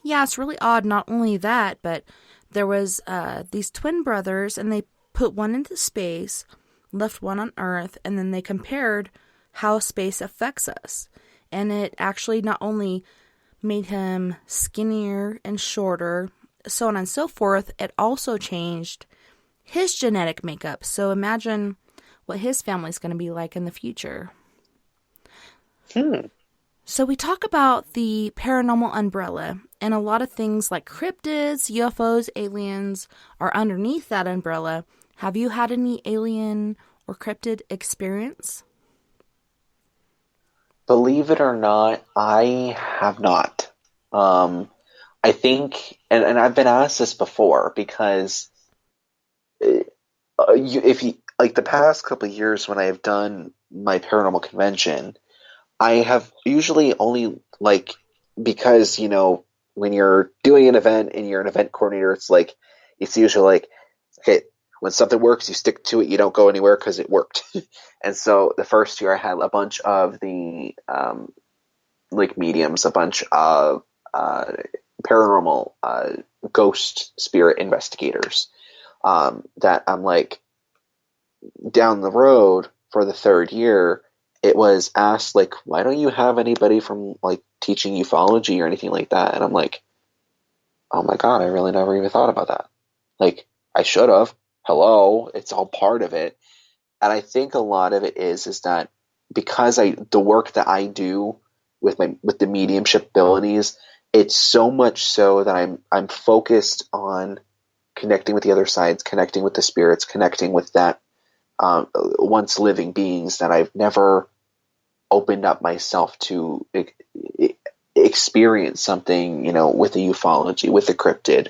Yeah, it's really odd. Not only that, but there was these twin brothers, and they put one into space, left one on Earth, and then they compared how space affects us. And it actually not only made him skinnier and shorter, so on and so forth, it also changed his genetic makeup. So imagine what his family's going to be like in the future. Hmm. So we talk about the paranormal umbrella, and a lot of things like cryptids, UFOs, aliens are underneath that umbrella. Have you had any alien or cryptid experience? Believe it or not, I have not. I think, and I've been asked this before because if you like the past couple of years when I have done my paranormal convention, I have usually only like because when you're doing an event and you're an event coordinator, it's usually like, okay, when something works, you stick to it. You don't go anywhere because it worked. And so the first year, I had a bunch of the like mediums, a bunch of paranormal ghost spirit investigators that I'm like down the road for the third year. It was asked like, why don't you have anybody from like teaching ufology or anything like that? And I'm like, oh my God, I really never even thought about that. Like, I should have. Hello, it's all part of it. And I think a lot of it is that because the work that I do with the mediumship abilities, it's so much so that I'm focused on connecting with the other sides, connecting with the spirits, connecting with that once living beings, that I've never opened up myself to experience something, with the ufology, with the cryptid.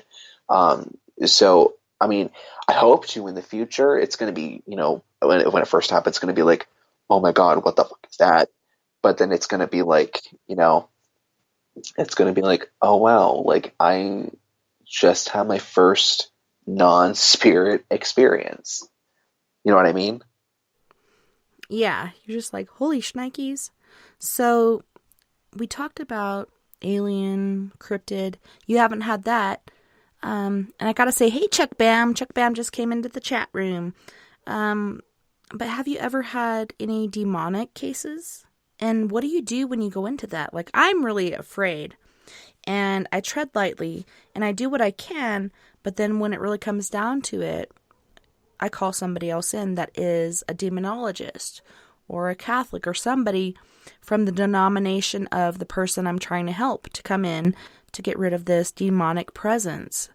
So, I mean, I hope to in the future. It's going to be, when it first happens, it's going to be like, oh my God, what the fuck is that? But then it's going to be like, it's going to be like, oh wow, like I just had my first non-spirit experience. You know what I mean? Yeah, you're just like, holy shnikes. So we talked about alien, cryptid. You haven't had that. And I gotta say, hey, Chuck Bam. Chuck Bam just came into the chat room. But have you ever had any demonic cases? And what do you do when you go into that? Like, I'm really afraid. And I tread lightly. And I do what I can. But then when it really comes down to it, I call somebody else in that is a demonologist or a Catholic or somebody from the denomination of the person I'm trying to help to come in to get rid of this demonic presence.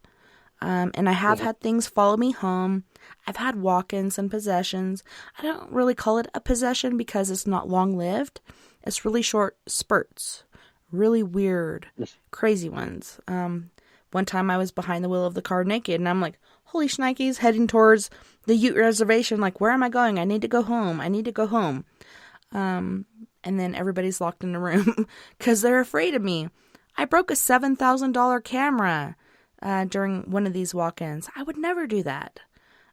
And I have had things follow me home. I've had walk-ins and possessions. I don't really call it a possession because it's not long-lived. It's really short spurts. Really weird, crazy ones. One time I was behind the wheel of the car naked, and I'm like, holy shnikes, heading towards the Ute Reservation. Like, where am I going? I need to go home. I need to go home. And then everybody's locked in a room because they're afraid of me. I broke a $7,000 camera during one of these walk-ins. I would never do that.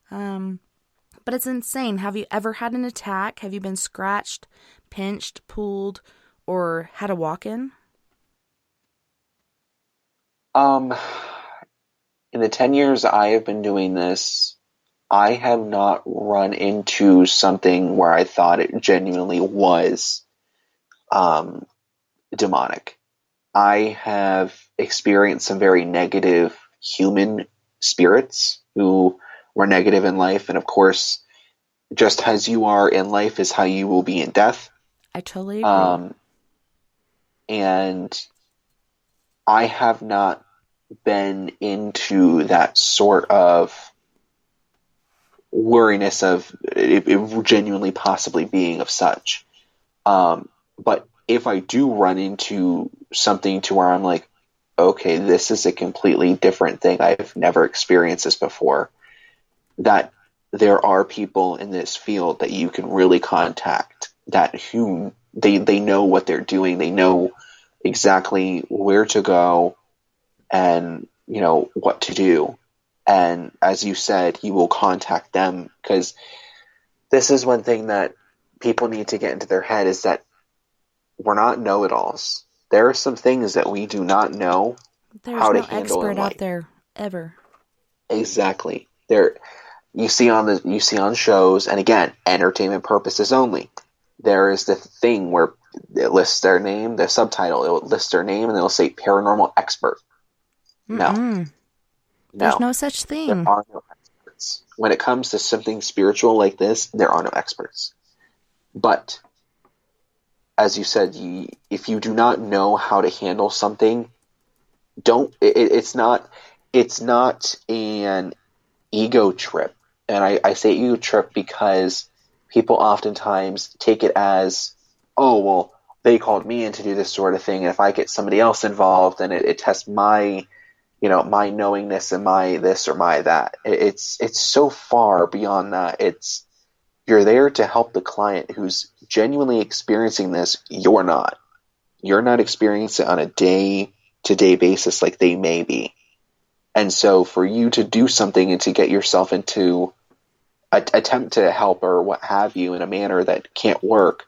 But it's insane. Have you ever had an attack? Have you been scratched, pinched, pulled, or had a walk-in? In the 10 years I have been doing this, I have not run into something where I thought it genuinely was demonic. I have experienced some very negative human spirits who were negative in life, and of course, just as you are in life is how you will be in death. I totally agree. And I have not been into that sort of worriness of it genuinely possibly being of such. But if I do run into something to where I'm like, okay, this is a completely different thing, I've never experienced this before, that there are people in this field that you can really contact that who they know what they're doing. They know exactly where to go and, what to do. And as you said, you will contact them, because this is one thing that people need to get into their head, is that we're not know-it-alls. There are some things that we do not know how to handle in life. There's no expert out there ever. Exactly. You see on shows, and again, entertainment purposes only. There is the thing where it lists their name, the subtitle, it will list their name, and it'll say paranormal expert. No. There's no such thing. There are no experts. When it comes to something spiritual like this, there are no experts. But, as you said, if you do not know how to handle something, it's not an ego trip. And I say ego trip because people oftentimes take it as, oh, well, they called me in to do this sort of thing, and if I get somebody else involved, then it tests my my knowingness and my this or my that. It's so far beyond that. You're there to help the client who's genuinely experiencing this. You're not experiencing it on a day-to-day basis like they may be. And so for you to do something and to get yourself into attempt to help or what have you in a manner that can't work,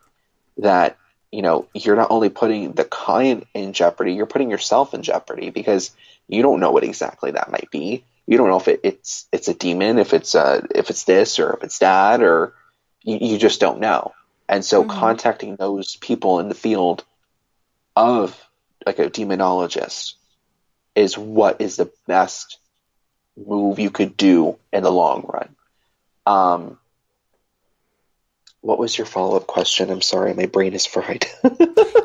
that you're not only putting the client in jeopardy, you're putting yourself in jeopardy, because you don't know what exactly that might be. You don't know if it's a demon, if it's this or if it's that, or you just don't know. And so contacting those people in the field of like a demonologist is what is the best move you could do in the long run. What was your follow-up question? I'm sorry, my brain is fried.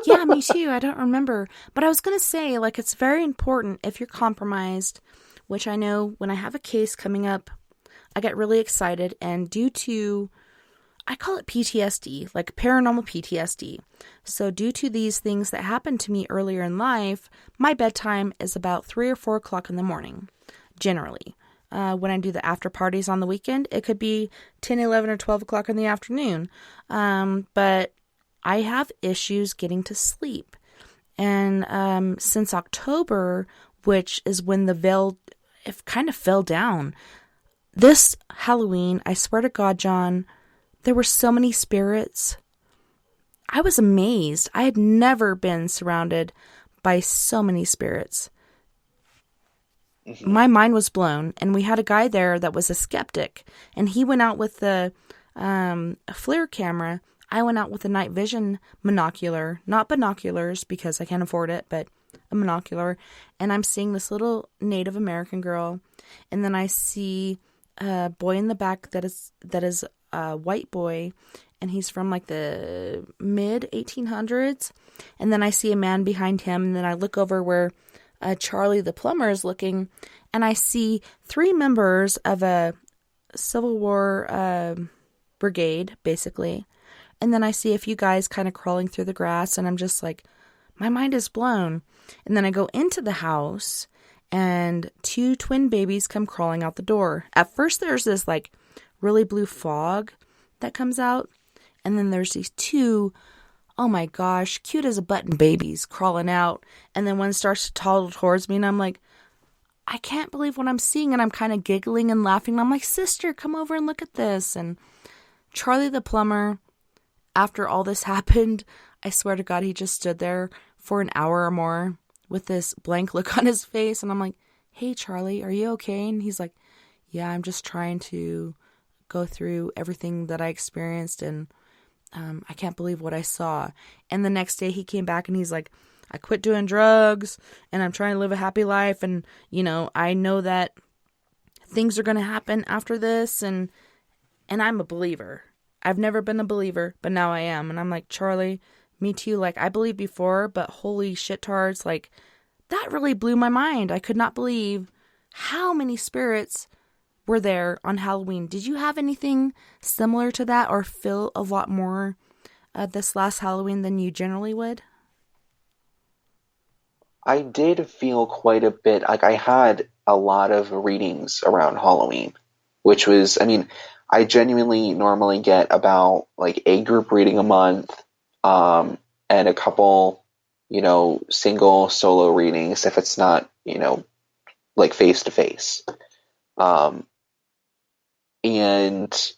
Yeah, me too. I don't remember. But I was going to say, it's very important if you're compromised, which I know when I have a case coming up, I get really excited. And due to, I call it PTSD, like paranormal PTSD. So due to these things that happened to me earlier in life, my bedtime is about 3 or 4 o'clock in the morning, generally. When I do the after parties on the weekend, it could be 10, 11, or 12 o'clock in the afternoon. But I have issues getting to sleep. And since October, which is when the veil kind of fell down, this Halloween, I swear to God, John, there were so many spirits. I was amazed. I had never been surrounded by so many spirits. My mind was blown, and we had a guy there that was a skeptic, and he went out with a FLIR camera. I went out with a night vision monocular, not binoculars because I can't afford it, but a monocular, and I'm seeing this little Native American girl, and then I see a boy in the back that is a white boy, and he's from like the mid 1800s, and then I see a man behind him, and then I look over where Charlie the plumber is looking, and I see 3 members of a Civil War brigade, basically. And then I see a few guys kind of crawling through the grass, and I'm just like, my mind is blown. And then I go into the house, and 2 twin babies come crawling out the door. At first, there's this like really blue fog that comes out, and then there's these 2, oh my gosh, cute as a button babies crawling out. And then one starts to toddle towards me, and I'm like, I can't believe what I'm seeing. And I'm kind of giggling and laughing. And I'm like, sister, come over and look at this. And Charlie the plumber, after all this happened, I swear to God, he just stood there for an hour or more with this blank look on his face. And I'm like, hey, Charlie, are you okay? And he's like, yeah, I'm just trying to go through everything that I experienced, and I can't believe what I saw. And the next day he came back and he's like, I quit doing drugs and I'm trying to live a happy life. And, I know that things are going to happen after this. And I'm a believer. I've never been a believer, but now I am. And I'm like, Charlie, me too. Like, I believed before, but holy shit tards, like, that really blew my mind. I could not believe how many spirits were there on Halloween. Did you have anything similar to that, or feel a lot more this last Halloween than you generally would? I did feel quite a bit. Like, I had a lot of readings around Halloween, which was, I genuinely normally get about like a group reading a month, and a couple, single solo readings if it's not, like face to face. And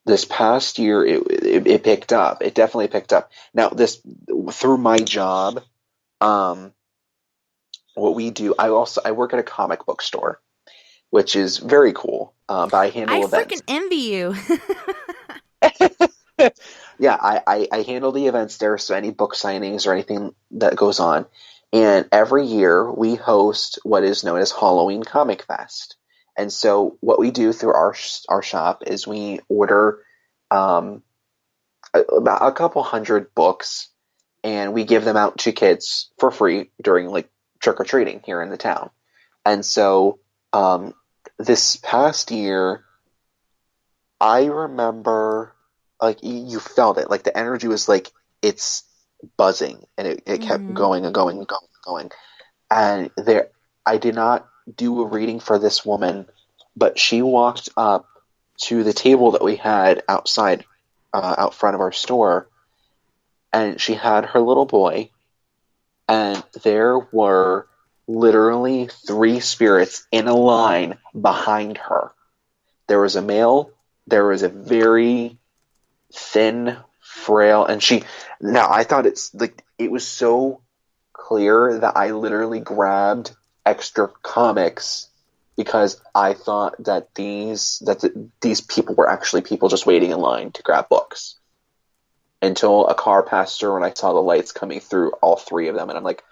this past year, it picked up. It definitely picked up. Now, through my job, what we do, I work at a comic book store, which is very cool. But I handle events. I freaking envy you. Yeah, I handle the events there, so any book signings or anything that goes on. And every year we host what is known as Halloween Comic Fest. And so what we do through our shop is we order about a couple hundred books, and we give them out to kids for free during like trick-or-treating here in the town. And so this past year, I remember, like, you felt it. Like, the energy was like, it's buzzing, and it kept going and going and going and going. And I did not do a reading for this woman, but she walked up to the table that we had outside, out front of our store, and she had her little boy, and there were literally 3 spirits in a line behind her. There was a male, there was a very thin, frail, and I thought it was so clear that I literally grabbed extra comics because I thought that these people were actually people just waiting in line to grab books. Until a car passed through and I saw the lights coming through all 3 of them, and I'm like,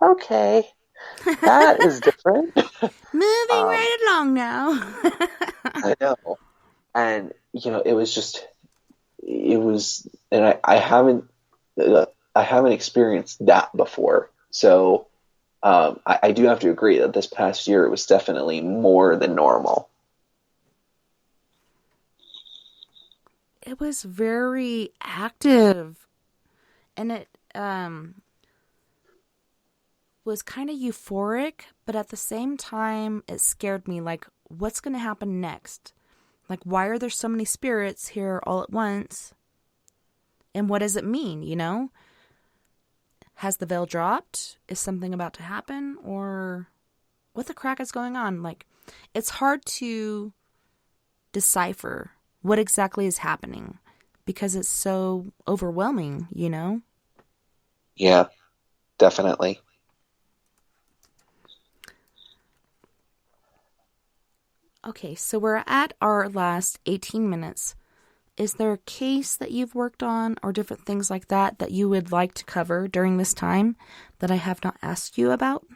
okay, that is different. Moving right along now. I know. And, it was, and I haven't experienced that before. So, I do have to agree that this past year it was definitely more than normal. It was very active, and it was kind of euphoric, but at the same time it scared me, like, what's going to happen next? Like, why are there so many spirits here all at once? And what does it mean, Has the veil dropped? Is something about to happen? Or what the crack is going on? Like, it's hard to decipher what exactly is happening because it's so overwhelming, Yeah, definitely. Okay, so we're at our last 18 minutes. Is there a case that you've worked on or different things like that you would like to cover during this time that I have not asked you about?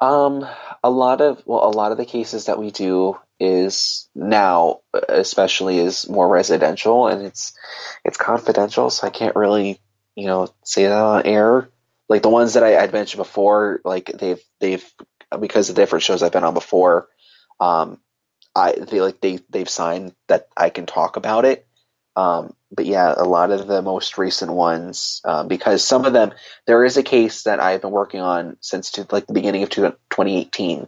A lot of the cases that we do is now, especially, is more residential, and it's confidential, so I can't really, say that on air. Like the ones that I'd mentioned before, like they've because of different shows I've been on before, they've signed that I can talk about it. But yeah, a lot of the most recent ones, because some of them, there is a case that I've been working on since the beginning of 2018,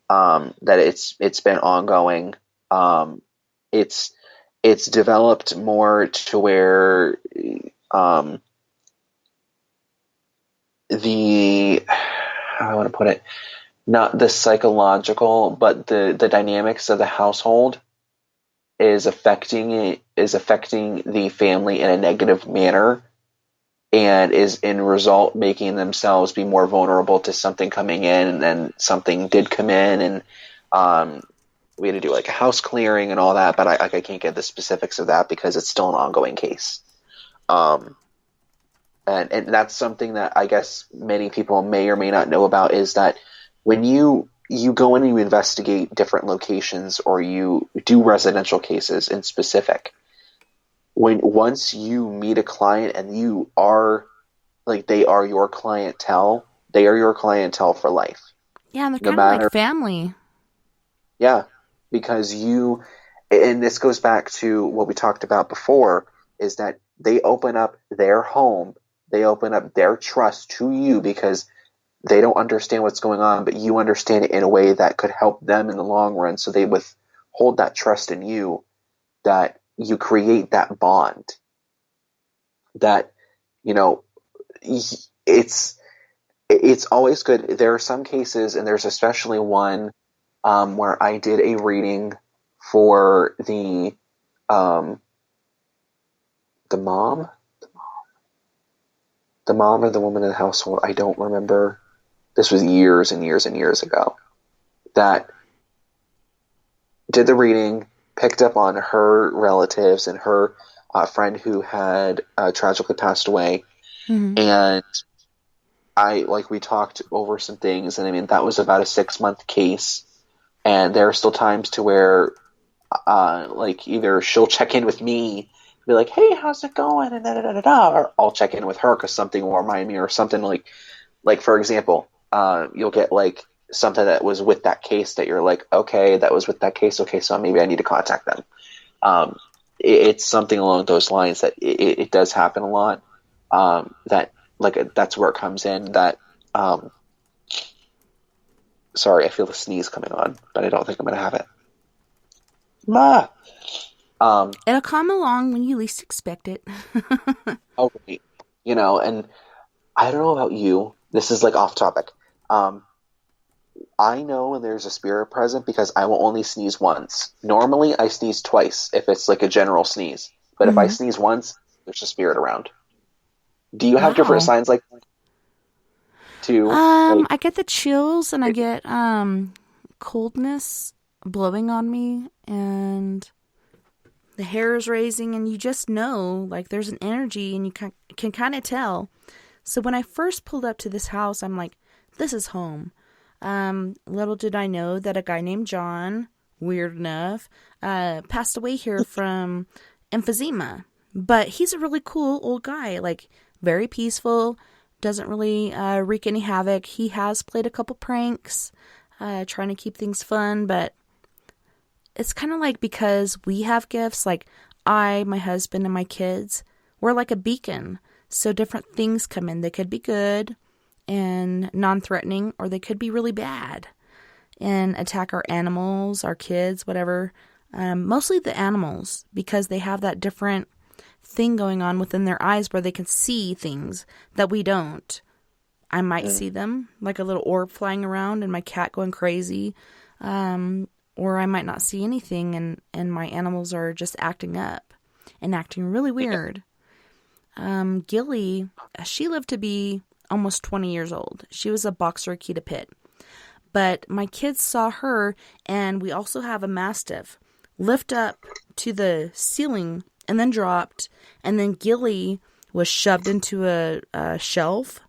that it's been ongoing. It's developed more to where, how do I want to put it, not the psychological, but the dynamics of the household is affecting the family in a negative manner, and is in result making themselves be more vulnerable to something coming in, and something did come in, and we had to do like a house clearing and all that, but I can't get the specifics of that because it's still an ongoing case. And that's something that I guess many people may or may not know about, is that when you go in and you investigate different locations, or you do residential cases in specific, once you meet a client and you are, like, they are your clientele, they are your clientele for life. Yeah, and they're kind of like family. Yeah, because and this goes back to what we talked about before, is that they open up their home, they open up their trust to you because they don't understand what's going on, but you understand it in a way that could help them in the long run. So they hold that trust in you, that you create that bond, that, you know, it's always good. There are some cases, and there's especially one where I did a reading for the mom or the woman in the household. I don't remember. This was years and years and years ago. That did the reading, picked up on her relatives and her friend who had tragically passed away. Mm-hmm. And we talked over some things, and I mean, that was about a 6-month case. And there are still times to where, either she'll check in with me, be like, "Hey, how's it going?" and da-da-da-da-da, or I'll check in with her because something will remind me, or something like for example, you'll get like something that was with that case that you're like, okay, that was with that case. Okay, so maybe I need to contact them. It's something along those lines that it does happen a lot. That's where it comes in. That sorry, I feel the sneeze coming on, but I don't think I'm going to have it. Ma! It'll come along when you least expect it. Oh, right. You know, and I don't know about you. This is like off topic. I know when there's a spirit present because I will only sneeze once. Normally, I sneeze twice if it's like a general sneeze. But if I sneeze once, there's a spirit around. Do you have different signs like that too? I get the chills, and I get coldness blowing on me, and the hair is raising, and you just know, like, there's an energy, and you can kind of tell. So when I first pulled up to this house, I'm like, this is home. Little did I know that a guy named John, weird enough, passed away here from emphysema. But he's a really cool old guy, like, very peaceful, doesn't really wreak any havoc. He has played a couple pranks, trying to keep things fun, but it's kind of like, because we have gifts, like I, my husband, and my kids, we're like a beacon. So different things come in. They could be good and non-threatening, or they could be really bad and attack our animals, our kids, whatever. Mostly the animals, because they have that different thing going on within their eyes where they can see things that we don't. I might see them, like a little orb flying around and my cat going crazy. Or I might not see anything, and my animals are just acting up and acting really weird. Gilly, she lived to be almost 20 years old. She was a boxer Akita pit. But my kids saw her, and we also have a Mastiff, lift up to the ceiling and then dropped. And then Gilly was shoved into a shelf.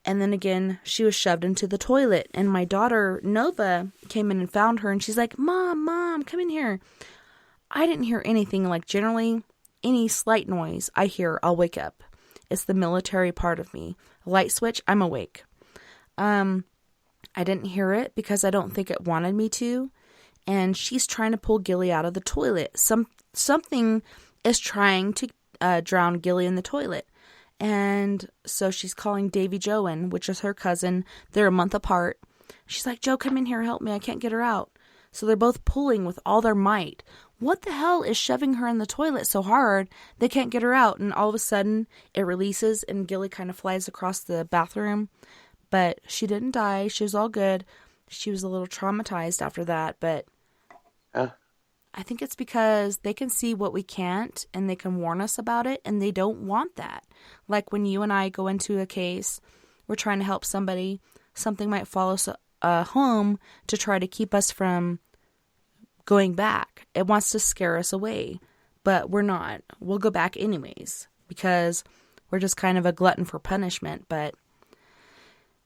And then again, she was shoved into the toilet. And my daughter, Nova, came in and found her. And she's like, Mom, come in here. I didn't hear anything. Like, generally, any slight noise I hear, I'll wake up. It's the military part of me. Light switch, I'm awake. I didn't hear it because I don't think it wanted me to. And she's trying to pull Gilly out of the toilet. Something is trying to drown Gilly in the toilet. And so she's calling Davy Joe in, which is her cousin. They're a month apart. She's like, Joe, come in here, help me. I can't get her out. So they're both pulling with all their might. What the hell is shoving her in the toilet so hard they can't get her out? And all of a sudden it releases and Gilly kind of flies across the bathroom. But she didn't die. She was all good. She was a little traumatized after that. But I think it's because they can see what we can't, and they can warn us about it, and they don't want that. Like when you and I go into a case, we're trying to help somebody, something might follow us home to try to keep us from going back. It wants to scare us away, but we're not. We'll go back anyways because we're just kind of a glutton for punishment. But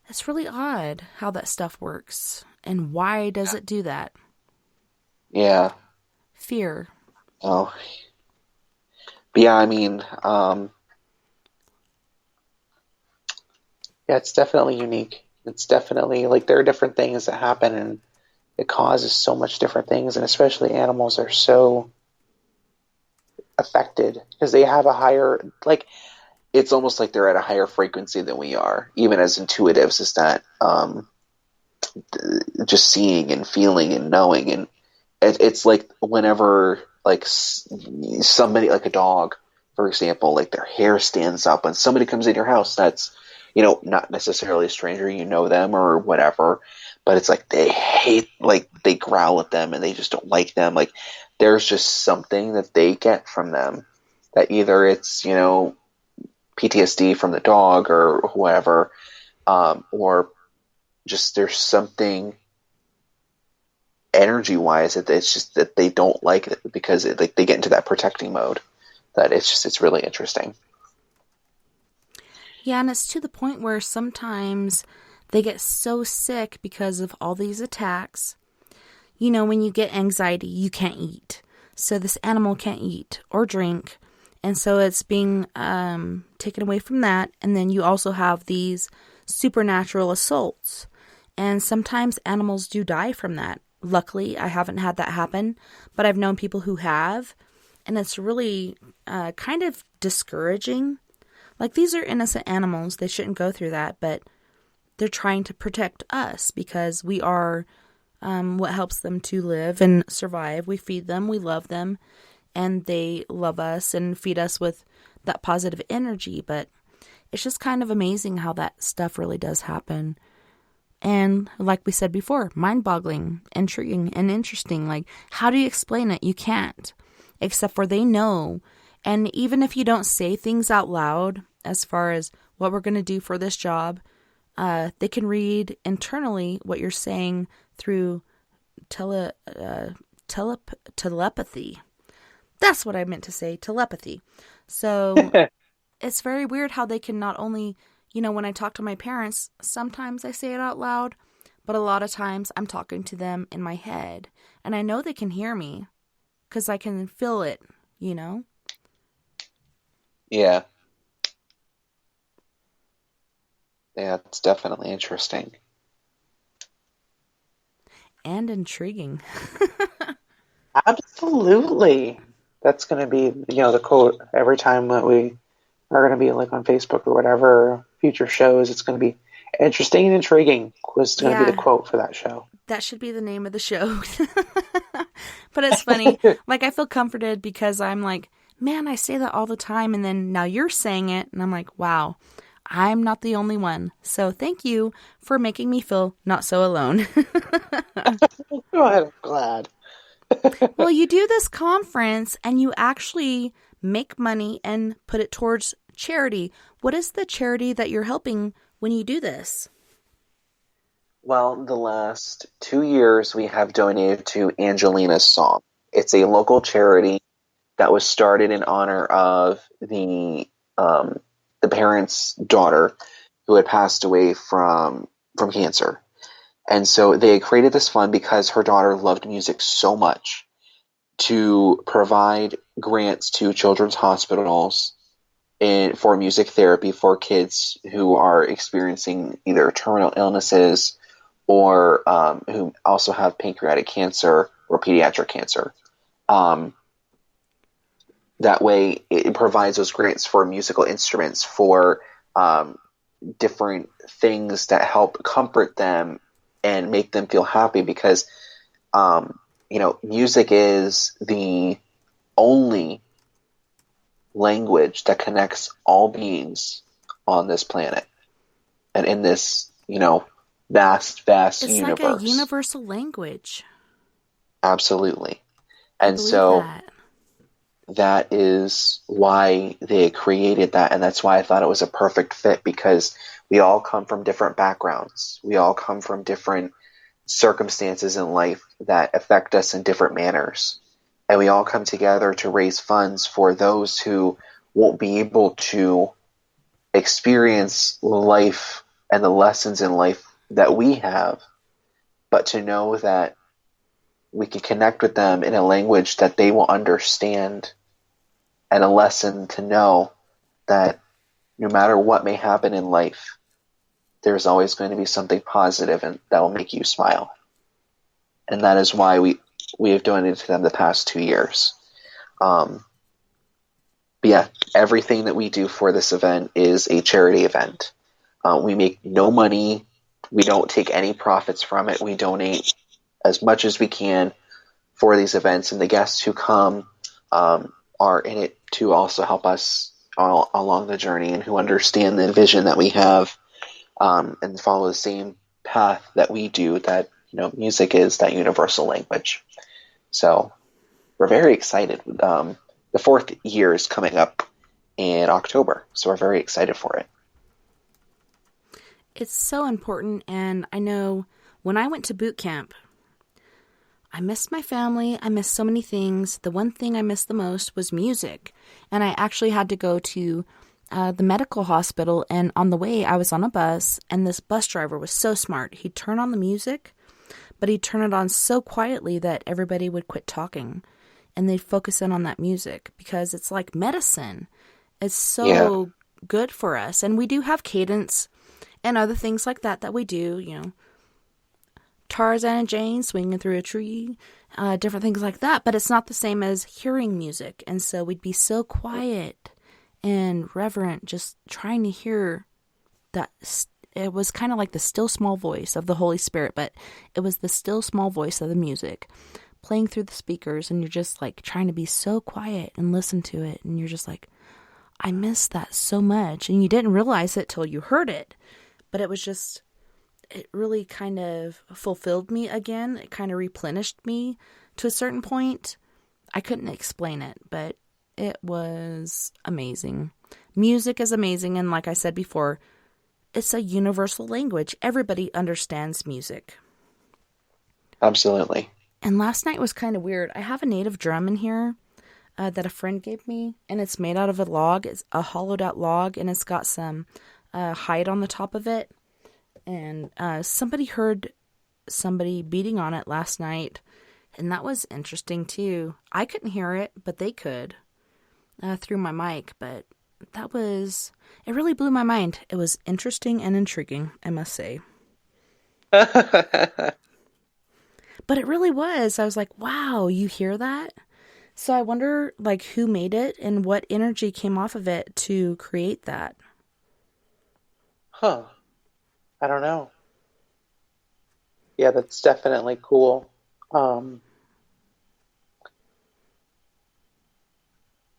it's really odd how that stuff works, and why does it do that? Yeah. Fear. Oh. But yeah, I mean, yeah, it's definitely unique. It's definitely, like, there are different things that happen, and it causes so much different things, and especially animals are so affected because they have a higher, like, it's almost like they're at a higher frequency than we are, even as intuitives, is that just seeing and feeling and knowing, and it's like whenever like somebody, like a dog, for example, like their hair stands up when somebody comes in your house that's, not necessarily a stranger, them or whatever, but it's like they hate, like they growl at them and they just don't like them. Like there's just something that they get from them, that either it's, PTSD from the dog or whoever, or just there's something energy wise that it's just that they don't like it, because like they get into that protecting mode, that it's really interesting. Yeah, and it's to the point where sometimes they get so sick because of all these attacks. When you get anxiety, you can't eat. So this animal can't eat or drink. And so it's being taken away from that. And then you also have these supernatural assaults. And sometimes animals do die from that. Luckily, I haven't had that happen, but I've known people who have. And it's really kind of discouraging. Like, these are innocent animals. They shouldn't go through that, but they're trying to protect us because we are what helps them to live and survive. We feed them, we love them, and they love us and feed us with that positive energy. But it's just kind of amazing how that stuff really does happen. And like we said before, mind-boggling, intriguing, and interesting. Like, how do you explain it? You can't, except for they know. And even if you don't say things out loud, as far as what we're going to do for this job, they can read internally what you're saying through telepathy. That's what I meant to say, telepathy. So it's very weird how they can not only, when I talk to my parents, sometimes I say it out loud, but a lot of times I'm talking to them in my head. And I know they can hear me because I can feel it, Yeah. Yeah, it's definitely interesting. And intriguing. Absolutely. That's going to be, the quote every time that we are going to be like on Facebook or whatever, future shows. It's going to be interesting and intriguing. Was going to be the quote for that show. That should be the name of the show. But it's funny. Like, I feel comforted because I'm like, man, I say that all the time. And then now you're saying it. And I'm like, wow, I'm not the only one. So thank you for making me feel not so alone. Go ahead. I'm glad. Well, you do this conference and you actually make money and put it towards charity. What is the charity that you're helping when you do this? Well, the last 2 years we have donated to Angelina's Song. It's a local charity that was started in honor of the parents' daughter who had passed away from cancer. And so they created this fund because her daughter loved music so much, to provide grants to children's hospitals for music therapy for kids who are experiencing either terminal illnesses or who also have pancreatic cancer or pediatric cancer. That way, it provides those grants for musical instruments, for different things that help comfort them and make them feel happy, because, music is the only language that connects all beings on this planet and in this, vast universe. It's like a universal language. Absolutely. And so that is why they created that, and that's why I thought it was a perfect fit, because we all come from different backgrounds. We all come from different circumstances in life that affect us in different manners. And we all come together to raise funds for those who won't be able to experience life and the lessons in life that we have, but to know that we can connect with them in a language that they will understand, and a lesson to know that no matter what may happen in life, there's always going to be something positive and that will make you smile. And that is why we have donated to them the past 2 years. But yeah, everything that we do for this event is a charity event. We make no money. We don't take any profits from it. We donate as much as we can for these events, and the guests who come are in it to also help us all along the journey, and who understand the vision that we have, and follow the same path that we do, that, you know, music is that universal language. So we're very excited. The 4th year is coming up in October, so we're very excited for it. It's so important, and I know when I went to boot camp, I missed my family, I missed so many things. The one thing I missed the most was music, and I actually had to go to the medical hospital, and on the way I was on a bus, and this bus driver was so smart. He'd turn on the music, but he'd turn it on so quietly that everybody would quit talking, and they'd focus in on that music, because it's like medicine. It's so good for us, and we do have cadence and other things like that we do, you know, Tarzan and Jane swinging through a tree, different things like that, but it's not the same as hearing music. And so we'd be so quiet and reverent, just trying to hear that. It was kind of like the still small voice of the Holy Spirit, but it was the still small voice of the music playing through the speakers, and you're just like trying to be so quiet and listen to it, and you're just like, I miss that so much. And you didn't realize it till you heard it, but it was just, it really kind of fulfilled me again. It kind of replenished me to a certain point. I couldn't explain it, but it was amazing. Music is amazing, and like I said before, it's a universal language. Everybody understands music. Absolutely. And last night was kind of weird. I have a native drum in here that a friend gave me, and it's made out of a log. It's a hollowed out log, and it's got some hide on the top of it. And somebody heard somebody beating on it last night, and that was interesting too. I couldn't hear it, but they could through my mic. But it really blew my mind. It was interesting and intriguing, I must say. But it really was. I was like, wow, you hear that? So I wonder, like, who made it and what energy came off of it to create that. Huh. I don't know. Yeah, that's definitely cool.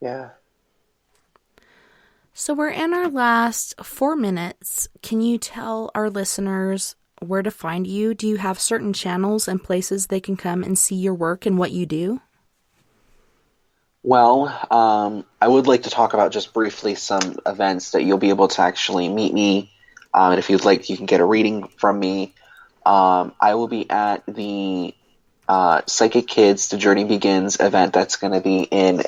Yeah. So we're in our last 4 minutes. Can you tell our listeners where to find you? Do you have certain channels and places they can come and see your work and what you do? Well, I would like to talk about just briefly some events that you'll be able to actually meet me. And if you'd like, you can get a reading from me. I will be at the Psychic Kids, The Journey Begins event that's going to be in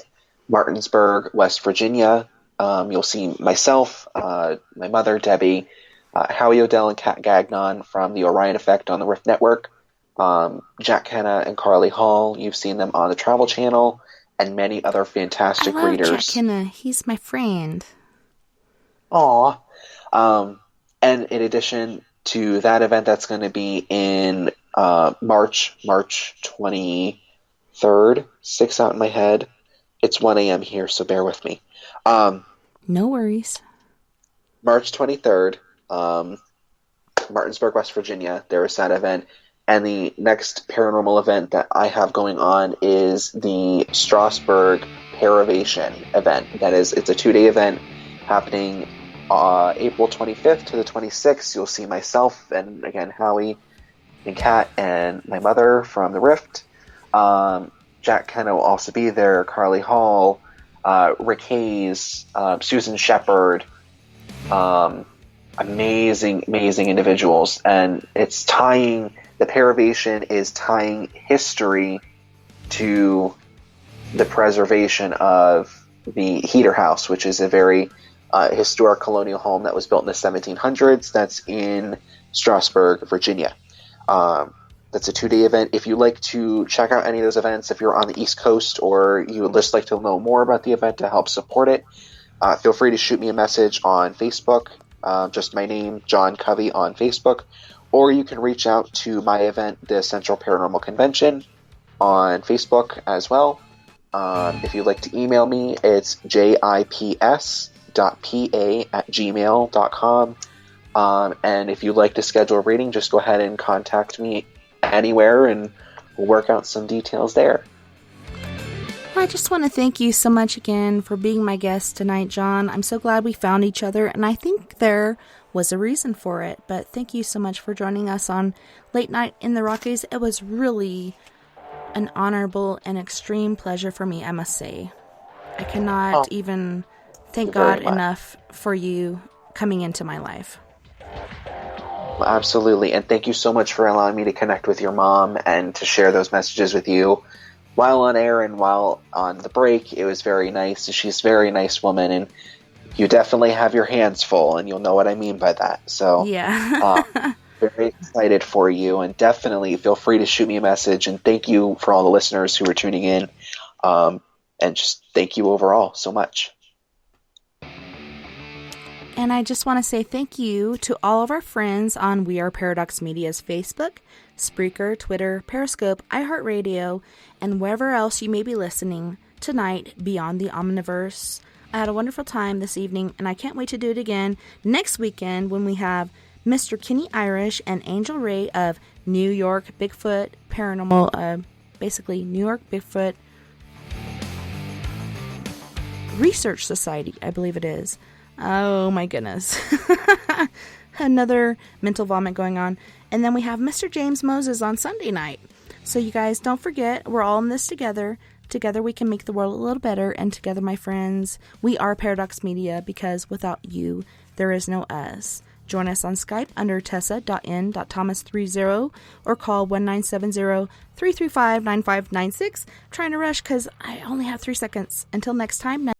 Martinsburg, West Virginia. You'll see myself, my mother, Debbie, Howie O'Dell and Kat Gagnon from the Orion Effect on the Rift Network, Jack Hanna and Carly Hall. You've seen them on the Travel Channel, and many other fantastic readers. Jack Hanna. He's my friend. Aw. And in addition to that event, that's going to be in March 23rd. 6 out in my head. It's 1 a.m. here, so bear with me. No worries. March 23rd, Martinsburg, West Virginia. There is that event. And the next paranormal event that I have going on is the Strasbourg Paravation event. It's a 2-day event happening April 25th to the 26th. You'll see myself and, again, Howie and Kat and my mother from the Rift. Jack Kenna will also be there, Carly Hall, Rick Hayes, Susan Shepard, amazing individuals. And it's the Paravation is tying history to the preservation of the Heater House, which is a very historic colonial home that was built in the 1700s. That's in Strasbourg, Virginia. That's a 2-day event. If you'd like to check out any of those events, if you're on the East Coast or you would just like to know more about the event to help support it, feel free to shoot me a message on Facebook, just my name, John Covey, on Facebook, or you can reach out to my event, the Central Paranormal Convention, on Facebook as well. If you'd like to email me, it's jips.pa@gmail.com. And if you'd like to schedule a reading, just go ahead and contact me anywhere, and we'll work out some details there. Well, I just want to thank you so much again for being my guest tonight, John. I'm so glad we found each other, and I think there was a reason for it. But thank you so much for joining us on Late Night in the Rockies. It was really an honorable and extreme pleasure for me, I must say. I cannot even thank God enough for you coming into my life. Well, absolutely, and thank you so much for allowing me to connect with your mom and to share those messages with you while on air and while on the break. It was very nice. She's a very nice woman, and you definitely have your hands full, and you'll know what I mean by that. So, yeah. Very excited for you, and definitely feel free to shoot me a message. And thank you for all the listeners who are tuning in, and just thank you overall so much. And I just want to say thank you to all of our friends on We Are Paradox Media's Facebook, Spreaker, Twitter, Periscope, iHeartRadio, and wherever else you may be listening tonight beyond the Omniverse. I had a wonderful time this evening, and I can't wait to do it again next weekend when we have Mr. Kenny Irish and Angel Ray of New York Bigfoot Paranormal, basically New York Bigfoot Research Society, I believe it is. Oh my goodness. Another mental vomit going on. And then we have Mr. James Moses on Sunday night. So you guys don't forget, we're all in this together. Together we can make the world a little better. And together, my friends, we are Paradox Media, because without you, there is no us. Join us on Skype under tessa.n.thomas30 or call 1970-335-9596. Trying to rush because I only have 3 seconds. Until next time.